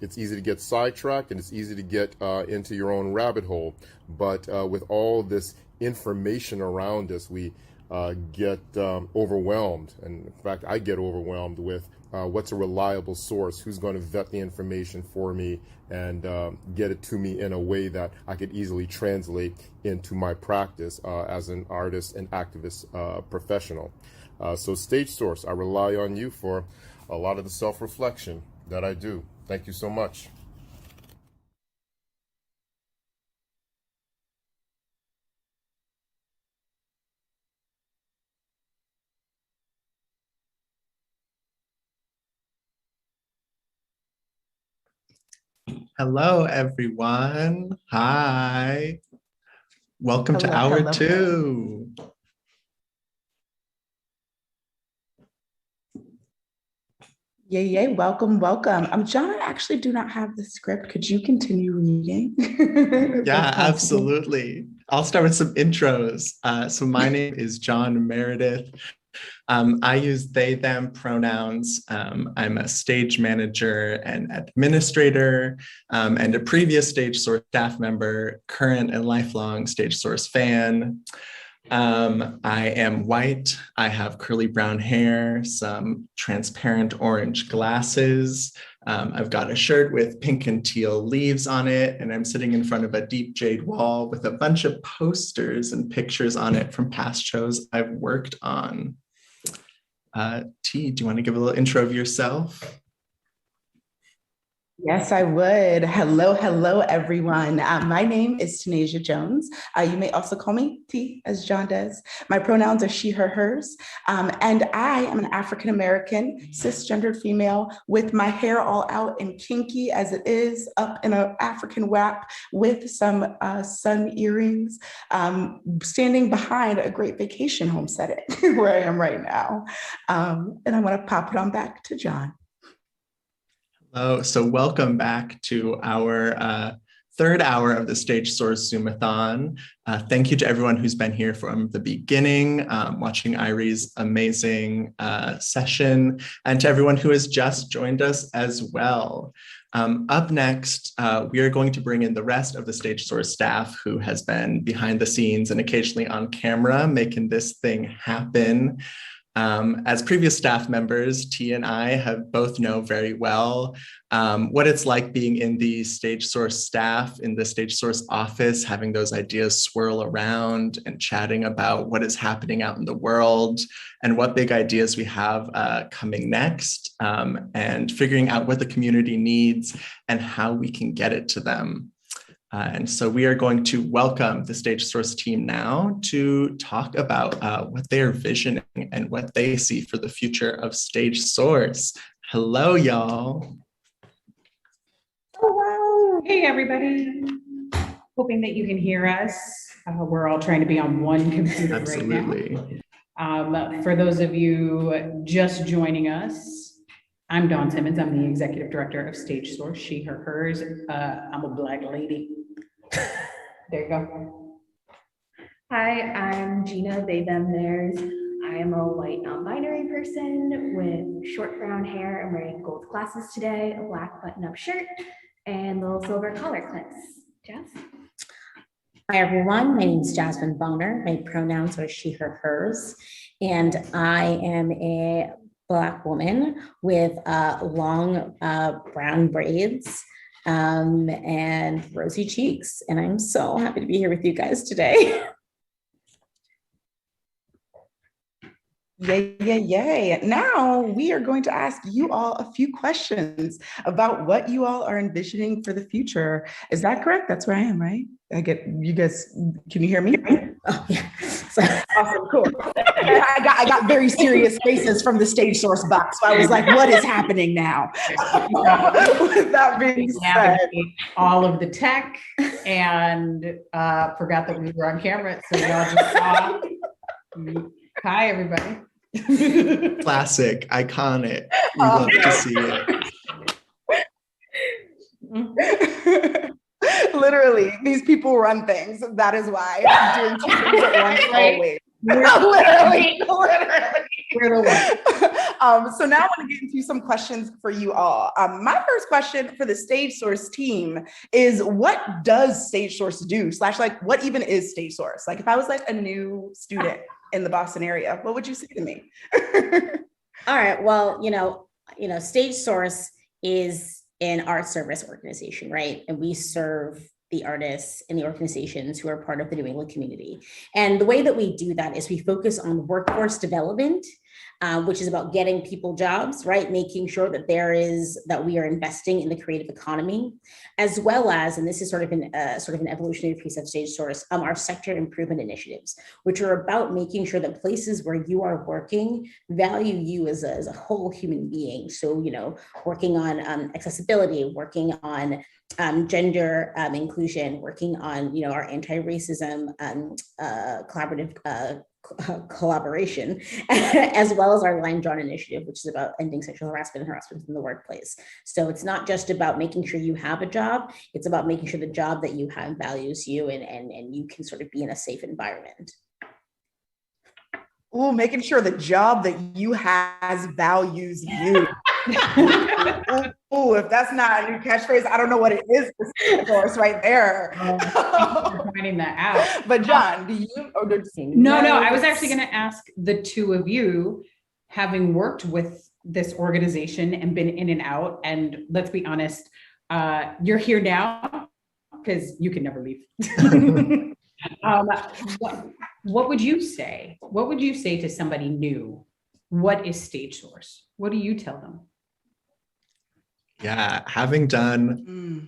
It's easy to get sidetracked and it's easy to get into your own rabbit hole. But with all this information around us, we get overwhelmed. And in fact, I get overwhelmed with what's a reliable source, who's going to vet the information for me and get it to me in a way that I could easily translate into my practice as an artist and activist professional. So StageSource, I rely on you for a lot of the self-reflection that I do. Thank you so much. Hello, everyone. Hi. Welcome to hour 2. Yay, welcome. John, I actually do not have the script. Could you continue reading? Yeah, absolutely. I'll start with some intros. So my name is John Meredith. I use they, them pronouns. I'm a stage manager and administrator and a previous StageSource staff member, current and lifelong StageSource fan. I am white. I have curly brown hair, some transparent orange glasses. I've got a shirt with pink and teal leaves on it, and I'm sitting in front of a deep jade wall with a bunch of posters and pictures on it from past shows I've worked on. T, do you want to give a little intro of yourself? Yes, I would. Hello, everyone. My name is Tanasia Jones. You may also call me T, as John does. My pronouns are she, her, hers. And I am an African-American, cisgendered female with my hair all out and kinky as it is, up in an African wrap with some sun earrings, standing behind a great vacation home setting where I am right now. And I'm going to pop it on back to John. Hello, so welcome back to our third hour of the StageSource Zoomathon. Thank you to everyone who's been here from the beginning, watching Irie's amazing session, and to everyone who has just joined us as well. Up next, we are going to bring in the rest of the StageSource staff who has been behind the scenes and occasionally on camera making this thing happen. As previous staff members, T and I have both know very well what it's like being in the StageSource staff, in the StageSource office, having those ideas swirl around and chatting about what is happening out in the world and what big ideas we have coming next, and figuring out what the community needs and how we can get it to them. And so we are going to welcome the StageSource team now to talk about what they are visioning and what they see for the future of StageSource. Hello, y'all. Hello. Hey, everybody. Hoping that you can hear us. We're all trying to be on one computer Absolutely. right now. For those of you just joining us, I'm Dawn Timmons. I'm the Executive Director of StageSource, she, her, hers. I'm a Black lady. There you go. Hi, I'm Gina, they, them, theirs. I am a white non-binary person with short brown hair. I'm wearing gold glasses today, a black button-up shirt, and little silver collar clips. Jazz? Hi, everyone. My name is Jasmine Boner. My pronouns are she, her, hers, and I am a Black woman with long brown braids and rosy cheeks. And I'm so happy to be here with you guys today. Yay. Now we are going to ask you all a few questions about what you all are envisioning for the future. Is that correct? That's where I am, right? I get you guys, can you hear me? Oh, yeah. Awesome, cool. I got very serious faces from the StageSource box. So I was like, what is happening now? With that being said, all of the tech and forgot that we were on camera. So y'all just saw. Hi, everybody. Classic, iconic. We love to see it. Literally, these people run things. That is why I'm doing two things at once always. Literally. We're the one. So now I want to get into some questions for you all. My first question for the StageSource team is, what does StageSource do? / like, what even is StageSource? Like, if I was like a new student in the Boston area, what would you say to me? All right. Well, StageSource is an art service organization, right? And we serve the artists and the organizations who are part of the New England community. And the way that we do that is we focus on workforce development, which is about getting people jobs, right? Making sure that that we are investing in the creative economy, as well as, and this is sort of an evolutionary piece of StageSource, our sector improvement initiatives, which are about making sure that places where you are working value you as a whole human being. So, working on accessibility, working on gender inclusion, working on, our anti-racism collaboration, as well as our line drawn initiative, which is about ending sexual harassment and harassment in the workplace. So it's not just about making sure you have a job, it's about making sure the job that you have values you and you can sort of be in a safe environment. Making sure the job that you have values you. Ooh, if that's not a new catchphrase, I don't know what it is for us right there. Finding that out. But John, do you? Or no, I was actually going to ask the two of you, having worked with this organization and been in and out, and let's be honest, you're here now because you can never leave. What would you say? What would you say to somebody new? What is StageSource? What do you tell them? Yeah, having done,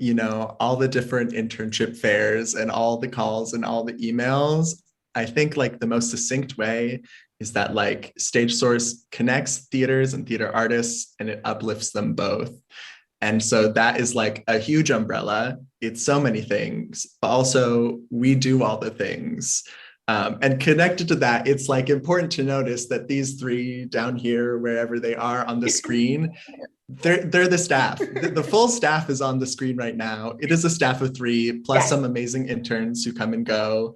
all the different internship fairs and all the calls and all the emails, I think like the most succinct way is that like StageSource connects theaters and theater artists and it uplifts them both. And so that is like a huge umbrella. It's so many things, but also we do all the things. And connected to that, it's like important to notice that these three down here, wherever they are on the screen, they're the staff. The full staff is on the screen right now. It is a staff of 3 plus some amazing interns who come and go,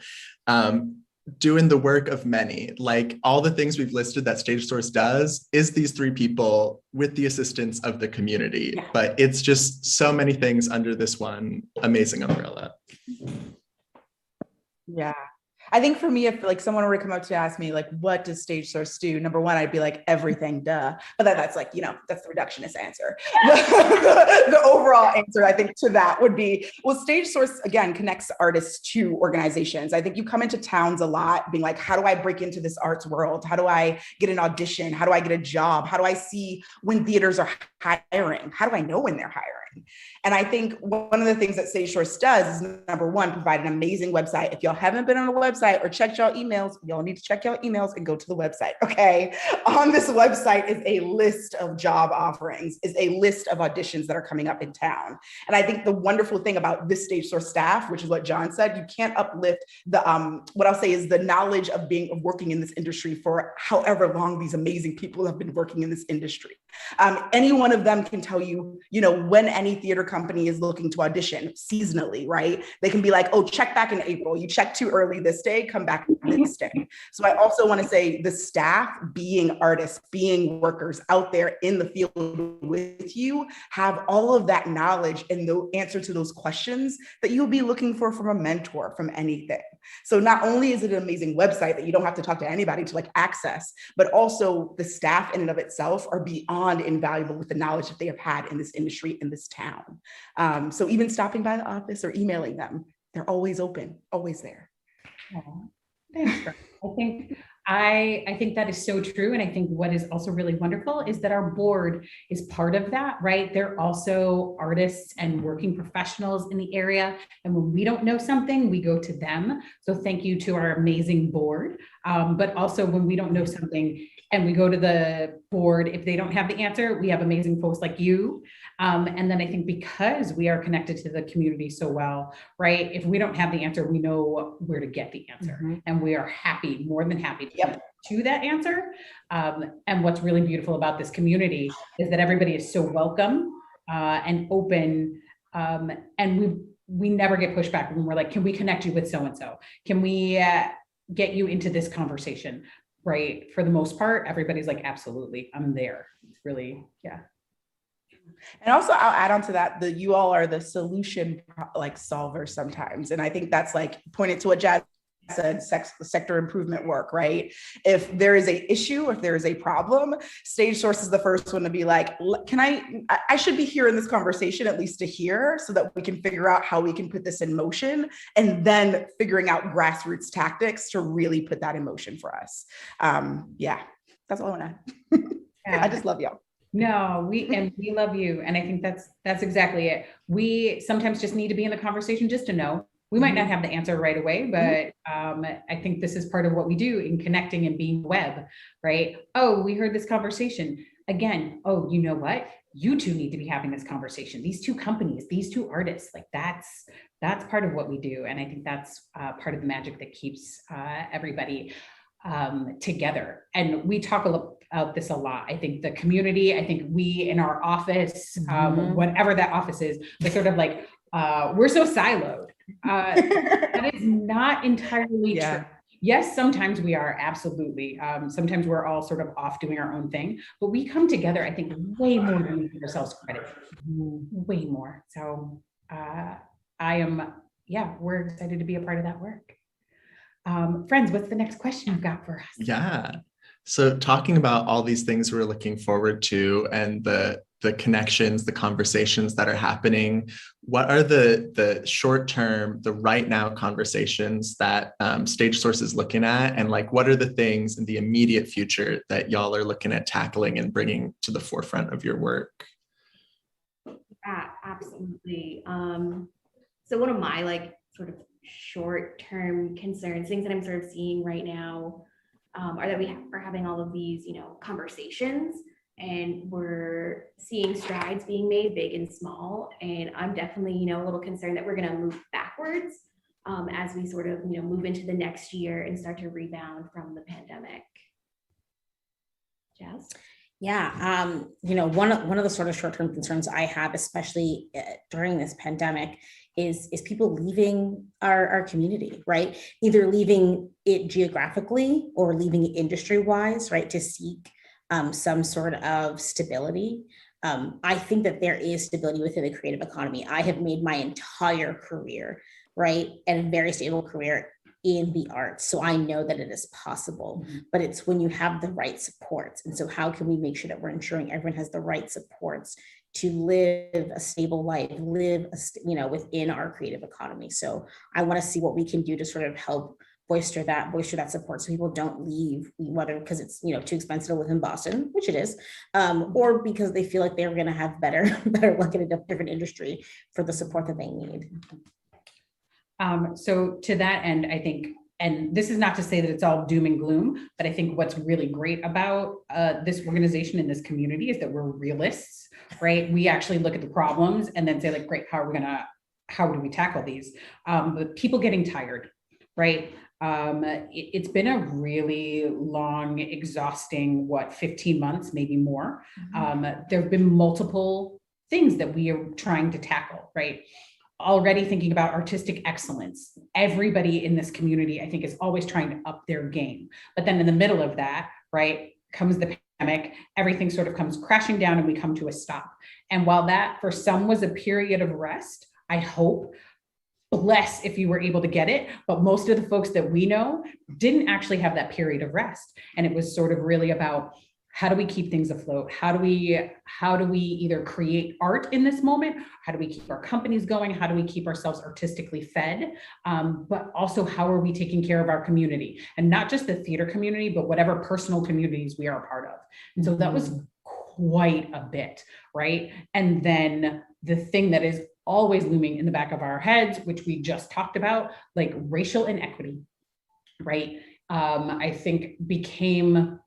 doing the work of many. Like all the things we've listed that StageSource does is these 3 people with the assistance of the community. But it's just so many things under this one amazing umbrella. Yeah. I think for me, if like someone were to come up to ask me, like, what does StageSource do? Number one, I'd be like, everything, duh. But that's like, that's the reductionist answer. The overall answer, I think, to that would be, well, StageSource, again, connects artists to organizations. I think you come into towns a lot being like, how do I break into this arts world? How do I get an audition? How do I get a job? How do I see when theaters are hiring? How do I know when they're hiring? And I think one of the things that StageSource does is, number one, provide an amazing website. If y'all haven't been on a website or checked y'all emails, y'all need to check y'all emails and go to the website, okay? On this website is a list of job offerings, is a list of auditions that are coming up in town. And I think the wonderful thing about this StageSource staff, which is what John said, you can't uplift the, what I'll say is the knowledge of working in this industry for however long these amazing people have been working in this industry. Any one of them can tell you, when any theater company is looking to audition seasonally, right? They can be like, oh, check back in April. You checked too early this day, come back this day. So I also want to say the staff, being artists, being workers out there in the field with you, have all of that knowledge and the answer to those questions that you'll be looking for from a mentor, from anything. So not only is it an amazing website that you don't have to talk to anybody to like access, but also the staff in and of itself are beyond invaluable with the knowledge that they have had in this industry, in this town. So even stopping by the office or emailing them, they're always open, always there. Thanks. I think that is so true. And I think what is also really wonderful is that our board is part of that, right? They're also artists and working professionals in the area. And when we don't know something, we go to them. So thank you to our amazing board. But also when we don't know something and we go to the board, if they don't have the answer, we have amazing folks like you. And then I think because we are connected to the community so well, right? If we don't have the answer, we know where to get the answer. And we are happy, more than happy to that answer. And what's really beautiful about this community is that everybody is so welcome and open. And we never get pushback when we're like, can we connect you with so-and-so? Can we get you into this conversation? Right? For the most part, everybody's like, absolutely, I'm there. It's really, yeah. And also I'll add on to that, you all are the solution like solvers sometimes. And I think that's like pointed to what Jazz said, sector improvement work, right? If there is a issue, if there is a problem, StageSource is the first one to be like, I should be here in this conversation, at least to hear, so that we can figure out how we can put this in motion, and then figuring out grassroots tactics to really put that in motion for us. Yeah, that's all I want to add. I just love y'all. No, we love you. And I think that's exactly it. We sometimes just need to be in the conversation just to know. We might not have the answer right away, but I think this is part of what we do in connecting and being web, right? Oh, we heard this conversation. Again, oh, you know what? You two need to be having this conversation. These two companies, these two artists, like that's part of what we do. And I think that's part of the magic that keeps everybody together. And we talk about this a lot. I think the community, I think we in our office, whatever that office is, we're sort of like, we're so siloed. That is not entirely true. Yes, sometimes we are, absolutely. Sometimes we're all sort of off doing our own thing, but we come together, I think, way more than we give ourselves credit. Way more. So we're excited to be a part of that work. Friends, what's the next question you've got for us? Yeah. So talking about all these things we're looking forward to and the connections, the conversations that are happening, what are the short-term, the right now conversations that StageSource is looking at? And like, what are the things in the immediate future that y'all are looking at tackling and bringing to the forefront of your work? Yeah, absolutely. So one of my like sort of short-term concerns, things that I'm sort of seeing right now, are that we are having all of these, conversations, and we're seeing strides being made, big and small. And I'm definitely, a little concerned that we're going to move backwards as we sort of, move into the next year and start to rebound from the pandemic. Jazz? Yeah, one of the sort of short-term concerns I have, especially during this pandemic, is people leaving our community, right? Either leaving it geographically or leaving it industry-wise, right, to seek some sort of stability. I think that there is stability within the creative economy. I have made my entire career, right, and a very stable career in the arts. So I know that it is possible, but it's when you have the right supports. And so how can we make sure that we're ensuring everyone has the right supports to live a stable life, live, within our creative economy. So I want to see what we can do to sort of help bolster that support so people don't leave, whether because it's too expensive to live in Boston, which it is, or because they feel like they're going to have better luck in a different industry for the support that they need. So to that end, I think, and this is not to say that it's all doom and gloom, but I think what's really great about this organization and this community is that we're realists, right? We actually look at the problems and then say like, great, how do we tackle these? But people getting tired, right? It's been a really long, exhausting, 15 months, maybe more. There have been multiple things that we are trying to tackle, right? Already thinking about artistic excellence. Everybody in this community, I think, is always trying to up their game. But then in the middle of that, right, comes the pandemic, everything sort of comes crashing down and we come to a stop. And while that for some was a period of rest, I hope, bless if you were able to get it, but most of the folks that we know didn't actually have that period of rest. And it was sort of really about, how do we keep things afloat? How do we either create art in this moment? How do we keep our companies going? How do we keep ourselves artistically fed? But also, how are we taking care of our community? And not just the theater community, but whatever personal communities we are a part of. And so that was quite a bit, right? And then the thing that is always looming in the back of our heads, which we just talked about, like racial inequity, right? I think became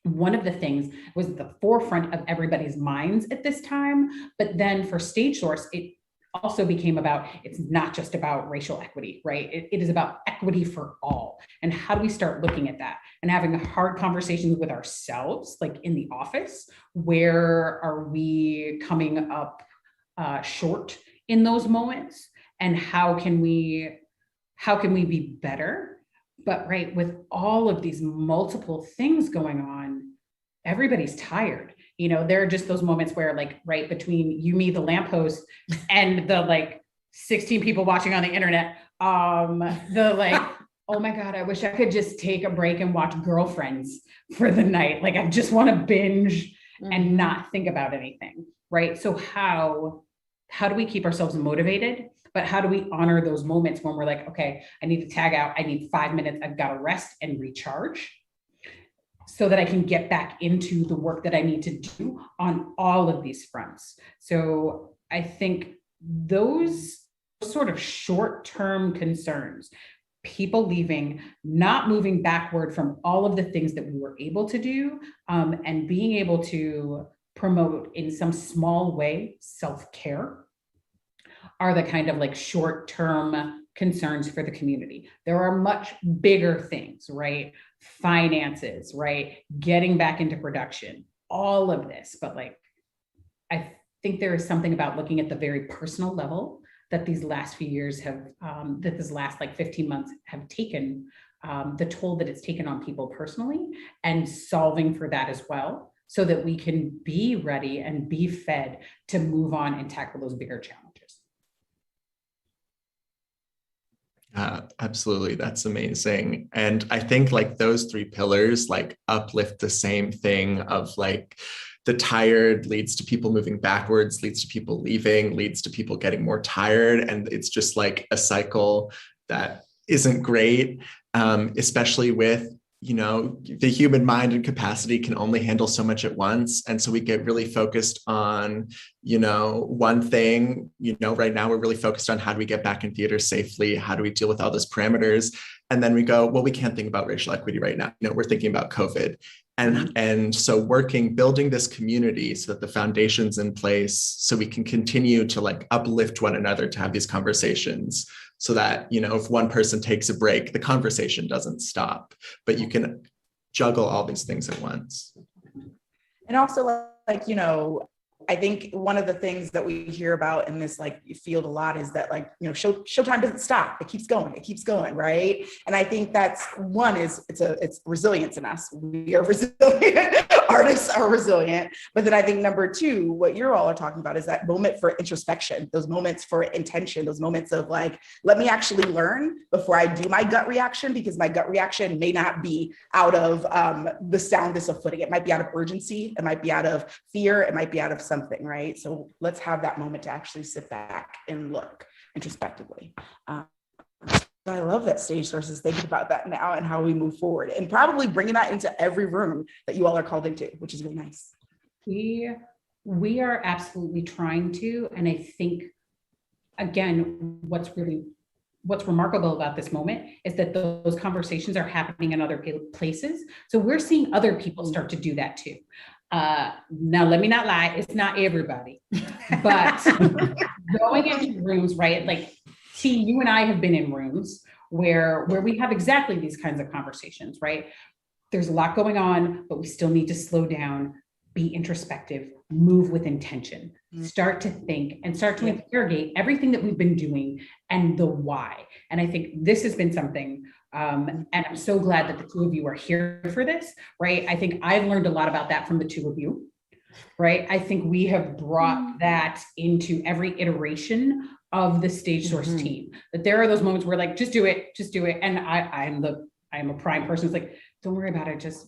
one of the things, was at the forefront of everybody's minds at this time. But then for StageSource, it also became about, it's not just about racial equity, right? It is about equity for all. And how do we start looking at that and having hard conversations with ourselves, like in the office? Where are we coming up short in those moments? And how can we be better? But right, with all of these multiple things going on, everybody's tired. There are just those moments where like, right between you, me, the lamppost, and the like 16 people watching on the internet, the like, oh my God, I wish I could just take a break and watch Girlfriends for the night. Like, I just want to binge and not think about anything, right? So how do we keep ourselves motivated? But how do we honor those moments when we're like, okay, I need to tag out, I need 5 minutes, I've got to rest and recharge so that I can get back into the work that I need to do on all of these fronts. So I think those sort of short-term concerns, people leaving, not moving backward from all of the things that we were able to do, and being able to promote in some small way self-care, are the kind of like short-term concerns for the community. There are much bigger things, right? Finances, right? Getting back into production, all of this. But like, I think there is something about looking at the very personal level that these last few years have, that this last like 15 months have taken, the toll that it's taken on people personally, and solving for that as well, so that we can be ready and be fed to move on and tackle those bigger challenges. Absolutely, that's amazing. And I think like those three pillars like uplift the same thing of like the tired leads to people moving backwards, leads to people leaving, leads to people getting more tired. And it's just like a cycle that isn't great, especially with, you know, the human mind and capacity can only handle so much at once. And so we get really focused on, you know, one thing. You know, right now we're really focused on how do we get back in theater safely? How do we deal with all those parameters? And then we go, well, we can't think about racial equity right now. You know, we're thinking about COVID. And so building this community so that the foundation's in place so we can continue to like uplift one another to have these conversations, so that, you know, if one person takes a break, the conversation doesn't stop, but you can juggle all these things at once. And also, like, you know, I think one of the things that we hear about in this like field a lot is that, like, you know, showtime doesn't stop. It keeps going, right? And I think that's one is it's resilience in us. We are resilient. Artists are resilient. But then I think number two, what you're all are talking about is that moment for introspection, those moments for intention, those moments of like, let me actually learn before I do my gut reaction, because my gut reaction may not be out of the soundness of footing. It might be out of urgency. It might be out of fear. It might be out of something, right? So let's have that moment to actually sit back and look introspectively. I love that StageSource is thinking about that now and how we move forward, and probably bringing that into every room that you all are called into, which is really nice. We are absolutely trying to, and I think, again, what's remarkable about this moment is that those conversations are happening in other places. So we're seeing other people start to do that too. Now, let me not lie, it's not everybody, but going into rooms, right? Like, T, you and I have been in rooms where we have exactly these kinds of conversations, right? There's a lot going on, but we still need to slow down, be introspective, move with intention, start to think and start to interrogate everything that we've been doing and the why. And I think this has been something, and I'm so glad that the two of you are here for this, right? I think I've learned a lot about that from the two of you, right? I think we have brought that into every iteration of the StageSource team, that there are those moments where like, just do it. And I'm a prime person who's like, don't worry about it, just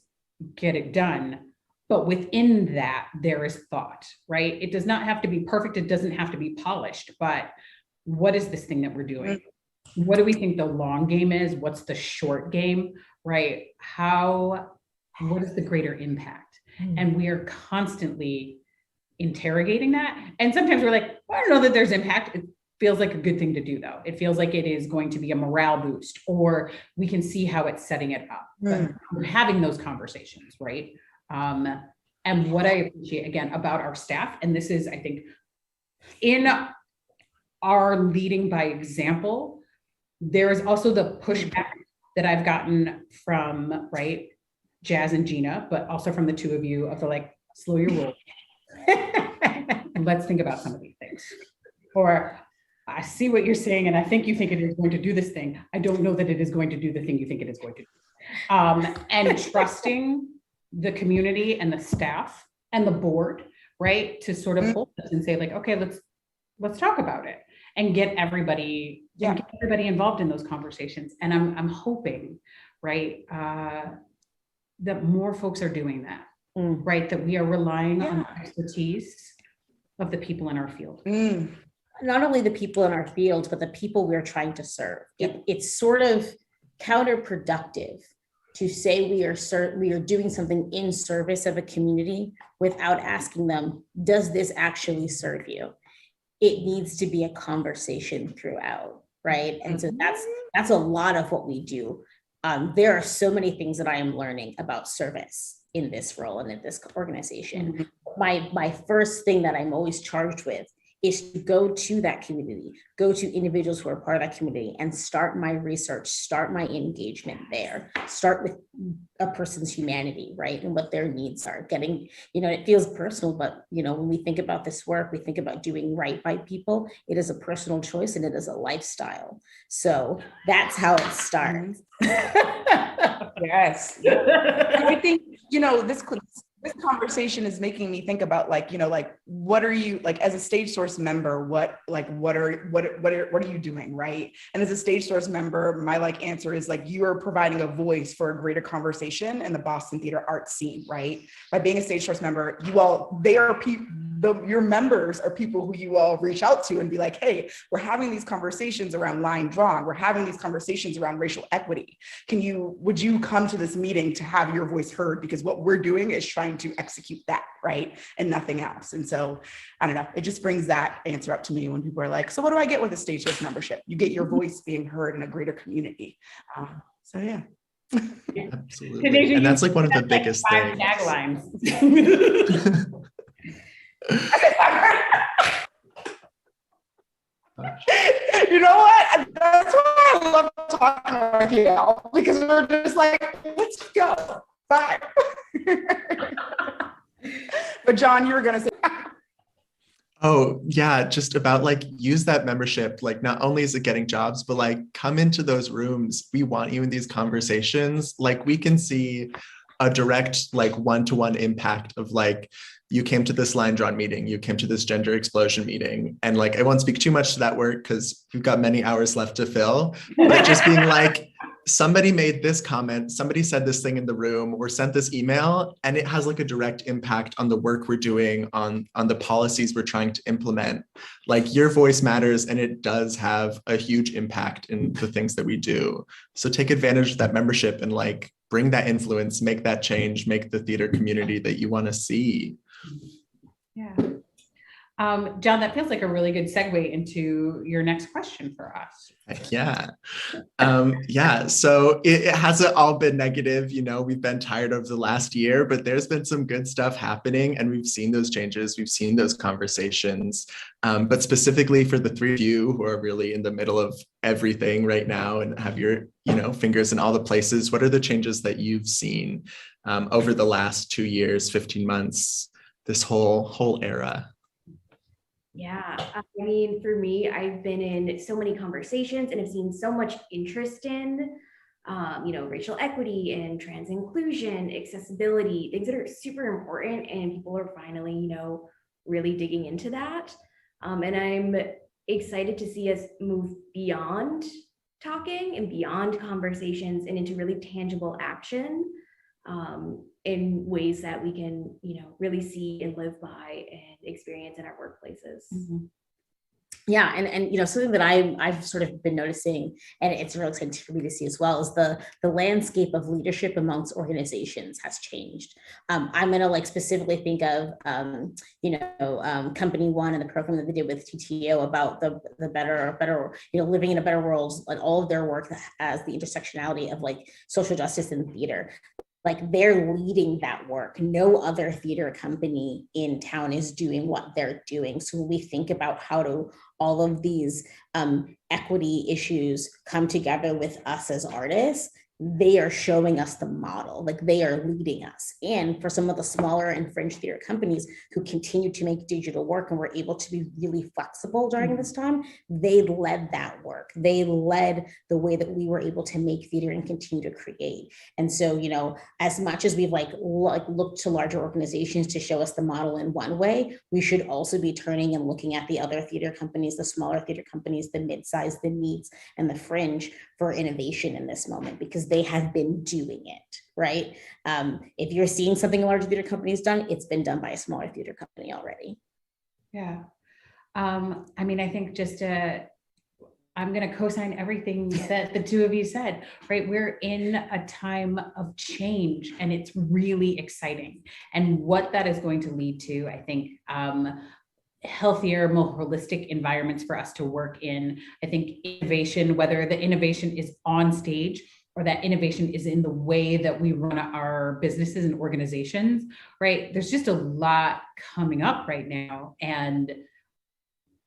get it done. But within that, there is thought, right? It does not have to be perfect. It doesn't have to be polished, but what is this thing that we're doing? What do we think the long game is? What's the short game, right? What is the greater impact? And we are constantly interrogating that. And sometimes we're like, I don't know that there's impact. It feels like a good thing to do though. It feels like it is going to be a morale boost, or we can see how it's setting it up. But we're having those conversations, right? And what I appreciate again about our staff, and this is, I think, in our leading by example, there is also the pushback that I've gotten from, right, Jazz and Gina, but also from the two of you of the like, slow your roll. Let's think about some of these things. Or I see what you're saying, and I think you think it is going to do this thing. I don't know that it is going to do the thing you think it is going to do. And trusting the community and the staff and the board, right, to sort of hold us and say like, okay, let's talk about it and get everybody involved in those conversations. And I'm hoping, right, that more folks are doing that, right, that we are relying on the expertise of the people in our field. Not only the people in our field, but the people we're trying to serve. It's sort of counterproductive to say we are doing something in service of a community without asking them, does this actually serve you? It needs to be a conversation throughout, right? And so that's a lot of what we do. There are so many things that I am learning about service in this role and in this organization. My first thing that I'm always charged with is to go to that community, go to individuals who are part of that community and start my research, start my engagement there, start with a person's humanity, right? And what their needs are. Getting, it feels personal, but, when we think about this work, we think about doing right by people. It is a personal choice and it is a lifestyle. So that's how it starts. Yes. And I think, this conversation is making me think about what are you, as a StageSource member, what are you doing, right? And as a StageSource member, my answer is you are providing a voice for a greater conversation in the Boston theater arts scene, right? By being a StageSource member, your members are people who you all reach out to and be like, hey, we're having these conversations around line drawing, we're having these conversations around racial equity. Would you come to this meeting to have your voice heard? Because what we're doing is trying to execute that, right? And nothing else. And so, I don't know, it just brings that answer up to me when people are like, so what do I get with a StageSource membership? You get your voice being heard in a greater community. So yeah. Absolutely. And that's one of the biggest things. Taglines. You know what? That's why I love talking with you all, because we're just let's go. Bye. But John, you were going to say. Oh, yeah, just about use that membership. Not only is it getting jobs, but come into those rooms. We want you in these conversations. We can see a direct one-to-one impact of you came to this line drawn meeting, you came to this gender explosion meeting. And I won't speak too much to that work because we've got many hours left to fill, but just being somebody made this comment, somebody said this thing in the room or sent this email, and it has a direct impact on the work we're doing, on the policies we're trying to implement. Your voice matters, and it does have a huge impact in the things that we do. So take advantage of that membership and bring that influence, make that change, make the theater community that you want to see. Yeah. John, that feels like a really good segue into your next question for us. Yeah. So it hasn't all been negative. We've been tired over the last year, but there's been some good stuff happening and we've seen those changes. We've seen those conversations. But specifically for the three of you who are really in the middle of everything right now and have your, fingers in all the places, what are the changes that you've seen over the last 2 years, 15 months, this whole era? Yeah, for me, I've been in so many conversations and have seen so much interest in, racial equity and trans inclusion, accessibility, things that are super important, and people are finally, really digging into that. And I'm excited to see us move beyond talking and beyond conversations and into really tangible action. In ways that we can, really see and live by and experience in our workplaces. Mm-hmm. Yeah, and something that I've sort of been noticing, and it's really exciting for me to see as well, is the landscape of leadership amongst organizations has changed. I'm gonna specifically think of Company One and the program that they did with TTO about the better living in a better world, all of their work as the intersectionality of social justice in theater. They're leading that work. No other theater company in town is doing what they're doing. So when we think about how do all of these equity issues come together with us as artists, they are showing us the model, they are leading us. And for some of the smaller and fringe theater companies who continue to make digital work and were able to be really flexible during this time, they led that work. They led the way that we were able to make theater and continue to create. And so, as much as we've looked to larger organizations to show us the model in one way, we should also be turning and looking at the other theater companies, the smaller theater companies, the mid-size, the needs, and the fringe for innovation in this moment, because they have been doing it, right? If you're seeing something a large theater company has done, it's been done by a smaller theater company already. Yeah. I think I'm going to co-sign everything that the two of you said, right? We're in a time of change and it's really exciting. And what that is going to lead to, I think, healthier, more holistic environments for us to work in. I think innovation, whether the innovation is on stage or that innovation is in the way that we run our businesses and organizations, right? There's just a lot coming up right now. And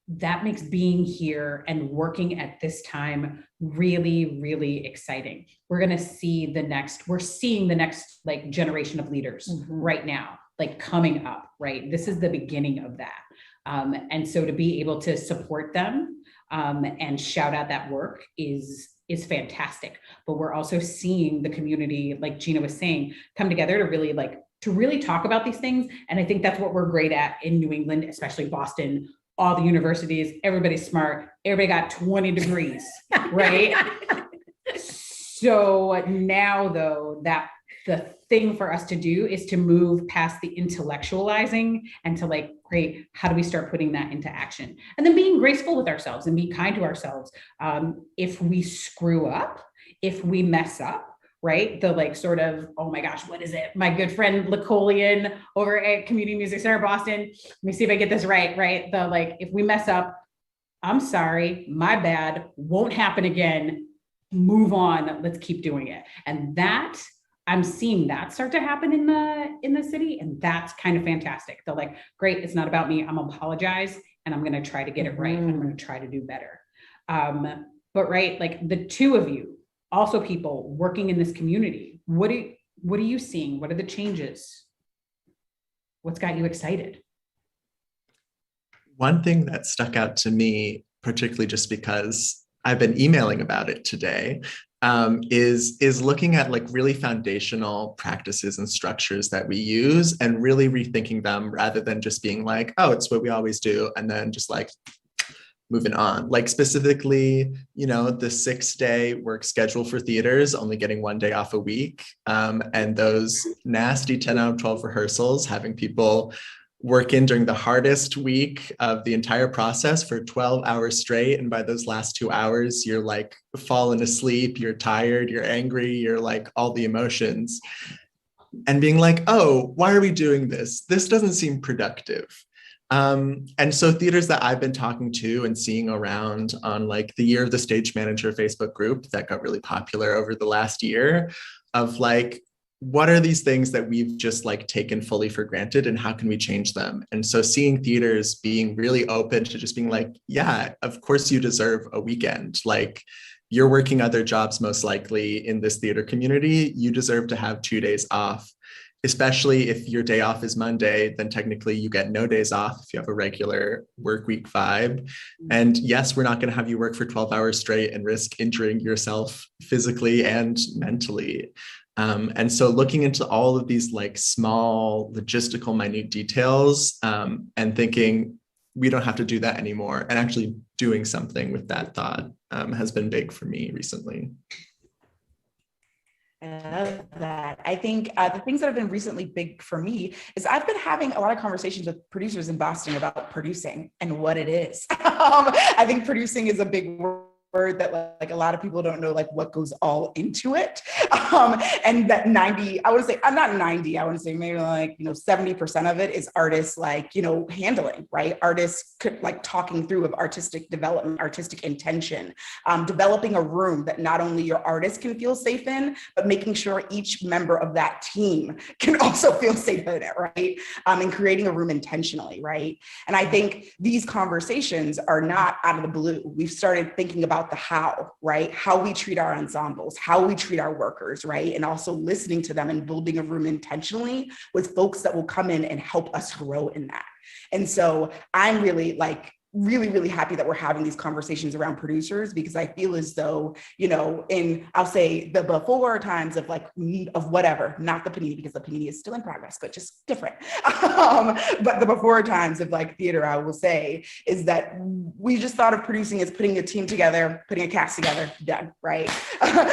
that makes being here and working at this time really, really exciting. We're seeing the next like generation of leaders right now, like coming up, right? This is the beginning of that. And so to be able to support them and shout out that work is fantastic. But we're also seeing the community, like Gina was saying, come together to really talk about these things. And I think that's what we're great at in New England, especially Boston. All the universities, everybody's smart, everybody got 20 degrees, right? So now though, that the thing for us to do is to move past the intellectualizing and to like, great, how do we start putting that into action? And then being graceful with ourselves and be kind to ourselves. If we screw up, if we mess up, right? The like sort of, oh my gosh, what is it? My good friend Lacolian over at Community Music Center, Boston. Let me see if I get this right, right? The like, if we mess up, I'm sorry, my bad, won't happen again, move on, let's keep doing it. And that, I'm seeing that start to happen in the city, and that's kind of fantastic. They're like, great, it's not about me, I'm gonna apologize, and I'm gonna try to get it right, and I'm gonna try to do better. But right, like the two of you, also people working in this community, what are you seeing? What are the changes? What's got you excited? One thing that stuck out to me, particularly just because I've been emailing about it today, is looking at like really foundational practices and structures that we use and really rethinking them rather than just being like, oh, it's what we always do, and then just like moving on. Like specifically, the 6-day work schedule for theaters, only getting 1 day off a week, and those nasty 10 out of 12 rehearsals, having people work in during the hardest week of the entire process for 12 hours straight. And by those last 2 hours, you're like falling asleep, you're tired, you're angry, you're like all the emotions. And being like, oh, why are we doing this? This doesn't seem productive. And so theaters that I've been talking to and seeing around on like the Year of the Stage Manager Facebook group that got really popular over the last year, of like, what are these things that we've just like taken fully for granted and how can we change them? And so seeing theaters being really open to just being like, yeah, of course you deserve a weekend. Like you're working other jobs most likely in this theater community. You deserve to have 2 days off. Especially if your day off is Monday, then technically you get no days off if you have a regular work week vibe. And yes, we're not going to have you work for 12 hours straight and risk injuring yourself physically and mentally. And so looking into all of these like small logistical minute details and thinking we don't have to do that anymore, and actually doing something with that thought has been big for me recently. I love that. I think the things that have been recently big for me is I've been having a lot of conversations with producers in Boston about producing and what it is. I think producing is a big word that like a lot of people don't know like what goes all into it. And that 90, I would say, I'm not 90, I want to say maybe like, 70% of it is artists like, handling, right? Artists like talking through of artistic development, artistic intention, developing a room that not only your artist can feel safe in, but making sure each member of that team can also feel safe in it, right? And creating a room intentionally, right? And I think these conversations are not out of the blue. We've started thinking about the how, right? How we treat our ensembles, how we treat our workers, right? And also listening to them and building a room intentionally with folks that will come in and help us grow in that. And so I'm really really happy that we're having these conversations around producers, because I feel as though, in, I'll say the before times of like, of whatever, not the panini, because the panini is still in progress, but just different. But the before times of like theater, I will say, is that we just thought of producing as putting a team together, putting a cast together, done, right?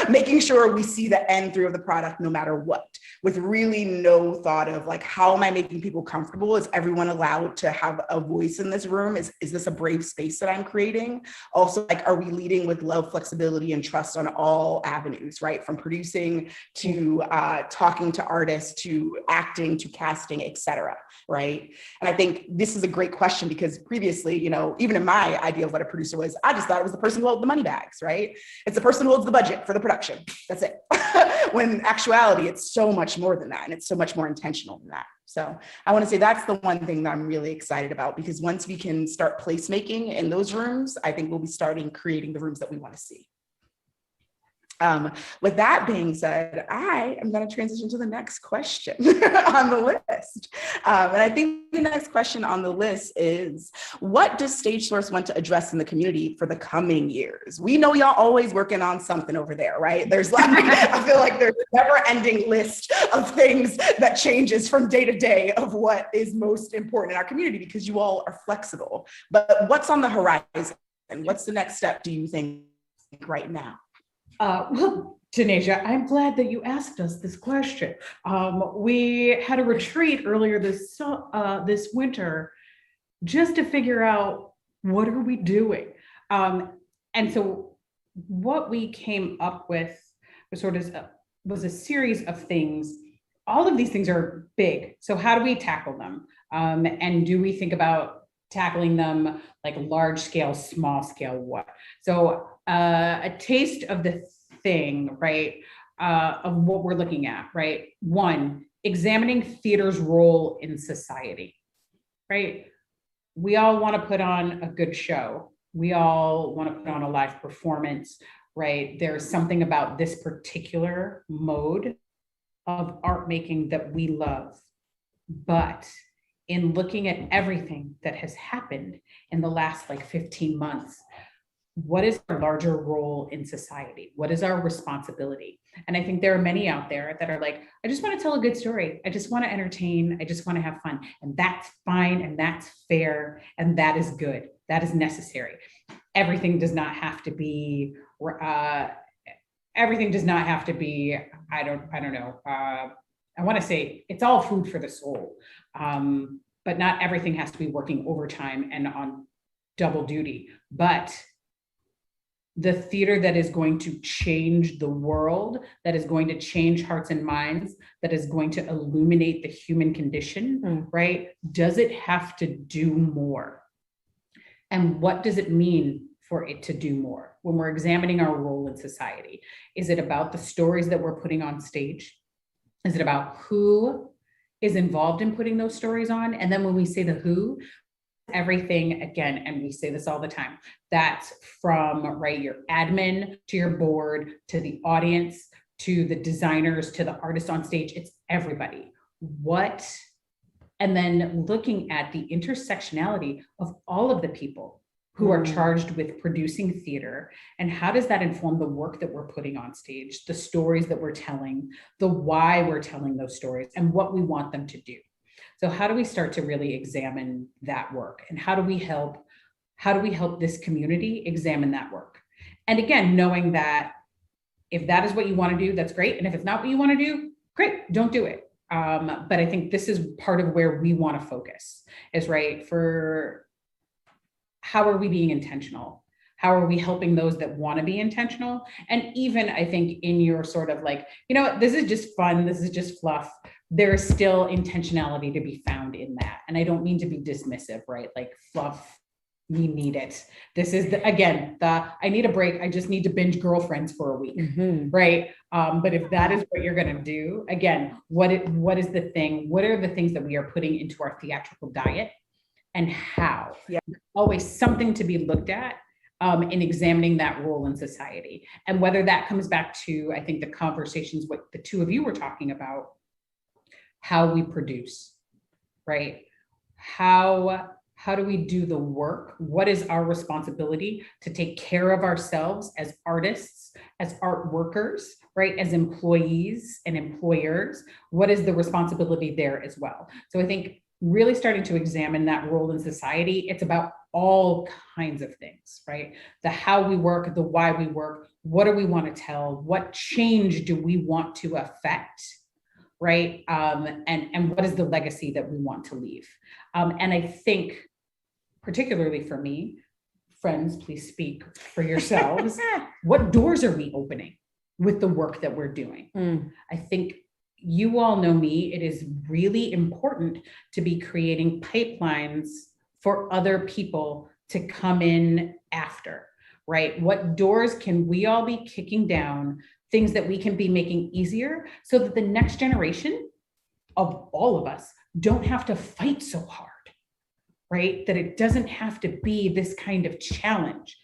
Making sure we see the end through of the product no matter what, with really no thought of like, how am I making people comfortable? Is everyone allowed to have a voice in this room? Is this a brave space that I'm creating? Also, like, are we leading with love, flexibility, and trust on all avenues, right? From producing to talking to artists, to acting, to casting, et cetera, right? And I think this is a great question, because previously, even in my idea of what a producer was, I just thought it was the person who holds the money bags, right? It's the person who holds the budget for the production. That's it. When in actuality, it's so much more than that. And it's so much more intentional than that. So I want to say that's the one thing that I'm really excited about, because once we can start placemaking in those rooms, I think we'll be starting creating the rooms that we want to see. With that being said, I am going to transition to the next question on the list. And I think the next question on the list is, what does StageSource want to address in the community for the coming years? We know y'all always working on something over there, right? There's like, I feel like there's a never ending list of things that changes from day to day of what is most important in our community, because you all are flexible. But what's on the horizon? And what's the next step, do you think, right now? Well, Janasia, I'm glad that you asked us this question. We had a retreat earlier this winter just to figure out, what are we doing? And so what we came up with was a series of things. All of these things are big. So how do we tackle them? And do we think about tackling them like large scale, small scale, what? So a taste of the thing, right, of what we're looking at, right? One, examining theater's role in society, right? We all want to put on a good show. We all want to put on a live performance, right? There's something about this particular mode of art making that we love. But in looking at everything that has happened in the last like 15 months, what is our larger role in society? What is our responsibility? And I think there are many out there that are like, I just want to tell a good story. I just want to entertain. I just want to have fun. And that's fine. And that's fair. And that is good. That is necessary. Everything does not have to be, everything does not have to be, I don't know. I want to say it's all food for the soul. But not everything has to be working overtime and on double duty. But the theater that is going to change the world, that is going to change hearts and minds, that is going to illuminate the human condition, right? Does it have to do more? And what does it mean for it to do more when we're examining our role in society? Is it about the stories that we're putting on stage? Is it about who is involved in putting those stories on? And then when we say the who, everything again, and we say this all the time, that's from, right, your admin to your board, to the audience, to the designers, to the artists on stage, it's everybody. What, and then looking at the intersectionality of all of the people who are charged with producing theater, and how does that inform the work that we're putting on stage, the stories that we're telling, the why we're telling those stories, and what we want them to do. So how do we start to really examine that work? And how do we help this community examine that work? And again, knowing that if that is what you want to do, that's great. And if it's not what you want to do, great, don't do it. But I think this is part of where we want to focus, is right, for how are we being intentional? How are we helping those that want to be intentional? And even I think in your sort of like, you know what, this is just fun, this is just fluff. There is still intentionality to be found in that. And I don't mean to be dismissive, right? Like fluff, we need it. This is again, I need a break. I just need to binge Girlfriends for a week, right? But if that is what you're going to do, again, what is the thing? What are the things that we are putting into our theatrical diet, and how? Yeah. Always something to be looked at in examining that role in society. And whether that comes back to, I think, the conversations what the two of you were talking about, how we produce, right? How do we do the work? What is our responsibility to take care of ourselves as artists, as art workers, right? As employees and employers? What is the responsibility there as well? So I think really starting to examine that role in society, it's about all kinds of things, right? The how we work, the why we work, what do we want to tell? What change do we want to affect? Right? And what is the legacy that we want to leave? And I think, particularly for me, friends, please speak for yourselves. What doors are we opening with the work that we're doing? I think you all know me, it is really important to be creating pipelines for other people to come in after, right? What doors can we all be kicking down, things that we can be making easier so that the next generation of all of us don't have to fight so hard, right? That it doesn't have to be this kind of challenge.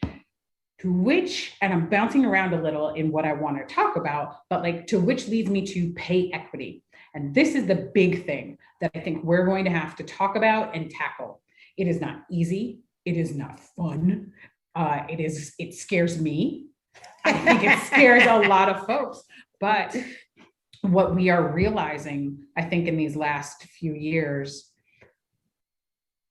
To which, and I'm bouncing around a little in what I want to talk about, but like to which leads me to pay equity. And this is the big thing that I think we're going to have to talk about and tackle. It is not easy. It is not fun. It scares me. I think it scares a lot of folks. But what we are realizing, I think, in these last few years,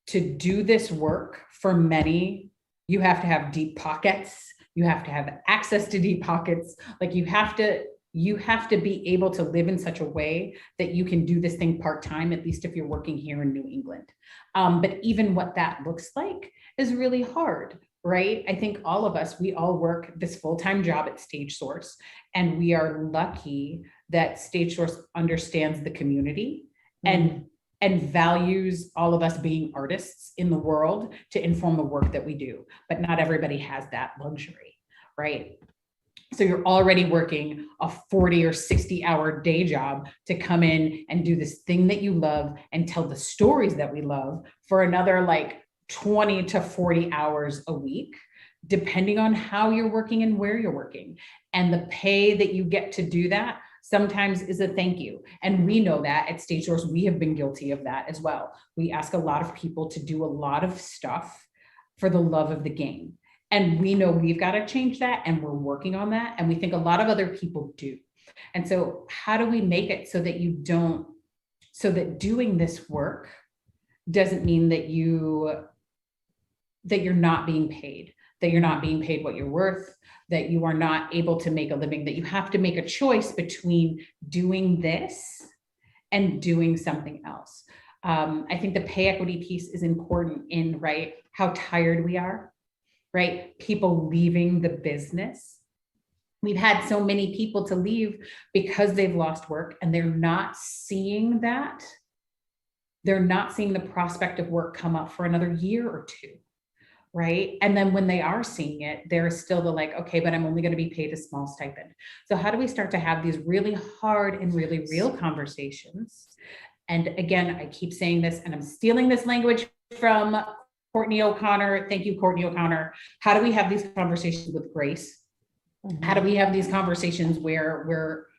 to do this work for many, you have to have deep pockets. You have to have access to deep pockets. Like you have to be able to live in such a way that you can do this thing part-time, at least if you're working here in New England. But even what that looks like is really hard, right? I think all of us, we all work this full-time job at StageSource, and we are lucky that StageSource understands the community and values all of us being artists in the world to inform the work that we do. But not everybody has that luxury, right? So you're already working a 40 or 60-hour day job to come in and do this thing that you love and tell the stories that we love for another like 20 to 40 hours a week, depending on how you're working and where you're working. And the pay that you get to do that sometimes is a thank you. And we know that at StageSource, we have been guilty of that as well. We ask a lot of people to do a lot of stuff for the love of the game. And we know we've got to change that, and we're working on that. And we think a lot of other people do. And so how do we make it so that doing this work doesn't mean that you're not being paid, that you're not being paid what you're worth, that you are not able to make a living, that you have to make a choice between doing this and doing something else. I think the pay equity piece is important in, right, how tired we are, right? People leaving the business. We've had so many people to leave because they've lost work, and they're not seeing that. They're not seeing the prospect of work come up for another year or two. Right. And then when they are seeing it, there's still the like, okay, but I'm only going to be paid a small stipend. So how do we start to have these really hard and really real conversations? And again, I keep saying this, and I'm stealing this language from Courtney O'Connor. Thank you, Courtney O'Connor. How do we have these conversations with grace? How do we have these conversations where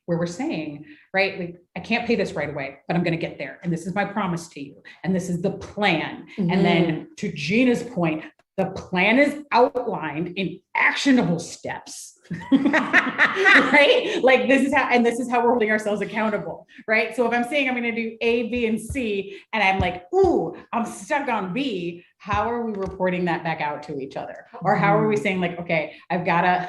we're saying, right, like, I can't pay this right away, but I'm going to get there. And this is my promise to you. And this is the plan. And then to Gina's point, the plan is outlined in actionable steps, right? Like this is how we're holding ourselves accountable, right? So if I'm saying I'm going to do A, B, and C, and I'm like, ooh, I'm stuck on B, how are we reporting that back out to each other? Or how are we saying like, okay, I've got to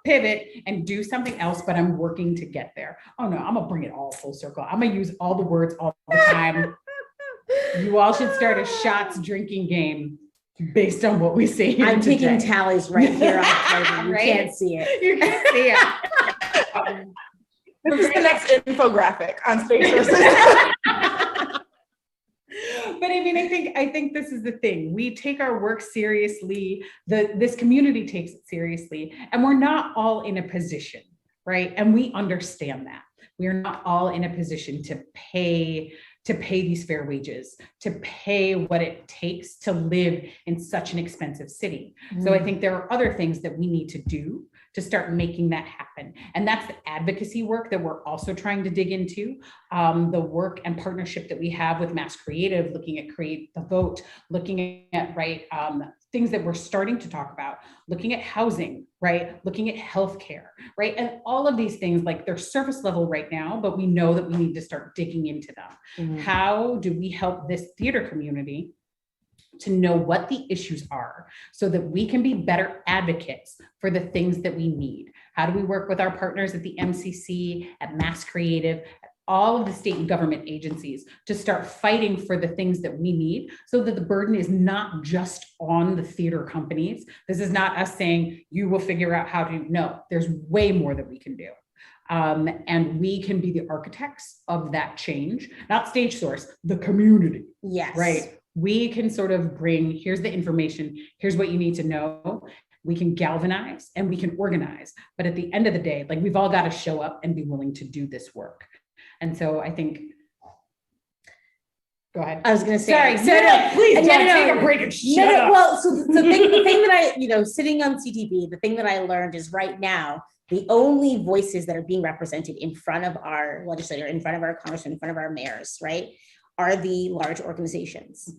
pivot and do something else, but I'm working to get there. Oh no, I'm going to bring it all full circle. I'm going to use all the words all the time. You all should start a shots drinking game based on what we see. I'm taking tallies right here on the table. You Right? can't see it. You can see it. This is the next infographic on StageSource. But I mean, I think this is the thing. We take our work seriously. This community takes it seriously, and we're not all in a position, right? And we understand that. We are not all in a position to pay these fair wages, to pay what it takes to live in such an expensive city. So I think there are other things that we need to do to start making that happen. And that's the advocacy work that we're also trying to dig into. The work and partnership that we have with Mass Creative, looking at Create the Vote, looking at, right, things that we're starting to talk about, looking at housing, right? Looking at healthcare, right? And all of these things, like they're surface level right now, but we know that we need to start digging into them. How do we help this theater community to know what the issues are so that we can be better advocates for the things that we need? How do we work with our partners at the MCC, at Mass Creative, all of the state and government agencies to start fighting for the things that we need so that the burden is not just on the theater companies. This is not us saying, you will figure out how to, no, there's way more that we can do. And we can be the architects of that change, not StageSource, the community. Yes. Right. We can sort of bring, here's the information, here's what you need to know. We can galvanize and we can organize. But at the end of the day, like we've all got to show up and be willing to do this work. And so I think Go ahead. I was going to say, sorry, please don't take a break and shut up. Well, so the thing that I, sitting on CTV, the thing that I learned is right now, the only voices that are being represented in front of our legislator, in front of our congressmen, in front of our mayors, right, are the large organizations,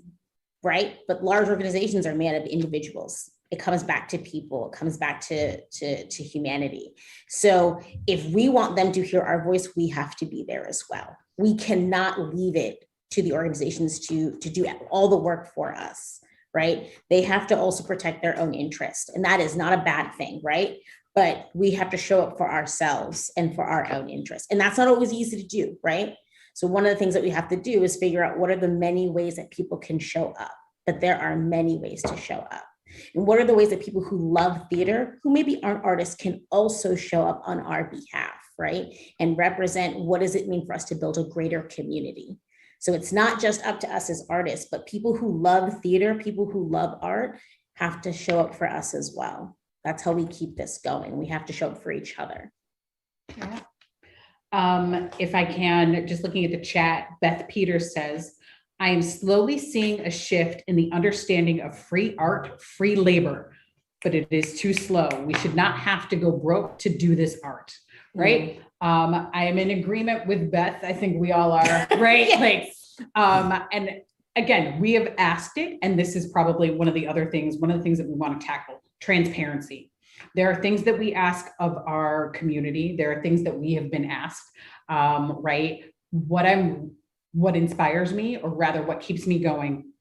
right? But large organizations are made of individuals. It comes back to people, it comes back to humanity. So if we want them to hear our voice, we have to be there as well. We cannot leave it to the organizations to do all the work for us, right? They have to also protect their own interest, and that is not a bad thing, right? But we have to show up for ourselves and for our own interest. And that's not always easy to do, right? So one of the things that we have to do is figure out what are the many ways that people can show up, but there are many ways to show up. And what are the ways that people who love theater, who maybe aren't artists, can also show up on our behalf, right? And represent what does it mean for us to build a greater community. So it's not just up to us as artists, but people who love theater, people who love art have to show up for us as well. That's how we keep this going. We have to show up for each other. Yeah. If I can, just looking at the chat, Beth Peters says, I am slowly seeing a shift in the understanding of free art, free labor, but it is too slow. We should not have to go broke to do this art, right? I am in agreement with Beth. I think we all are, right? And again, we have asked it, and this is probably one of the things that we want to tackle, transparency. There are things that we ask of our community. There are things that we have been asked, right? What inspires me, or rather what keeps me going,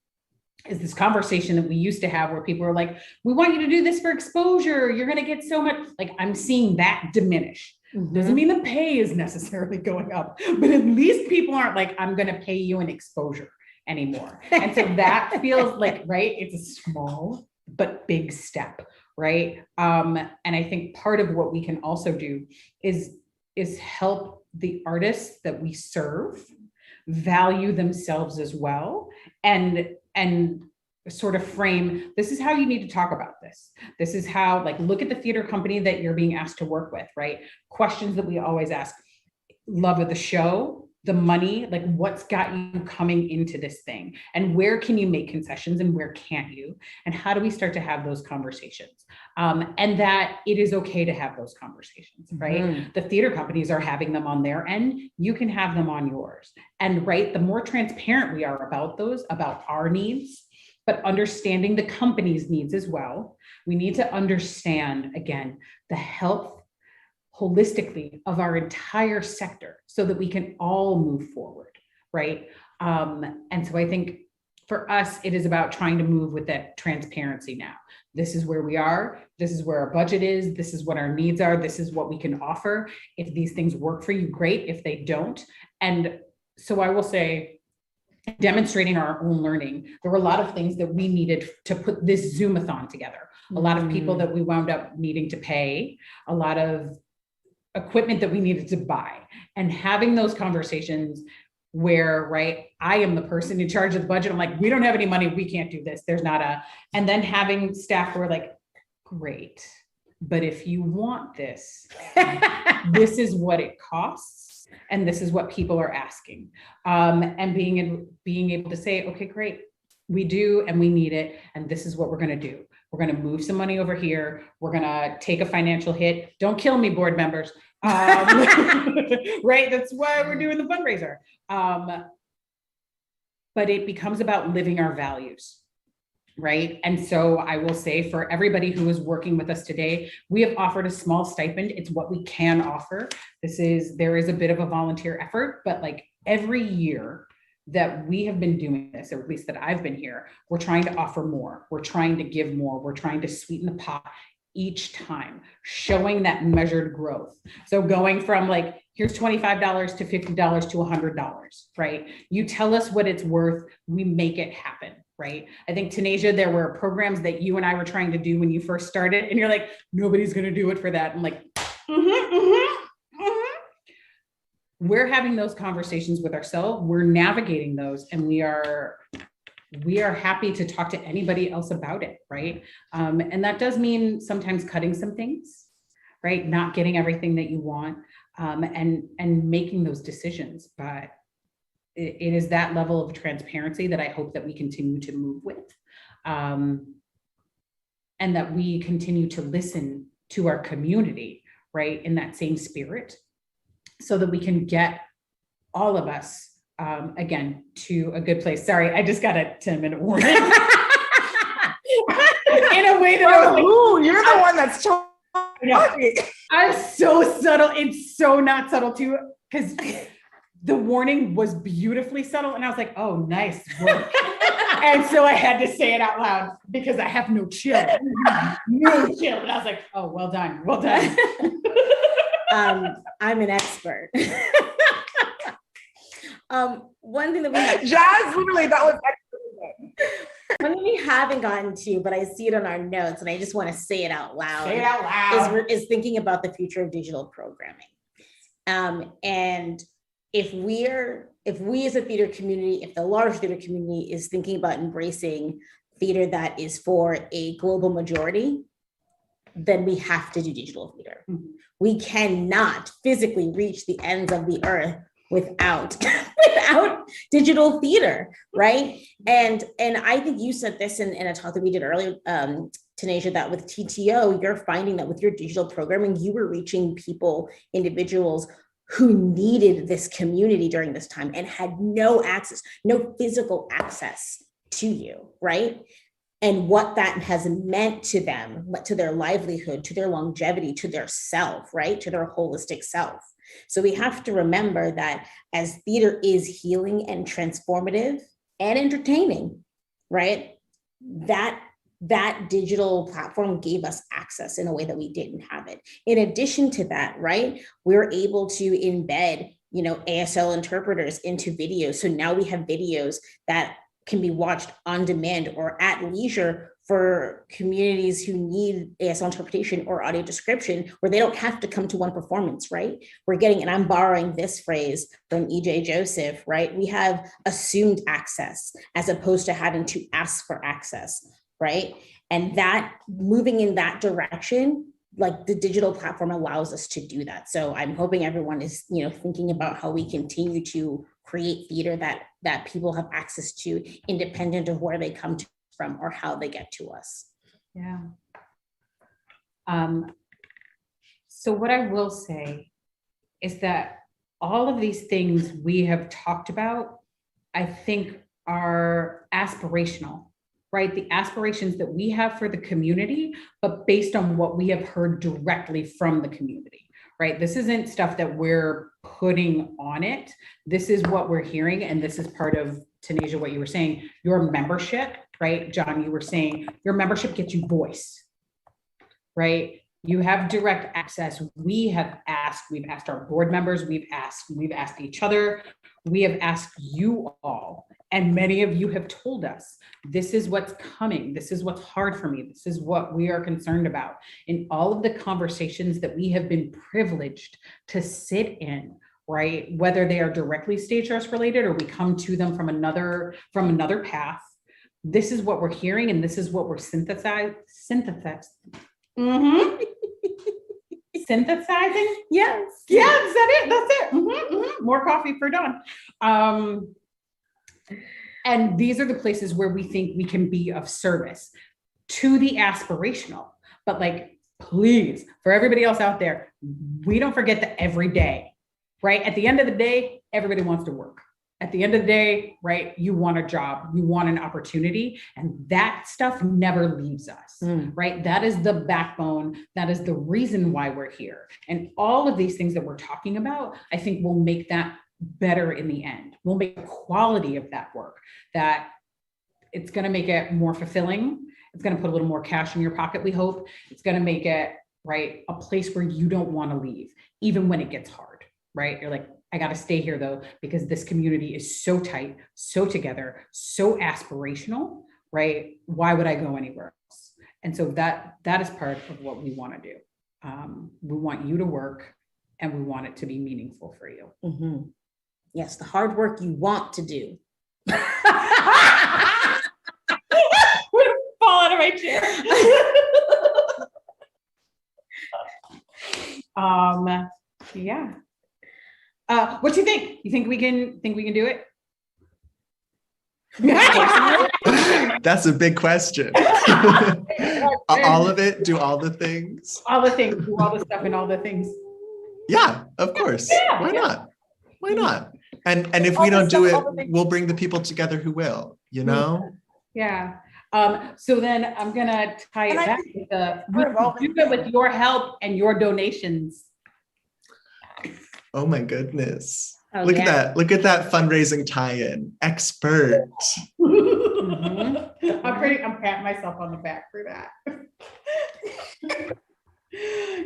is this conversation that we used to have where people are like, we want you to do this for exposure. You're going to get so much. Like, I'm seeing that diminish. Doesn't mean the pay is necessarily going up, but at least people aren't like, I'm going to pay you an exposure anymore. And so that feels like, right, it's a small but big step, right? And I think part of what we can also do is help the artists that we serve value themselves as well, and sort of frame, this is how you need to talk about this. This is how, like, look at the theater company that you're being asked to work with, right? Questions that we always ask: love of the show, the money, like what's got you coming into this thing, and where can you make concessions and where can't you, and how do we start to have those conversations, and that it is okay to have those conversations, right? The theater companies are having them on their end, you can have them on yours, and right, the more transparent we are about those, about our needs, but understanding the company's needs as well. We need to understand, again, the health holistically of our entire sector so that we can all move forward, right? And so I think for us, it is about trying to move with that transparency now. This is where we are. This is where our budget is. This is what our needs are. This is what we can offer. If these things work for you, great. If they don't. And so I will say, demonstrating our own learning, there were a lot of things that we needed to put this Zoomathon together. A lot of people that we wound up needing to pay, a lot of equipment that we needed to buy, and having those conversations where, right, I am the person in charge of the budget. I'm like, we don't have any money. We can't do this. There's not a, and then having staff who are like, great, but if you want this, this is what it costs. And this is what people are asking. And being able to say, okay, great, we do, and we need it. And this is what we're going to do. We're going to move some money over here. We're going to take a financial hit. Don't kill me, board members. Right? That's why we're doing the fundraiser. But it becomes about living our values. Right. And so I will say, for everybody who is working with us today, we have offered a small stipend. It's what we can offer. There is a bit of a volunteer effort, but like every year that we have been doing this, or at least that I've been here, we're trying to offer more. We're trying to give more. We're trying to sweeten the pot each time, showing that measured growth. So going from like, here's $25 to $50 to $100, right? You tell us what it's worth, we make it happen. Right. I think, Tanasia, there were programs that you and I were trying to do when you first started, and you're like, nobody's going to do it for that. I'm like, We're having those conversations with ourselves. We're navigating those, and we are happy to talk to anybody else about it. Right. And that does mean sometimes cutting some things, right? Not getting everything that you want, and making those decisions. But it is that level of transparency that I hope that we continue to move with. And that we continue to listen to our community, right, in that same spirit, so that we can get all of us, again, to a good place. Sorry, I just got a 10-minute warning. In a way that I was like, ooh, you're the one that's talking. I'm so subtle. It's so not subtle too, because the warning was beautifully subtle, and I was like, oh, nice work. And so I had to say it out loud because I have no chill. No chill. And I was like, oh, well done. Well done. I'm an expert. One thing that we have, Jazz, literally, that was excellent. one thing we haven't gotten to, but I see it on our notes, and I just want to say it out loud. Say it out loud. Is thinking about the future of digital programming. And if we as a theater community, if the large theater community is thinking about embracing theater that is for a global majority, then we have to do digital theater. Mm-hmm. We cannot physically reach the ends of the earth without digital theater, right? And I think you said this in a talk that we did earlier, Tanasia, that with TTO, you're finding that with your digital programming, you were reaching people, individuals who needed this community during this time and had no access, no physical access to you, right? And what that has meant to them, to their livelihood, to their longevity, to their self, right? To their holistic self. So we have to remember that as theater is healing and transformative and entertaining, right? That digital platform gave us access in a way that we didn't have it. In addition to that, right, we're able to embed, ASL interpreters into videos. So now we have videos that can be watched on demand or at leisure for communities who need ASL interpretation or audio description, where they don't have to come to one performance, right? We're getting, and I'm borrowing this phrase from E.J. Joseph, right? We have assumed access as opposed to having to ask for access, right? And that moving in that direction, like the digital platform allows us to do that. So I'm hoping everyone is, thinking about how we continue to create theater that people have access to, independent of where they come from or how they get to us. Yeah. So what I will say is that all of these things we have talked about, I think, are aspirational, right? The aspirations that we have for the community, but based on what we have heard directly from the community, right? This isn't stuff that we're putting on it. This is what we're hearing. And this is part of, Tanasia, what you were saying, your membership, right? John, you were saying your membership gets you voice, right? You have direct access. We've asked our board members, we've asked each other, we have asked you all, and many of you have told us, this is what's coming, this is what's hard for me, this is what we are concerned about. In all of the conversations that we have been privileged to sit in, right? Whether they are directly StageSource related or we come to them from another path, this is what we're hearing and this is what we're synthesizing. Mm-hmm. Synthesizing? Yes. Yeah, is that it? That's it. Mm-hmm, mm-hmm. More coffee for Dawn. And these are the places where we think we can be of service to the aspirational. But please, for everybody else out there, we don't forget that every day, right? At the end of the day, everybody wants to work. At the end of the day, right, you want a job, you want an opportunity, and that stuff never leaves us, right? That is the backbone. That is the reason why we're here. And all of these things that we're talking about, I think will make that better in the end. We'll make the quality of that work, that it's going to make it more fulfilling. It's going to put a little more cash in your pocket, we hope. It's going to make it, right, a place where you don't want to leave, even when it gets hard, right? You're like, I got to stay here though, because this community is so tight, so together, so aspirational, right? Why would I go anywhere else? And so that is part of what we want to do. We want you to work and we want it to be meaningful for you. Mm-hmm. Yes, the hard work you want to do. Would fall out of my chair. Yeah. What do you think? You think we can do it? That's a big question. All of it, do all the things. All the things, do all the stuff and all the things. Yeah, of course. Yeah, Why yeah. not? Why not? And if we don't do it, we'll bring the people together who will, you know? Yeah. So then I'm gonna tie it And I back think with we do it with your help and your donations. Oh my goodness. Oh, Look yeah. at that. Look at that fundraising tie-in. Expert. I'm patting myself on the back for that.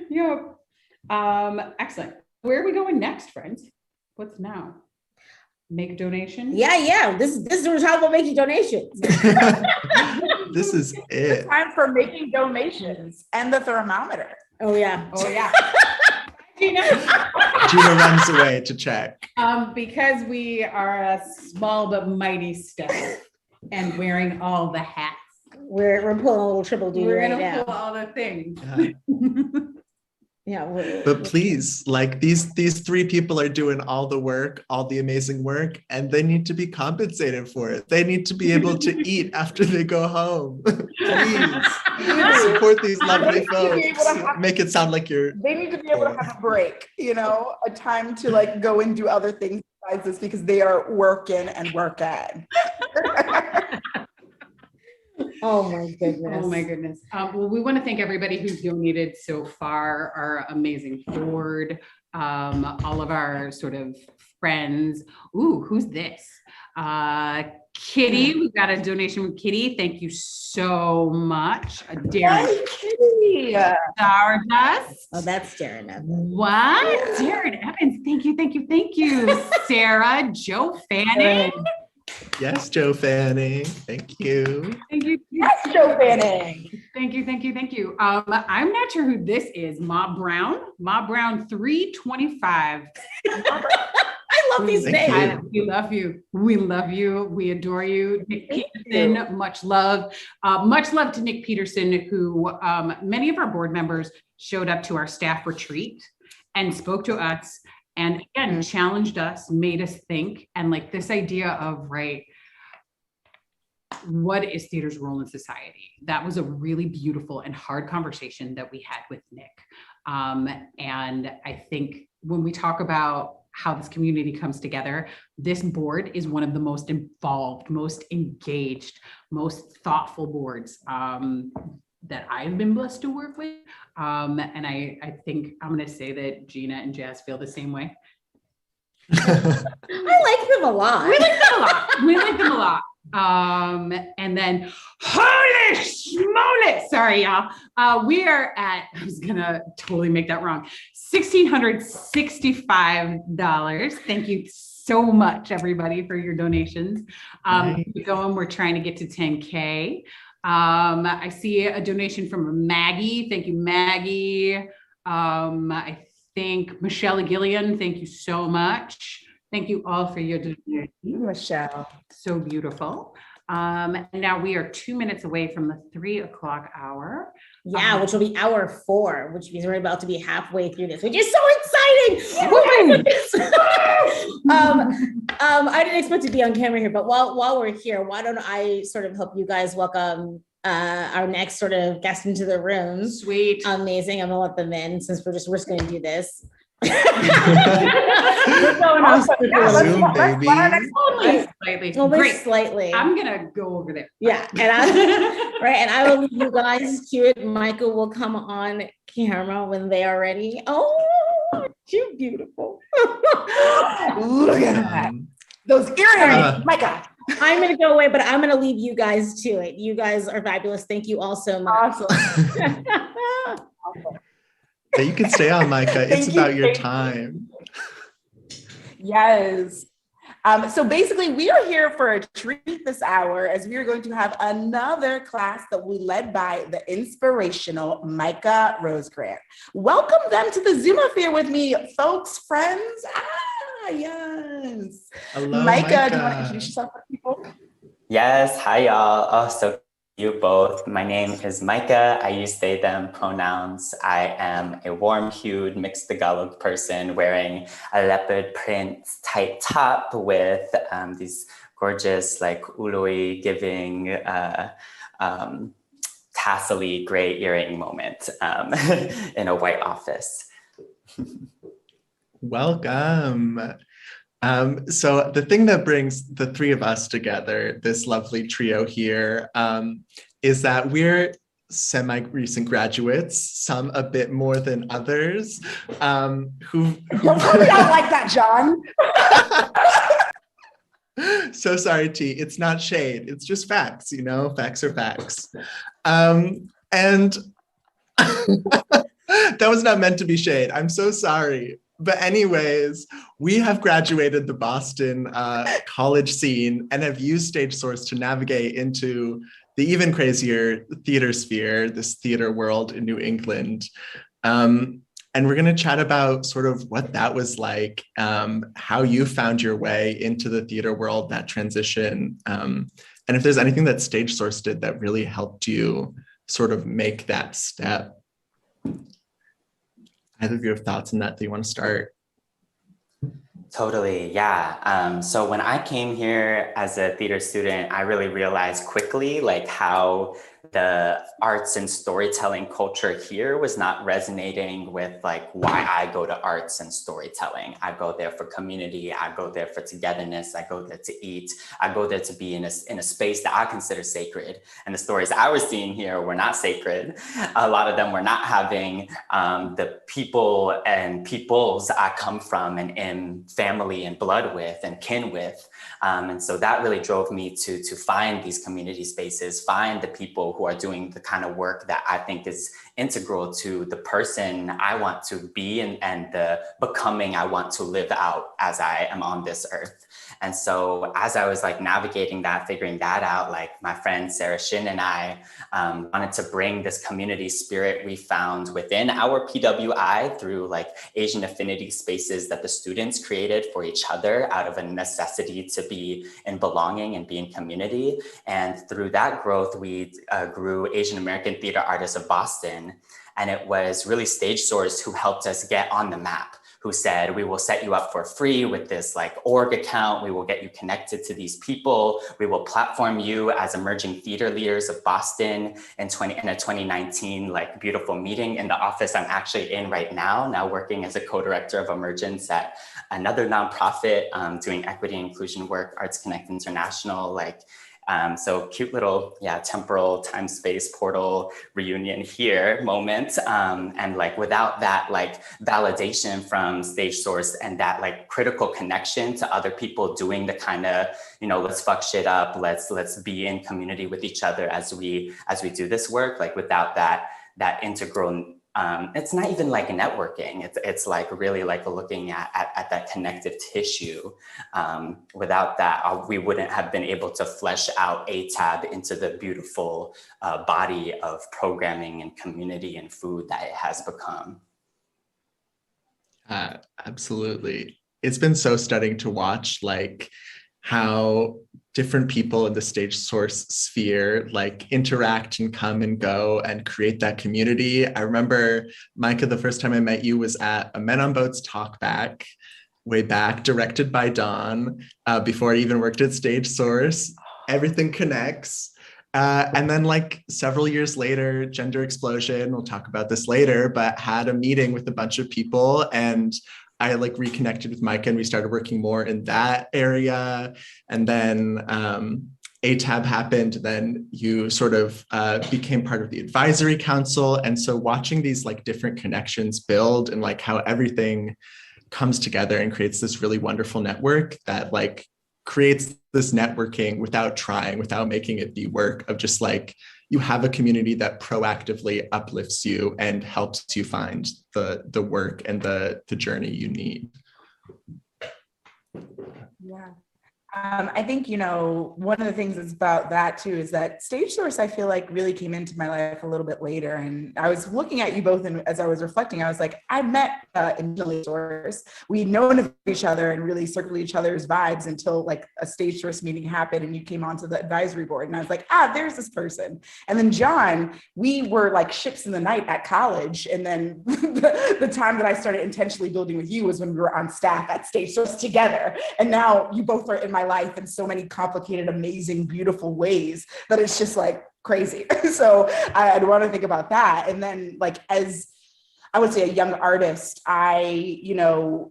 Yep. Excellent. Where are we going next, friends? What's now? Make donations? Yeah. This is what we're talking about, making donations. This is it. Time for making donations and the thermometer. Oh yeah. Gina. Gina runs away to check. Because we are a small but mighty staff and wearing all the hats. We're pulling a little triple duty right now. We're gonna pull all the things. Yeah. But please, like these three people are doing all the work, all the amazing work, and they need to be compensated for it. They need to be able to eat after they go home. Please support these lovely folks. Make it sound like you're. They need to be able to have a break, you know, a time to like go and do other things besides this because they are working and working. Oh my goodness. Oh my goodness. Well, we want to thank everybody who's donated so far, our amazing board, all of our sort of friends. Ooh, who's this? Kitty, we got a donation from Kitty. Thank you so much. Darren. Kitty. Stardust. Oh, that's Darren Evans. What? Darren Evans. Thank you. Sarah, Joe Fanning. Yes, Joe Fanning. Thank you. Thank you. Yes, Joe Fanning. Thank you. I'm not sure who this is. Ma Brown 325. I love these names. We love you. We adore you. Nick Peterson, much love. Much love to Nick Peterson, who many of our board members showed up to our staff retreat and spoke to us. And again, challenged us, made us think, and like this idea of, right, what is theater's role in society? That was a really beautiful and hard conversation that we had with Nick. And I think when we talk about how this community comes together, this board is one of the most involved, most engaged, most thoughtful boards that I've been blessed to work with. And I think I'm going to say that Gina and Jazz feel the same way. I like them a lot. We like them a lot. And then, holy smoly, sorry, y'all. We are at, I was going to totally make that wrong, $1,665. Thank you so much, everybody, for your donations. We're trying to get to 10K. I see a donation from Maggie. Thank you, Maggie. I think Michelle Gillian, thank you so much. Thank you all for your donation. Michelle. So beautiful. Now we are 2 minutes away from the 3 o'clock hour. Yeah, which will be hour 4, which means we're about to be halfway through this, which is so exciting. I didn't expect to be on camera here, but while we're here, why don't I sort of help you guys welcome our next sort of guest into the room. Sweet. Amazing. I'm gonna let them in since we're just gonna do this. We're going on Zoom, baby. Slightly. I'm gonna go over there. Yeah, and I will leave you guys to it. Michael will come on camera when they are ready. Oh, you're beautiful. Look at that. Those earrings. My God. I'm gonna go away, but I'm gonna leave you guys to it. You guys are fabulous. Thank you all so much. Awesome. Yeah, you can stay on, Micah. It's about your time. Yes. So basically, we are here for a treat this hour as we are going to have another class that we led by the inspirational Micah Rosecrans. Welcome them to the Zoom affair with me, folks, friends. Yes. Hello, Micah, do you want to introduce yourself to people? Yes, hi y'all. Oh, so you both. My name is Micah. I use they, them pronouns. I am a warm-hued, mixed Tagalog person wearing a leopard print tight top with these gorgeous, like Uloi giving, tassely gray earring moment in a white office. Welcome. So the thing that brings the three of us together, this lovely trio here, is that we're semi-recent graduates, some a bit more than others, who Don't tell me I like that, John. So sorry, T. It's not shade. It's just facts, you know? Facts are facts. And that was not meant to be shade. I'm so sorry. But anyways, we have graduated the Boston college scene and have used StageSource to navigate into the even crazier theater sphere, this theater world in New England. And we're going to chat about sort of what that was like, how you found your way into the theater world, that transition, and if there's anything that StageSource did that really helped you sort of make that step. Either of you have thoughts on that you want to start? Totally, yeah. So when I came here as a theater student, I really realized quickly like how the arts and storytelling culture here was not resonating with like why I go to arts and storytelling. I go there for community, I go there for togetherness, I go there to eat, I go there to be in a space that I consider sacred. And the stories I was seeing here were not sacred. A lot of them were not having the people and peoples I come from and in family and blood with and kin with. And so that really drove me to find these community spaces, find the people who are doing the kind of work that I think is integral to the person I want to be and the becoming I want to live out as I am on this earth. And so as I was like navigating that, figuring that out, like my friend Sarah Shin and I wanted to bring this community spirit we found within our PWI through like Asian affinity spaces that the students created for each other out of a necessity to be in belonging and be in community. And through that growth, we grew Asian American Theater Artists of Boston. And it was really StageSource who helped us get on the map, who said, we will set you up for free with this like org account. We will get you connected to these people. We will platform you as emerging theater leaders of Boston in a 2019 like beautiful meeting in the office I'm actually in right now working as a co-director of Emergence at another nonprofit doing equity and inclusion work, Arts Connect International, so cute little, temporal time space portal reunion here moment. And like without that like validation from StageSource and that like critical connection to other people doing the kind of, let's fuck shit up, let's be in community with each other as we do this work, like without that integral, it's not even like networking. It's like really like looking at that connective tissue. Without that, we wouldn't have been able to flesh out ATAB into the beautiful body of programming and community and food that it has become. Absolutely. It's been so stunning to watch like how different people in the StageSource sphere like interact and come and go and create that community. I remember, Micah, the first time I met you was at a Men on Boats talkback way back, directed by Dawn, before I even worked at StageSource. Everything connects. And then like several years later, Gender Explosion, we'll talk about this later, but had a meeting with a bunch of people and I like reconnected with Micah and we started working more in that area. And then ATAB happened, then you sort of became part of the advisory council. And so watching these like different connections build and like how everything comes together and creates this really wonderful network that like creates this networking without trying, without making it be work of just like, you have a community that proactively uplifts you and helps you find the work and the journey you need. Yeah. I think, one of the things that's about that too is that StageSource, I feel like really came into my life a little bit later. And I was looking at you both and as I was reflecting, I was like, I met in StageSource. We'd known of each other and really circled each other's vibes until like a StageSource meeting happened and you came onto the advisory board. And I was like, there's this person. And then John, we were like ships in the night at college. And then the time that I started intentionally building with you was when we were on staff at StageSource together. And now you both are in my my life in so many complicated, amazing, beautiful ways that it's just like crazy. So I'd want to think about that. And then like, as I would say a young artist, I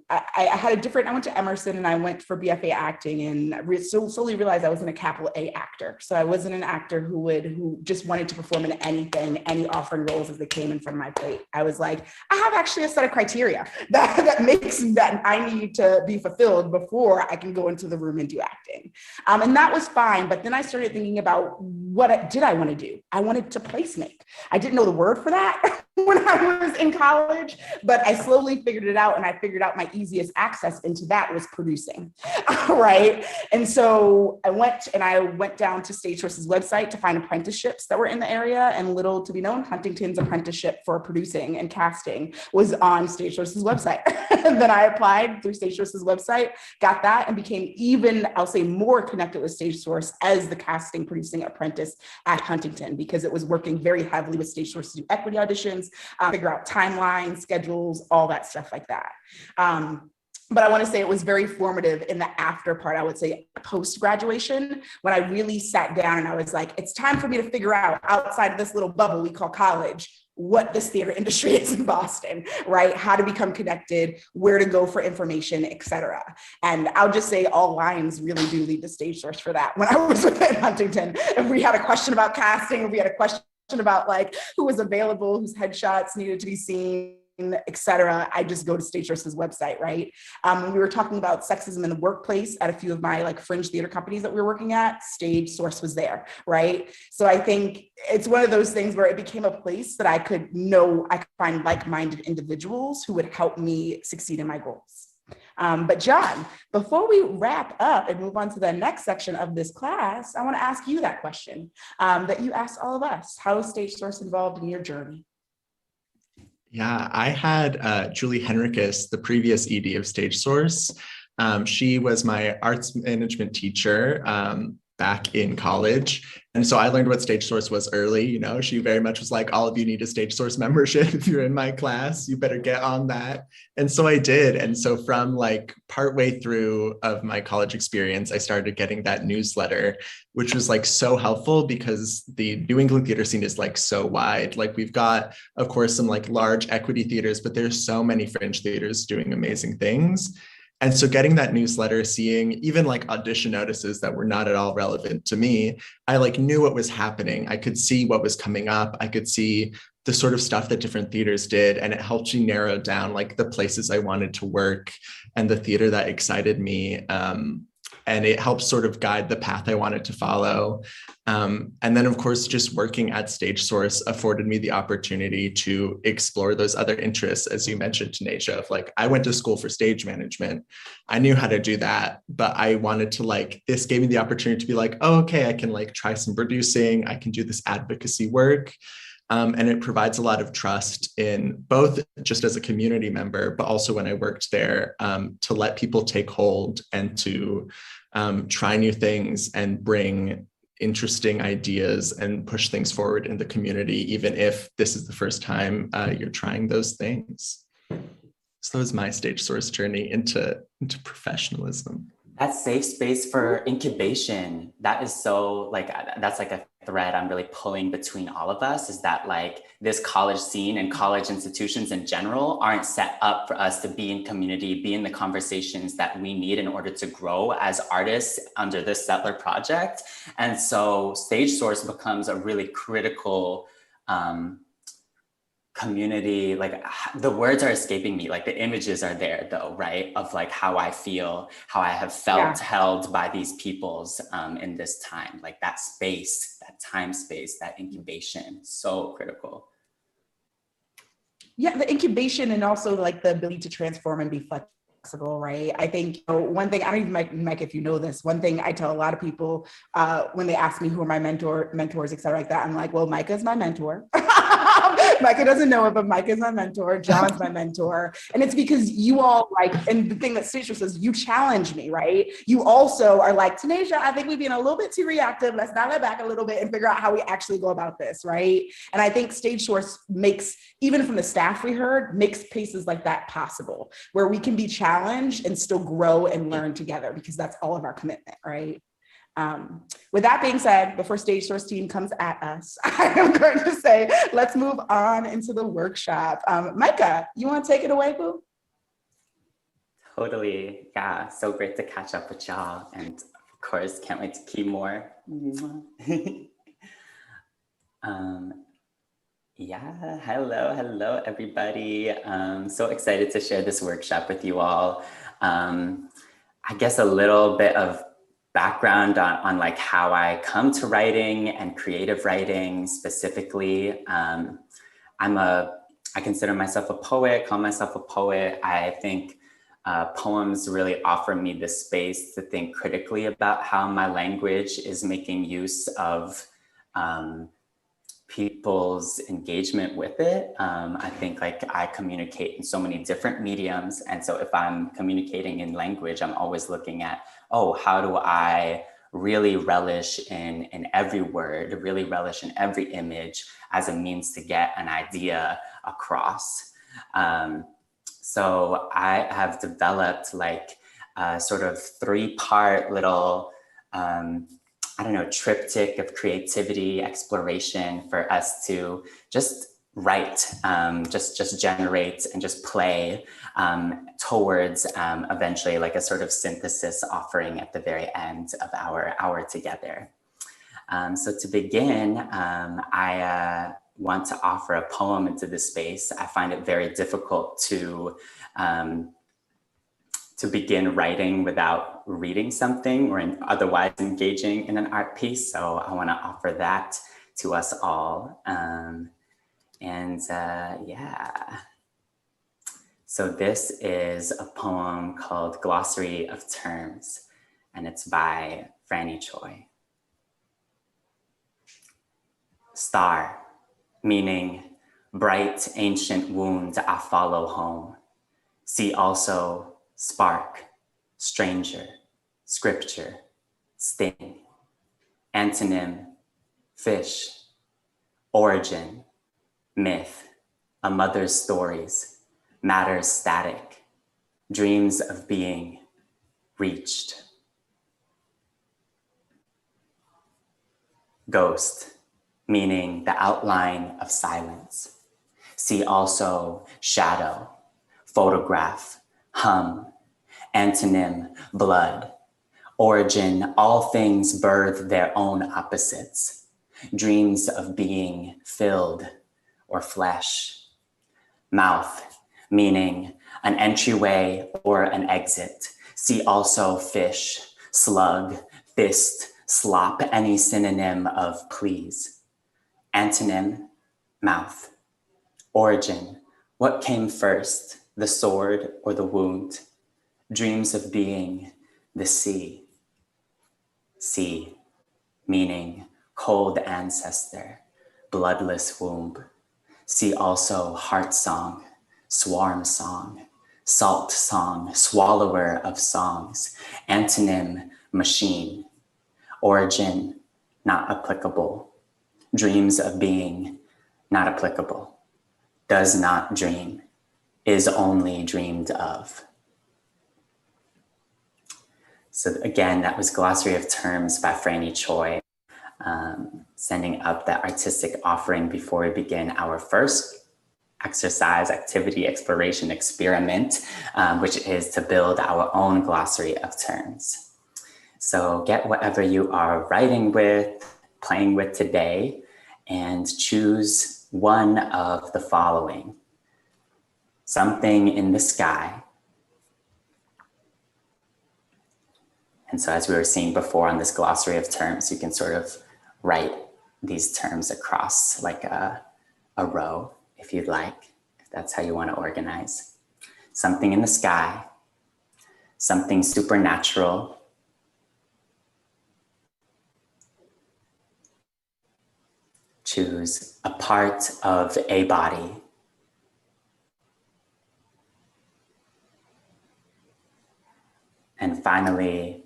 had a different, I went to Emerson and I went for BFA acting, and so slowly realized I wasn't a capital A actor. So I wasn't an actor who just wanted to perform in anything, any offering roles as they came in front of my plate. I was like, I have actually a set of criteria that makes that I need to be fulfilled before I can go into the room and do acting. And that was fine. But then I started thinking about what did I want to do? I wanted to place make. I didn't know the word for that when I was in college, but I slowly figured it out, and I figured out my easiest access into that was producing, right? And so I went down to StageSource's website to find apprenticeships that were in the area, and little to be known, Huntington's apprenticeship for producing and casting was on StageSource's website. And then I applied through StageSource's website, got that, and became even, I'll say, more connected with StageSource as the casting producing apprentice at Huntington, because it was working very heavily with StageSource to do equity auditions, figure out timelines, schedules, all that stuff like that. But I want to say it was very formative in the after part, I would say post-graduation, when I really sat down and I was like, it's time for me to figure out outside of this little bubble we call college, what this theater industry is in Boston, right? How to become connected, where to go for information, et cetera. And I'll just say all lines really do lead to StageSource for that. When I was within Huntington, if we had a question about casting, if we had a question about like who was available, whose headshots needed to be seen, et cetera, I just go to StageSource's website, right? When we were talking about sexism in the workplace at a few of my like fringe theater companies that we were working at, StageSource was there, right? So I think it's one of those things where it became a place that I could find like-minded individuals who would help me succeed in my goals. But John, before we wrap up and move on to the next section of this class, I want to ask you that question that you asked all of us. How is StageSource involved in your journey? Yeah, I had Julie Henricus, the previous ED of StageSource. She was my arts management teacher back in college. And so I learned what StageSource was early. You know, she very much was like, all of you need a StageSource membership. If you're in my class, you better get on that. And so I did. And so from like partway through of my college experience, I started getting that newsletter, which was like so helpful because the New England theater scene is like so wide. Like we've got, of course, some like large equity theaters, but there's so many fringe theaters doing amazing things. And so getting that newsletter, seeing even like audition notices that were not at all relevant to me, I like knew what was happening. I could see what was coming up. I could see the sort of stuff that different theaters did. And it helped me narrow down like the places I wanted to work and the theater that excited me. And it helped sort of guide the path I wanted to follow. And then, of course, just working at StageSource afforded me the opportunity to explore those other interests, as you mentioned, Tanisha, of like, I went to school for stage management. I knew how to do that, but I wanted to like, this gave me the opportunity to be like, oh, okay, I can like try some producing. I can do this advocacy work. And it provides a lot of trust in both just as a community member, but also when I worked there to let people take hold and to try new things and bring interesting ideas and push things forward in the community, even if this is the first time you're trying those things. So that was my StageSource journey into professionalism. That safe space for incubation, that is so like, that's like a thread I'm really pulling between all of us, is that like this college scene and college institutions in general aren't set up for us to be in community, be in the conversations that we need in order to grow as artists under this Settler project. And so StageSource becomes a really critical community, like the words are escaping me, like the images are there though, right? Of like how I feel, how I have felt held by these peoples in this time, like that space, that time space, that incubation, so critical. Yeah, the incubation and also like the ability to transform and be flexible, right? I think one thing, I don't even, Mike, if you know this, one thing I tell a lot of people when they ask me who are my mentors, et cetera, like that, I'm like, well, Micah's my mentor. Micah doesn't know it, but Micah's my mentor. John's my mentor. And it's because you all like, and the thing that StageSource says, you challenge me, right? You also are like, Tanisha, I think we've been a little bit too reactive. Let's dial it back a little bit and figure out how we actually go about this, right? And I think StageSource makes, even from the staff we heard, makes spaces like that possible, where we can be challenged and still grow and learn together, because that's all of our commitment, right? With that being said, before StageSource team comes at us, I am going to say, let's move on into the workshop. Micah, you want to take it away, boo? Totally, yeah, so great to catch up with y'all, and of course, can't wait to keep more. Yeah, hello everybody. So excited to share this workshop with you all. I guess a little bit of background on like how I come to writing and creative writing specifically. I consider myself a poet, call myself a poet. I think poems really offer me the space to think critically about how my language is making use of people's engagement with it. I think like I communicate in so many different mediums. And so if I'm communicating in language, I'm always looking at, oh, how do I really relish in every word, really relish in every image as a means to get an idea across. So I have developed like a sort of 3-part little, I don't know, triptych of creativity, exploration for us to just write, just generate and just play towards eventually like a sort of synthesis offering at the very end of our hour together. So to begin, I want to offer a poem into this space. I find it very difficult to begin writing without reading something or otherwise engaging in an art piece. So I want to offer that to us all. Yeah. So this is a poem called Glossary of Terms, and it's by Franny Choi. Star, meaning bright ancient wound I follow home. See also spark, stranger, scripture, sting. Antonym, fish, origin, myth, a mother's stories, matters static, dreams of being reached. Ghost, meaning the outline of silence. See also shadow, photograph, hum. Antonym, blood. Origin, all things birth their own opposites. Dreams of being filled or flesh. Mouth, meaning an entryway or an exit. See also fish, slug, fist, slop, any synonym of please. Antonym, mouth. Origin, what came first, the sword or the wound? Dreams of being the sea. Sea, meaning cold ancestor, bloodless womb. See also heart song, swarm song, salt song, swallower of songs. Antonym, machine. Origin, not applicable. Dreams of being, not applicable. Does not dream, is only dreamed of. So again, that was Glossary of Terms by Franny Choi, sending up that artistic offering before we begin our first exercise, activity, exploration, experiment, which is to build our own glossary of terms. So get whatever you are writing with, playing with today, and choose one of the following. Something in the sky. And so as we were seeing before on this glossary of terms, you can sort of write these terms across like a row, if you'd like, if that's how you want to organize. Something in the sky, something supernatural, choose choose a part of a body. And finally,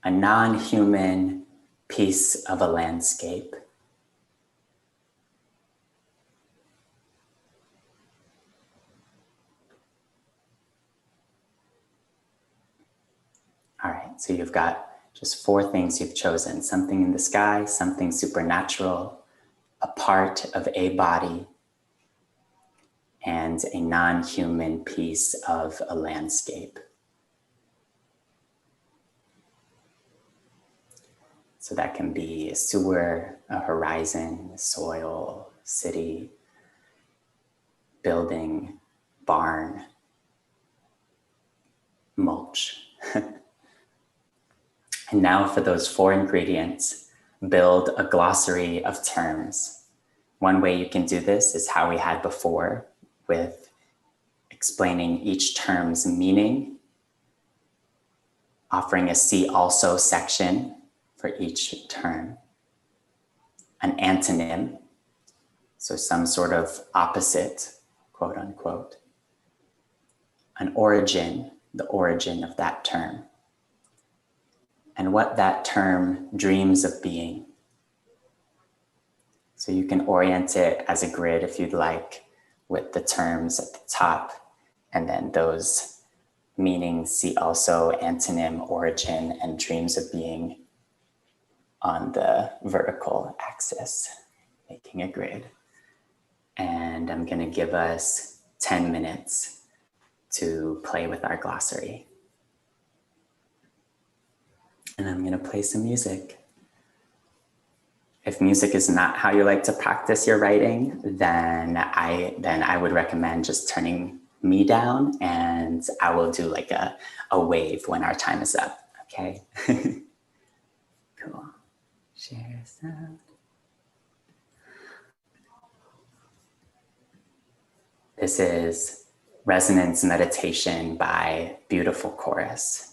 a non-human piece of a landscape. All right, so you've got just 4 things you've chosen: something in the sky, something supernatural, a part of a body, and a non-human piece of a landscape. So that can be a sewer, a horizon, soil, city, building, barn, mulch. And now for those 4 ingredients, build a glossary of terms. One way you can do this is how we had before, with explaining each term's meaning, offering a see also section for each term, an antonym, so some sort of opposite, quote unquote, an origin, the origin of that term, and what that term dreams of being. So you can orient it as a grid if you'd like, with the terms at the top, and then those meanings, see also, antonym, origin, and dreams of being on the vertical axis, making a grid. And I'm gonna give us 10 minutes to play with our glossary. And I'm gonna play some music. If music is not how you like to practice your writing, then I would recommend just turning me down, and I will do like a wave when our time is up, okay? Cool. Share sound. This is Resonance Meditation by Beautiful Chorus.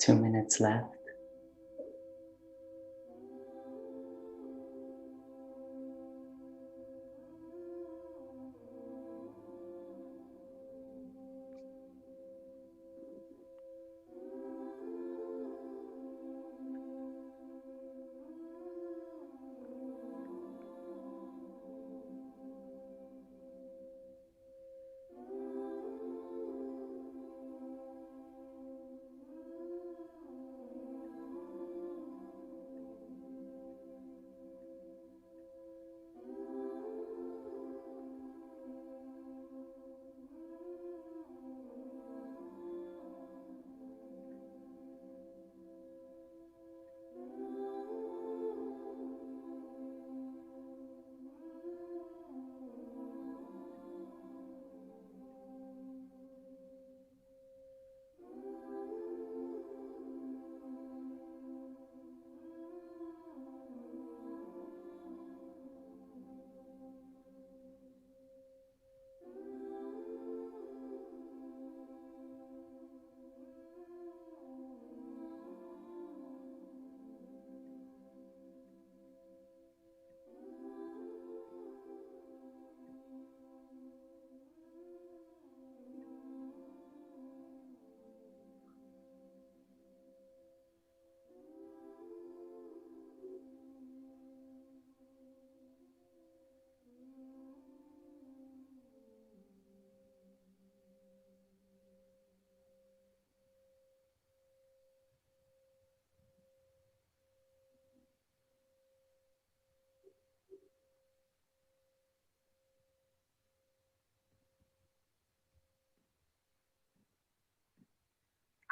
2 minutes left.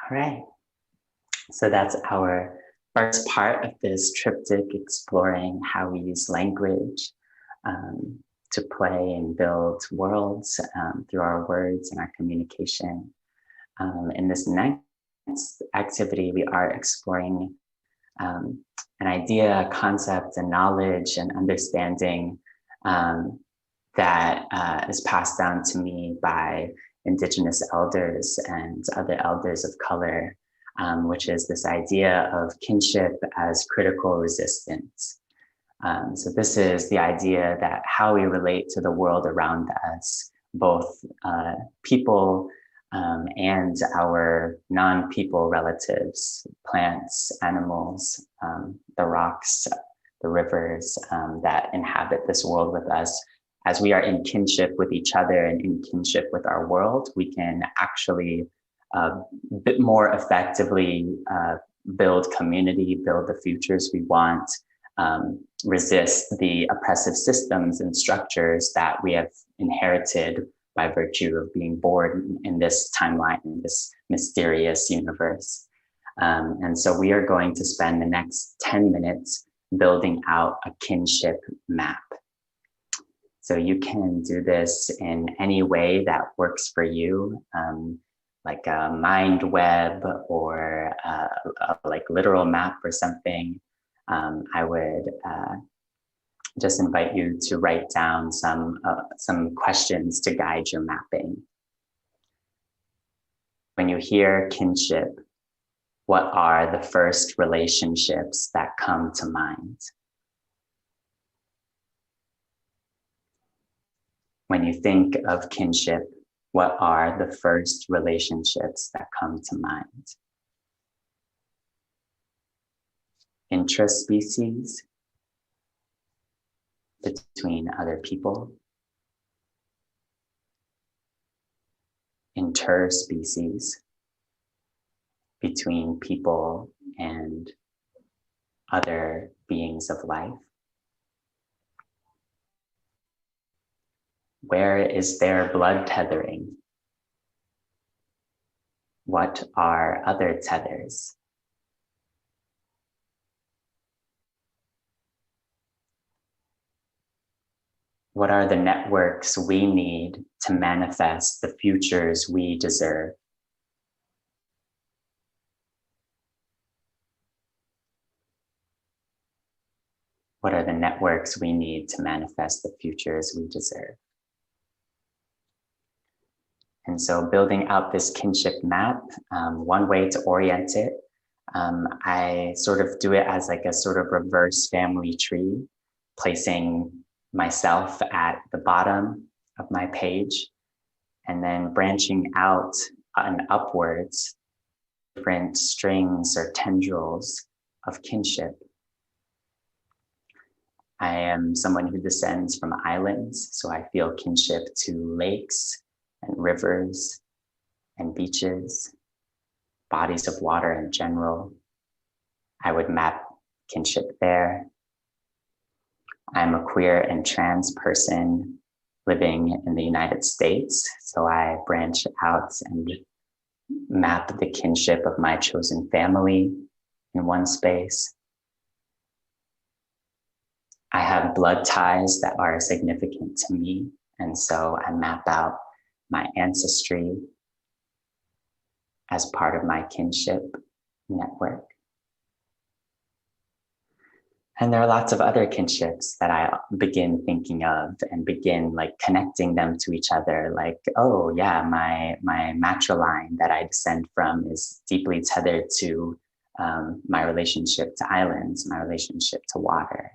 All right, so that's our first part of this triptych, exploring how we use language to play and build worlds through our words and our communication. In this next activity, we are exploring an idea, a concept, and knowledge and understanding that is passed down to me by Indigenous elders and other elders of color, which is this idea of kinship as critical resistance. So this is the idea that how we relate to the world around us, both people and our non-people relatives, plants, animals, the rocks, the rivers that inhabit this world with us. As we are in kinship with each other and in kinship with our world, we can actually a bit more effectively build community, build the futures we want, resist the oppressive systems and structures that we have inherited by virtue of being born in this timeline, in this mysterious universe. And so we are going to spend the next 10 minutes building out a kinship map. So you can do this in any way that works for you, like a mind web or a like literal map or something. I would just invite you to write down some questions to guide your mapping. When you hear kinship, what are the first relationships that come to mind? When you think of kinship, what are the first relationships that come to mind? Intraspecies, between other people. Interspecies, between people and other beings of life. Where is there blood tethering? What are other tethers? What are the networks we need to manifest the futures we deserve? What are the networks we need to manifest the futures we deserve? And so building out this kinship map, one way to orient it I sort of do it as like a sort of reverse family tree, placing myself at the bottom of my page and then branching out and upwards, different strings or tendrils of kinship. I am someone who descends from islands, so I feel kinship to lakes and rivers and beaches, bodies of water in general. I would map kinship there. I'm a queer and trans person living in the United States, so I branch out and map the kinship of my chosen family in one space. I have blood ties that are significant to me, and so I map out my ancestry as part of my kinship network. And there are lots of other kinships that I begin thinking of and begin like connecting them to each other. Like, oh yeah, my matriline that I descend from is deeply tethered to my relationship to islands, my relationship to water,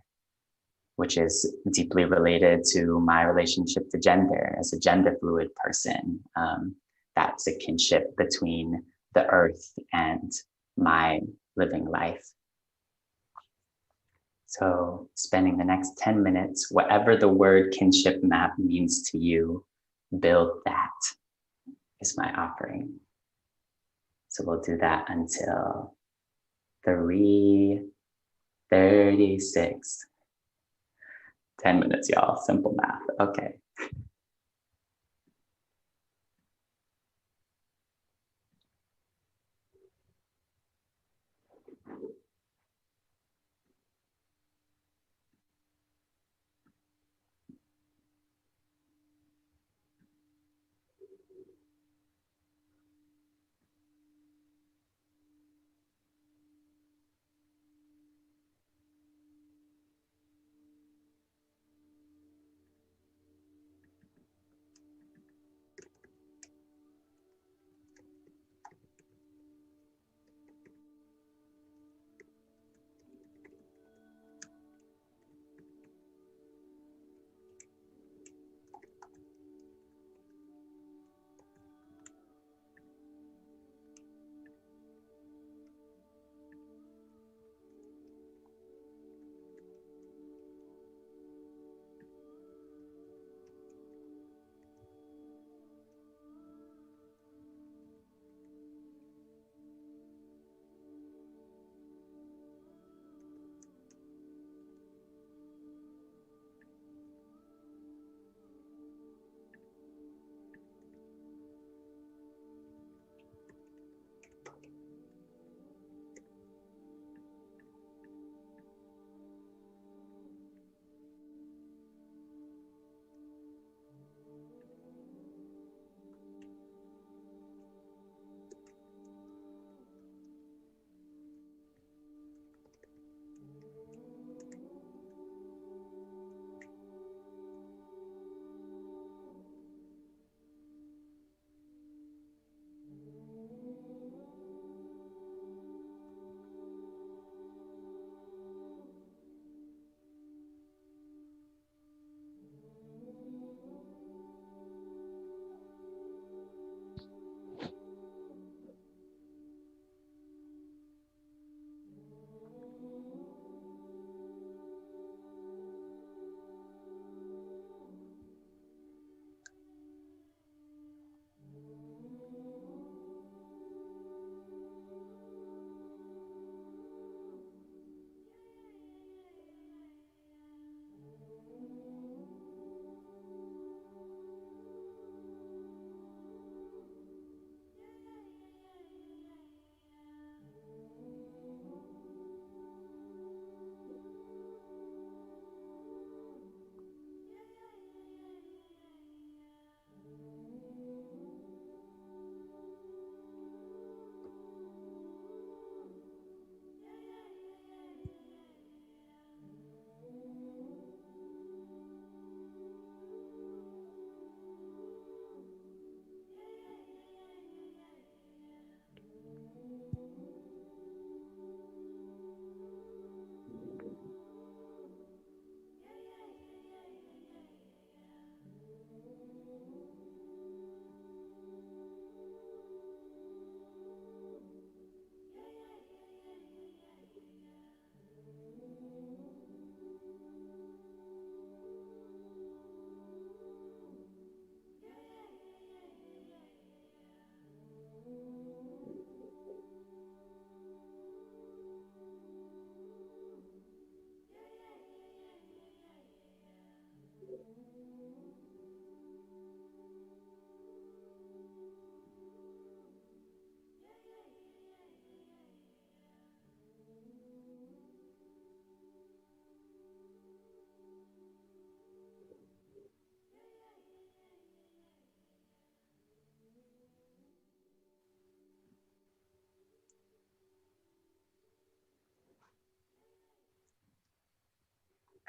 which is deeply related to my relationship to gender as a gender fluid person. That's a kinship between the earth and my living life. So spending the next 10 minutes, whatever the word kinship map means to you, build that is my offering. So we'll do that until 3:36. 10 minutes, y'all, simple math, okay.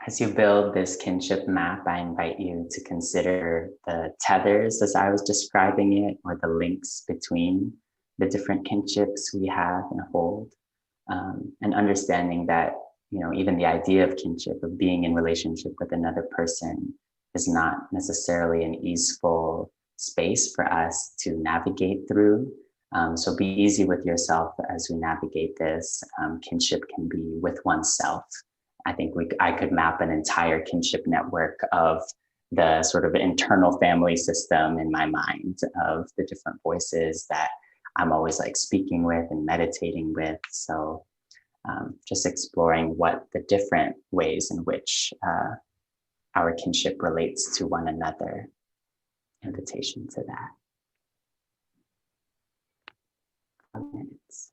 As you build this kinship map, I invite you to consider the tethers as I was describing it, or the links between the different kinships we have and hold, and understanding that, you know, even the idea of kinship, of being in relationship with another person, is not necessarily an easeful space for us to navigate through. So be easy with yourself as we navigate this. Kinship can be with oneself. I think I could map an entire kinship network of the sort of internal family system in my mind, of the different voices that I'm always like speaking with and meditating with. So just exploring what the different ways in which our kinship relates to one another. Invitation to that. 5 minutes.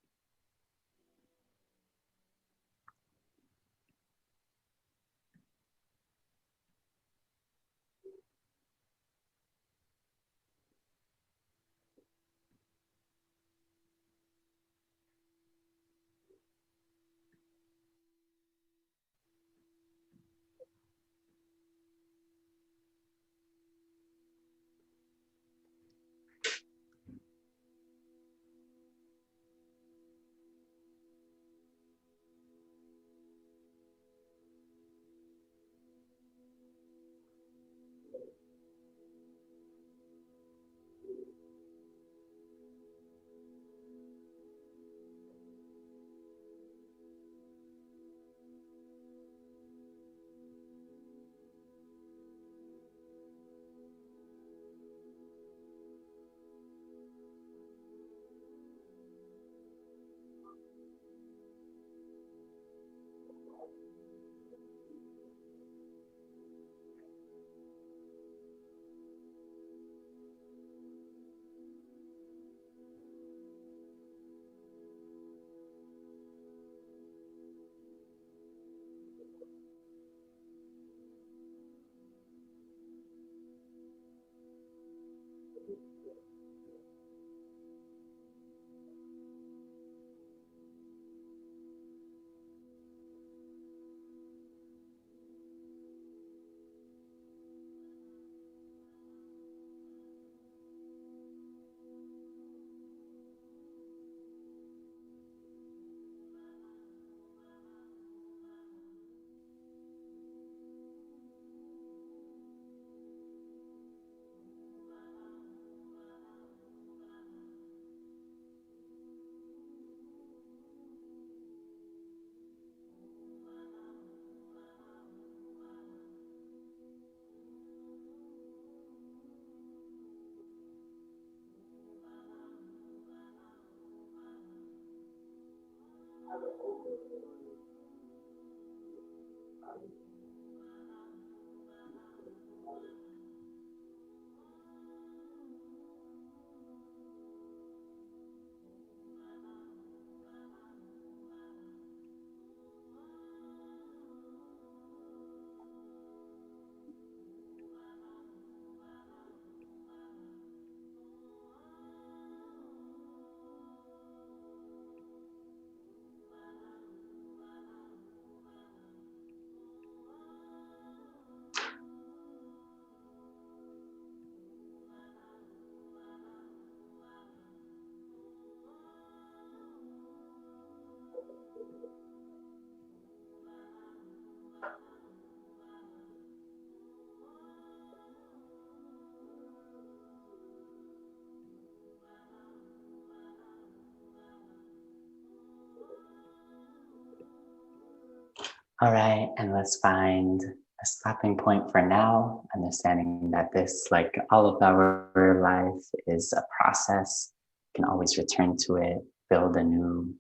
All right, and let's find a stopping point for now, understanding that this, like all of our life, is a process. You can always return to it, build anew.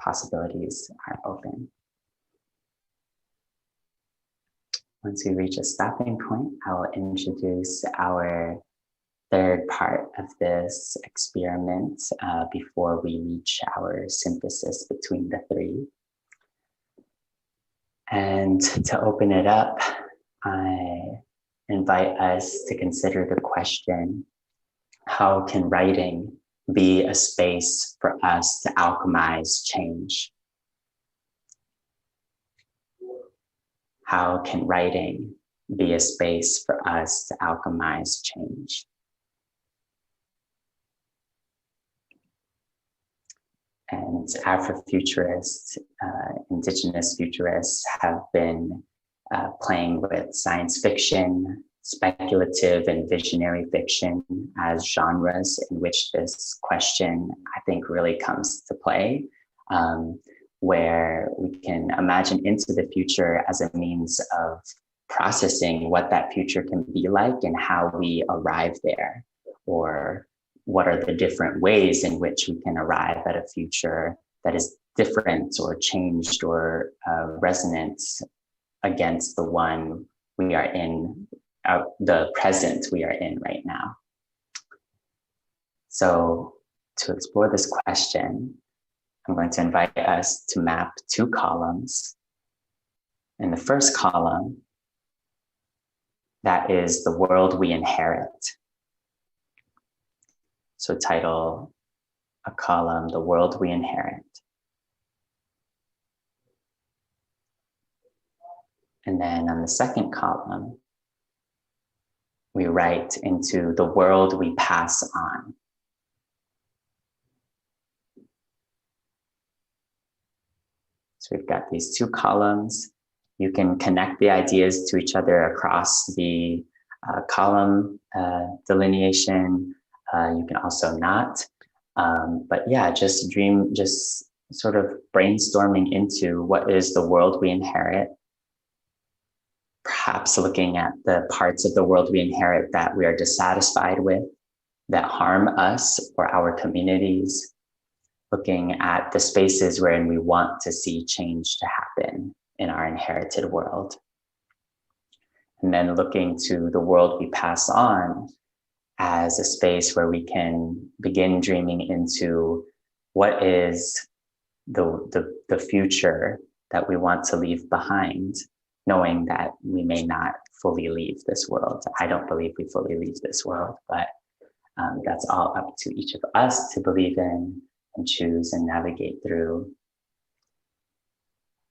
Possibilities are open. Once we reach a stopping point, I will introduce our third part of this experiment before we reach our synthesis between the three. And to open it up, I invite us to consider the question, how can writing be a space for us to alchemize change? How can writing be a space for us to alchemize change? And Afrofuturists, indigenous futurists have been playing with science fiction, speculative and visionary fiction as genres in which this question, I think, really comes to play, where we can imagine into the future as a means of processing what that future can be like and how we arrive there, or what are the different ways in which we can arrive at a future that is different or changed or resonant against the one we are in, the present we are in right now. So to explore this question, I'm going to invite us to map 2 columns. In the first column, that is the world we inherit. So title a column, The World We Inherit. And then on the second column, we write into the world we pass on. So we've got these 2 columns. You can connect the ideas to each other across the column delineation. You can also not. But yeah, just sort of brainstorming into what is the world we inherit. Perhaps looking at the parts of the world we inherit that we are dissatisfied with, that harm us or our communities. Looking at the spaces wherein we want to see change to happen in our inherited world. And then looking to the world we pass on as a space where we can begin dreaming into what is the future that we want to leave behind, knowing that we may not fully leave this world. I don't believe we fully leave this world, but that's all up to each of us to believe in and choose and navigate through.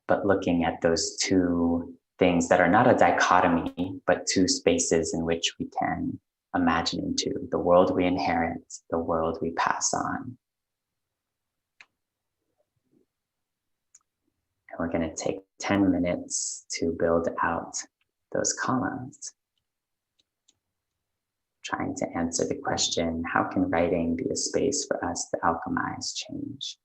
But looking at those 2 things that are not a dichotomy, but 2 spaces in which we can imagine into the world we inherit, the world we pass on. And we're going to take 10 minutes to build out those columns, trying to answer the question, how can writing be a space for us to alchemize change?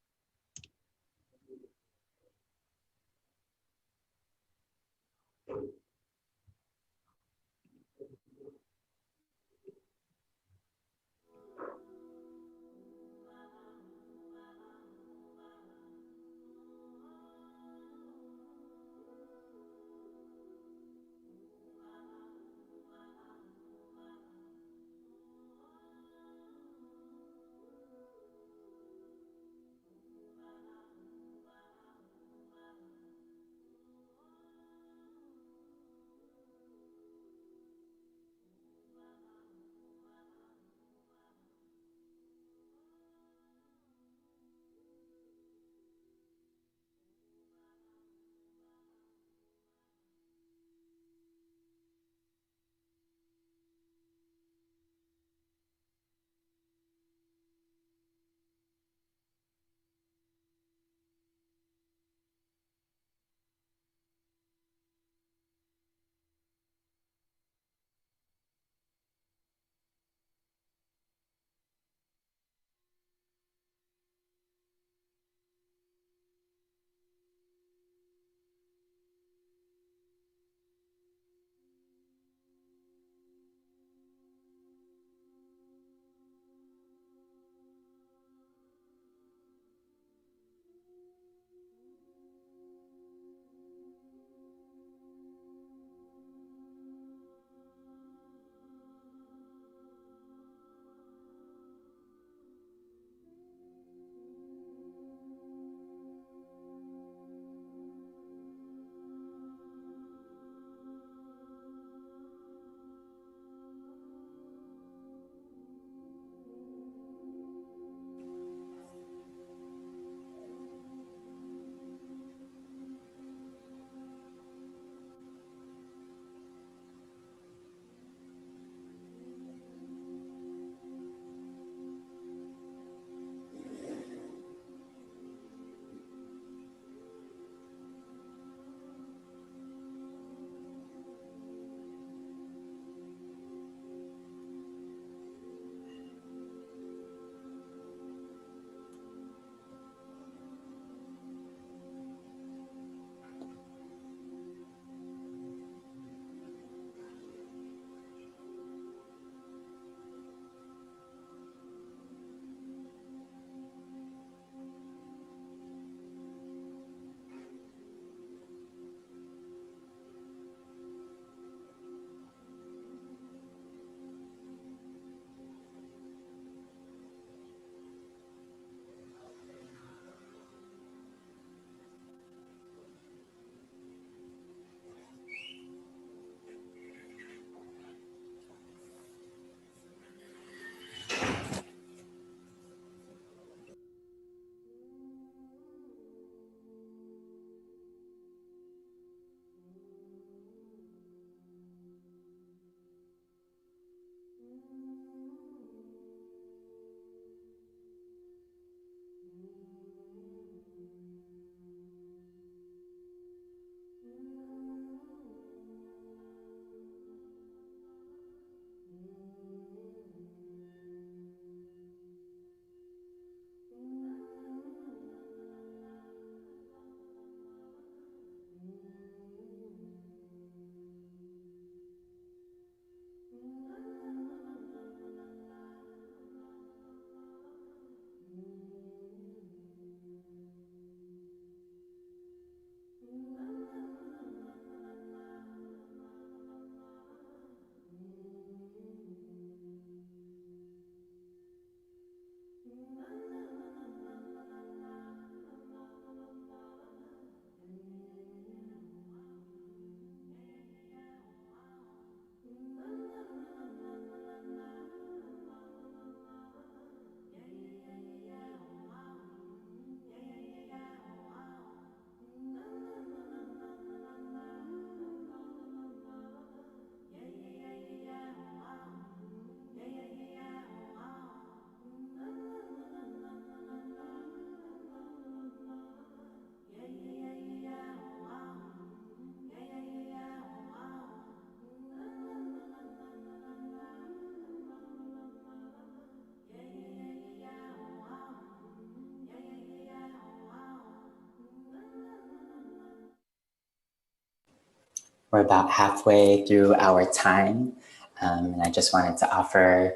We're about halfway through our time, and I just wanted to offer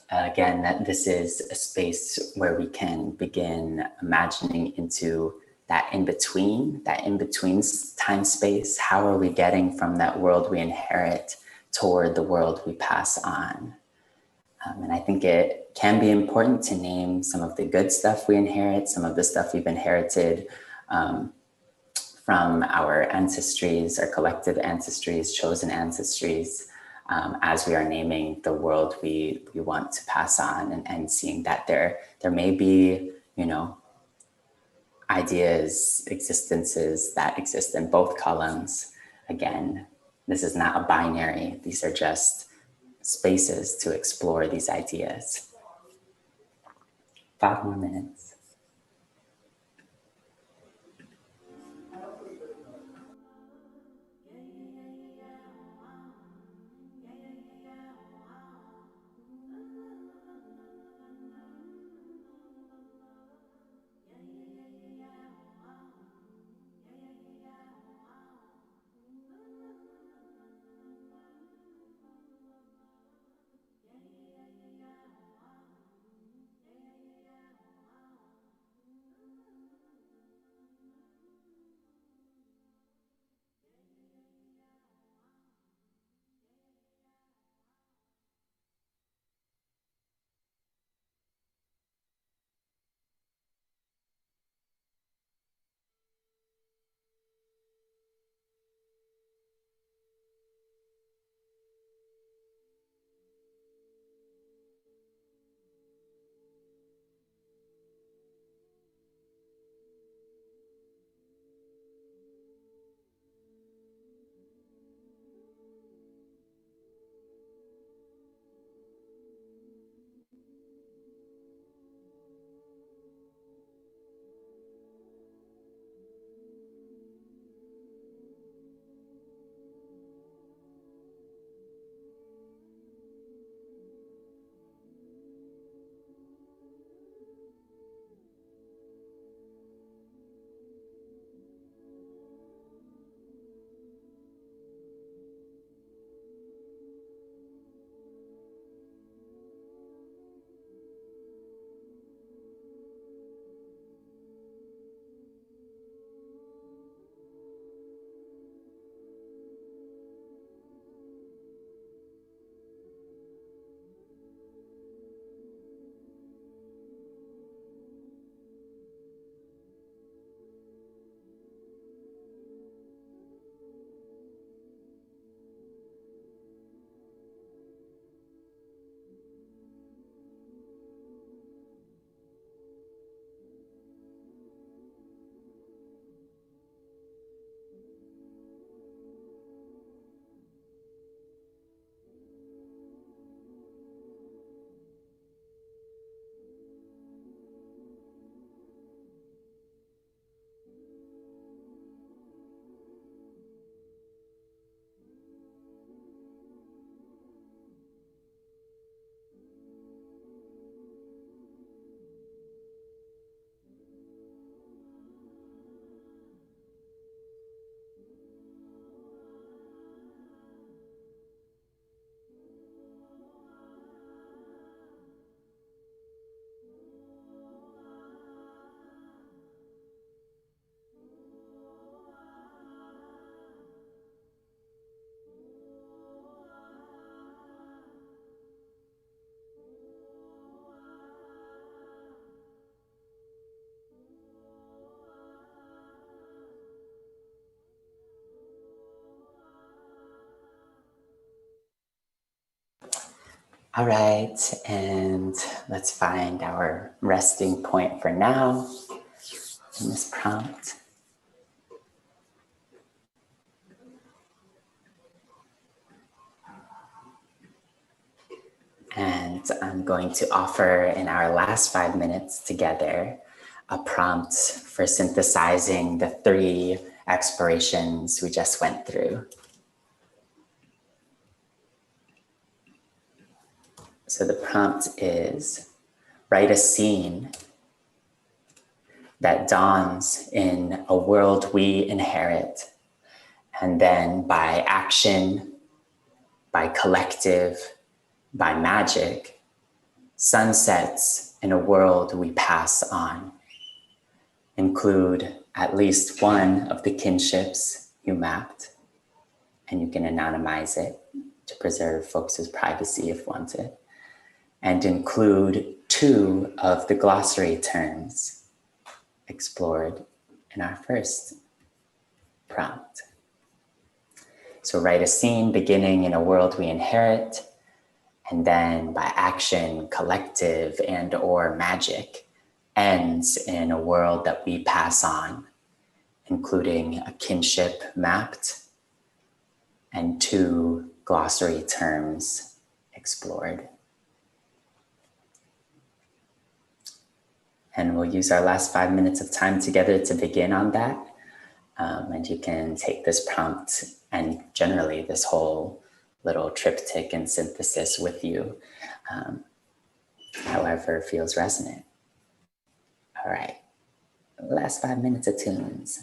again that this is a space where we can begin imagining into that in between time space. How are we getting from that world we inherit toward the world we pass on? And I think it can be important to name some of the good stuff we inherit, some of the stuff we've inherited from our ancestries, our collective ancestries, chosen ancestries, as we are naming the world we want to pass on, and seeing that there may be, ideas, existences that exist in both columns. Again, this is not a binary. These are just spaces to explore these ideas. 5 more minutes. All right, and let's find our resting point for now in this prompt. And I'm going to offer in our last 5 minutes together a prompt for synthesizing the 3 explorations we just went through. So the prompt is: write a scene that dawns in a world we inherit, And then by action, by collective, by magic, sunsets in a world we pass on include at least one of the kinships you mapped, and you can anonymize it to preserve folks' privacy if wanted, and include 2 of the glossary terms explored in our first prompt. So write a scene beginning in a world we inherit, and then by action, collective, and or magic, ends in a world that we pass on, including a kinship mapped and 2 glossary terms explored. And we'll use our last 5 minutes of time together to begin on that. And you can take this prompt and generally this whole little triptych and synthesis with you, however feels resonant. All right, last 5 minutes of tunes.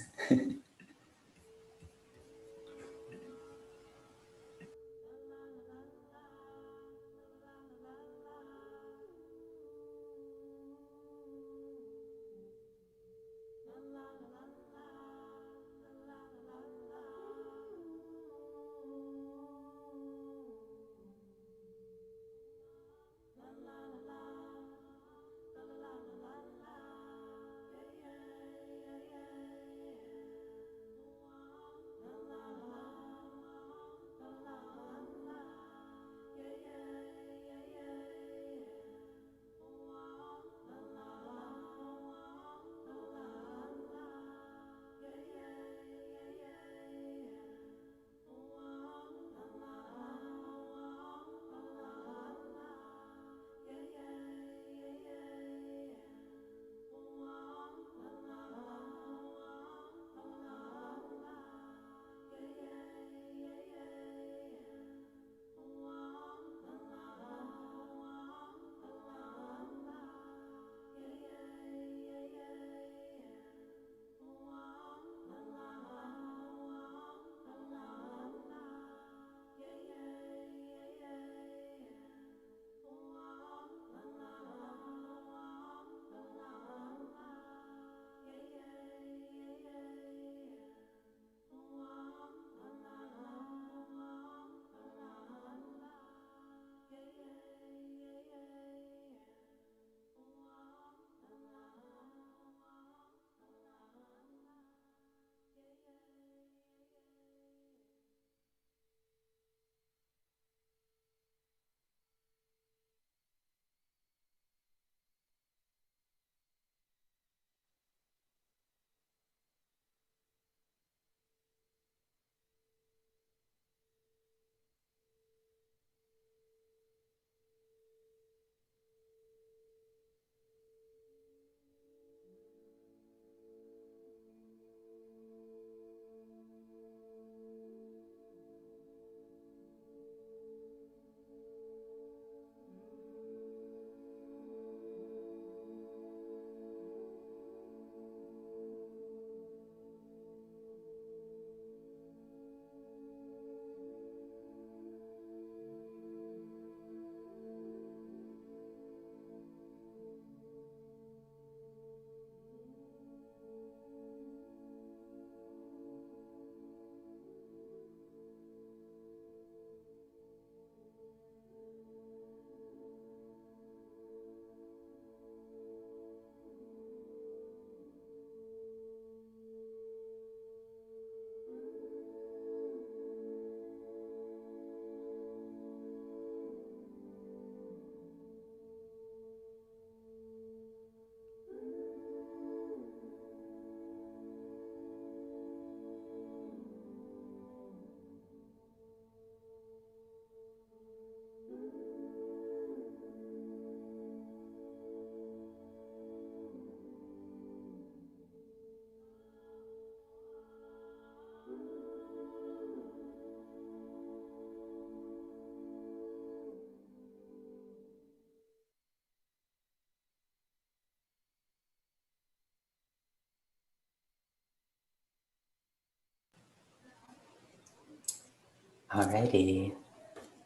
Alrighty.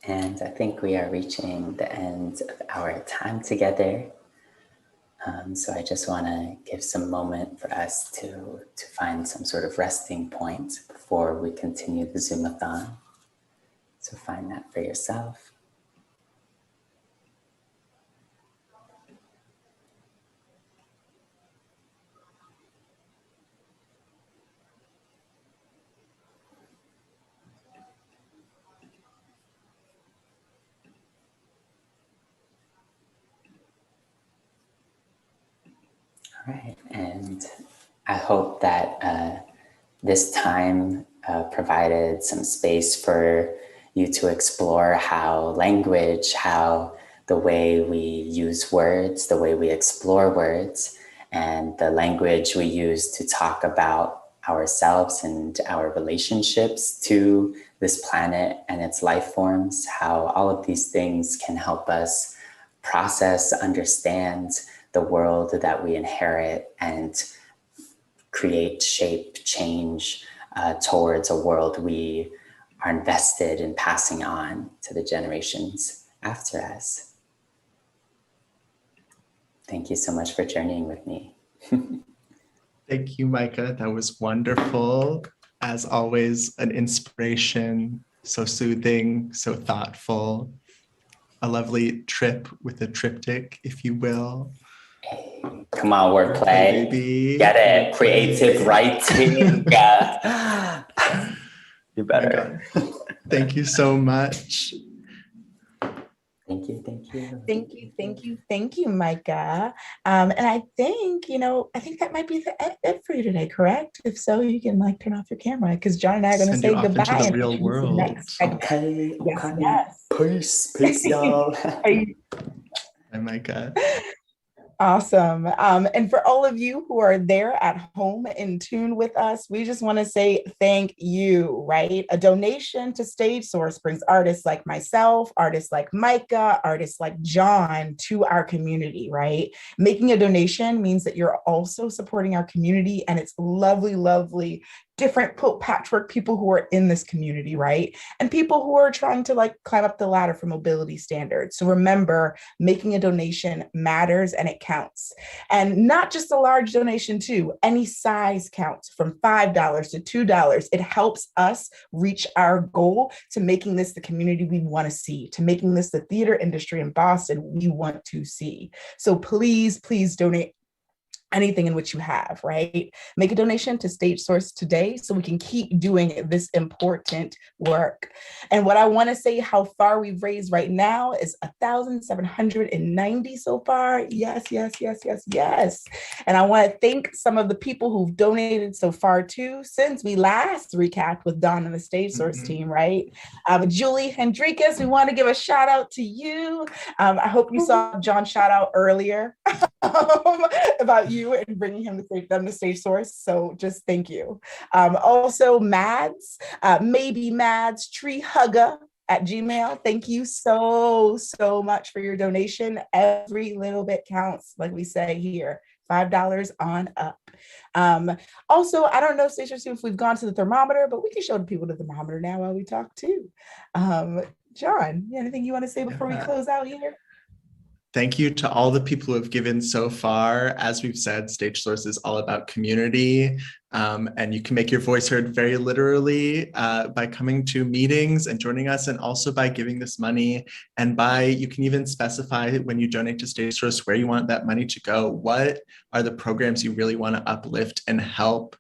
And I think we are reaching the end of our time together. So I just want to give some moment for us to find some sort of resting point before we continue the Zoomathon. So find that for yourself. All right, and I hope that this time provided some space for you to explore how language, how the way we use words, the way we explore words, and the language we use to talk about ourselves and our relationships to this planet and its life forms, how all of these things can help us process, understand the world that we inherit and create, shape, change towards a world we are invested in passing on to the generations after us. Thank you so much for journeying with me. Thank you, Micah. That was wonderful. As always, an inspiration, so soothing, so thoughtful. A lovely trip with a triptych, if you will. Hey, come on, wordplay. Baby. Get it. Creative writing. You better. Thank you so much. Thank you, thank you. Thank you, thank you, thank you, Micah. And I think, I think that might be it for you today, correct? If so, you can turn off your camera because John and I are going to say goodbye. Into the real world. Okay. Yes. Peace, y'all. Bye, Micah. Awesome. And for all of you who are there at home in tune with us, we just want to say thank you, right? A donation to StageSource brings artists like myself, artists like Micah, artists like John to our community, right? Making a donation means that you're also supporting our community, and it's lovely, lovely different patchwork people who are in this community, right? And people who are trying to climb up the ladder for mobility standards. So remember, making a donation matters and it counts. And not just a large donation too, any size counts from $5 to $2. It helps us reach our goal to making this the community we want to see, to making this the theater industry in Boston we want to see. So please, please donate anything in which you have, right? Make a donation to StageSource today so we can keep doing this important work. And what I want to say, how far we've raised right now is 1,790 so far. Yes, yes, yes, yes, yes. And I want to thank some of the people who've donated so far too, since we last recapped with Dawn and the StageSource team, right? Julie Hendrikas, we want to give a shout out to you. I hope you saw John's shout out earlier about you and bringing them to StageSource. So just thank you. Also Mads, maybe Mads, Tree Hugger at Gmail. Thank you so much for your donation. Every little bit counts, like we say here. $5 on up. Also, I don't know, StageSource, if we've gone to the thermometer, but we can show the people the thermometer now while we talk too. John, anything you want to say before we close out here? Thank you to all the people who have given so far. As we've said, StageSource is all about community, and you can make your voice heard very literally by coming to meetings and joining us, and also by giving this money. And you can even specify when you donate to StageSource where you want that money to go. What are the programs you really want to uplift and help?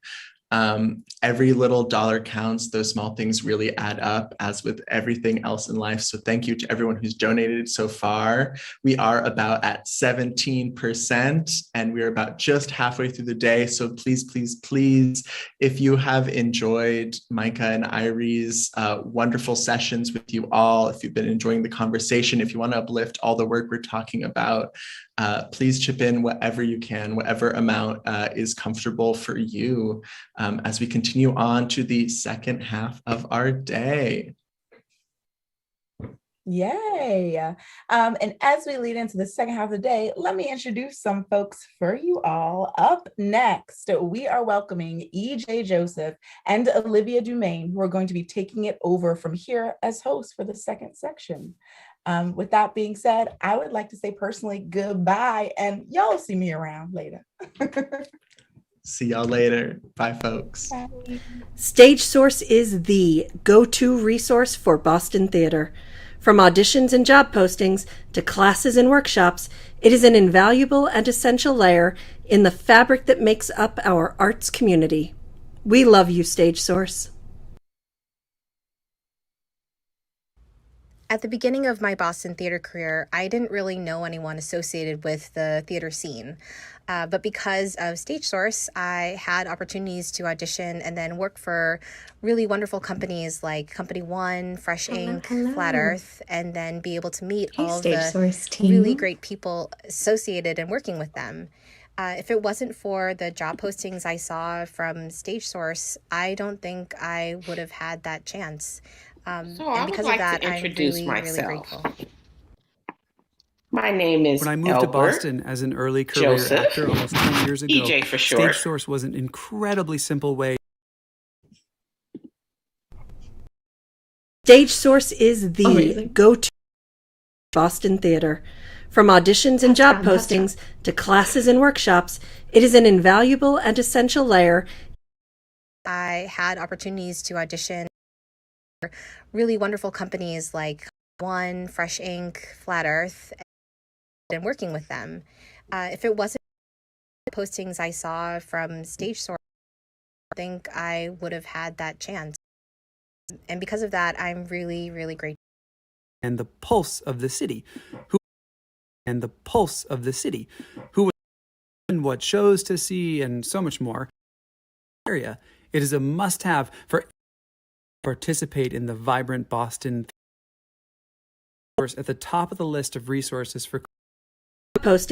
Every little dollar counts. Those small things really add up, as with everything else in life. So thank you to everyone who's donated so far. We are about at 17%, and we're about just halfway through the day. So please, please, please, if you have enjoyed Micah and Irie's wonderful sessions with you all, if you've been enjoying the conversation, if you want to uplift all the work we're talking about, please chip in whatever you can, whatever amount is comfortable for you, as we continue on to the second half of our day. Yay. And as we lead into the second half of the day, let me introduce some folks for you all. Up next, we are welcoming E.J. Joseph and Olivia Dumaine, who are going to be taking it over from here as hosts for the second section. With that being said, I would like to say personally goodbye, and y'all see me around later. See y'all later. Bye, folks. Bye. StageSource is the go-to resource for Boston theater. From auditions and job postings to classes and workshops, it is an invaluable and essential layer in the fabric that makes up our arts community. We love you, StageSource. At the beginning of my Boston theater career, I didn't really know anyone associated with the theater scene. But because of StageSource, I had opportunities to audition and then work for really wonderful companies like Company One, Fresh Ink, Flat Earth, and then be able to meet all of the really great people associated and working with them. If it wasn't for the job postings I saw from StageSource, I don't think I would have had that chance. And because of that, I'm really, really grateful. My name is When I moved to Boston as an early career actor almost 10 years ago, EJ for short. StageSource was an incredibly simple way. StageSource is the go-to Boston theater. From auditions and job postings to classes and workshops, it is an invaluable and essential layer. I had opportunities to audition for really wonderful companies like One, Fresh Ink, Flat Earth, and working with them. If it wasn't for the postings I saw from StageSource, I think I would have had that chance. And because of that, I'm really, really grateful. And the pulse of the city, who and what shows to see and so much more. Area. It is a must-have for participate in the vibrant Boston theater. At the top of the list of resources for Posting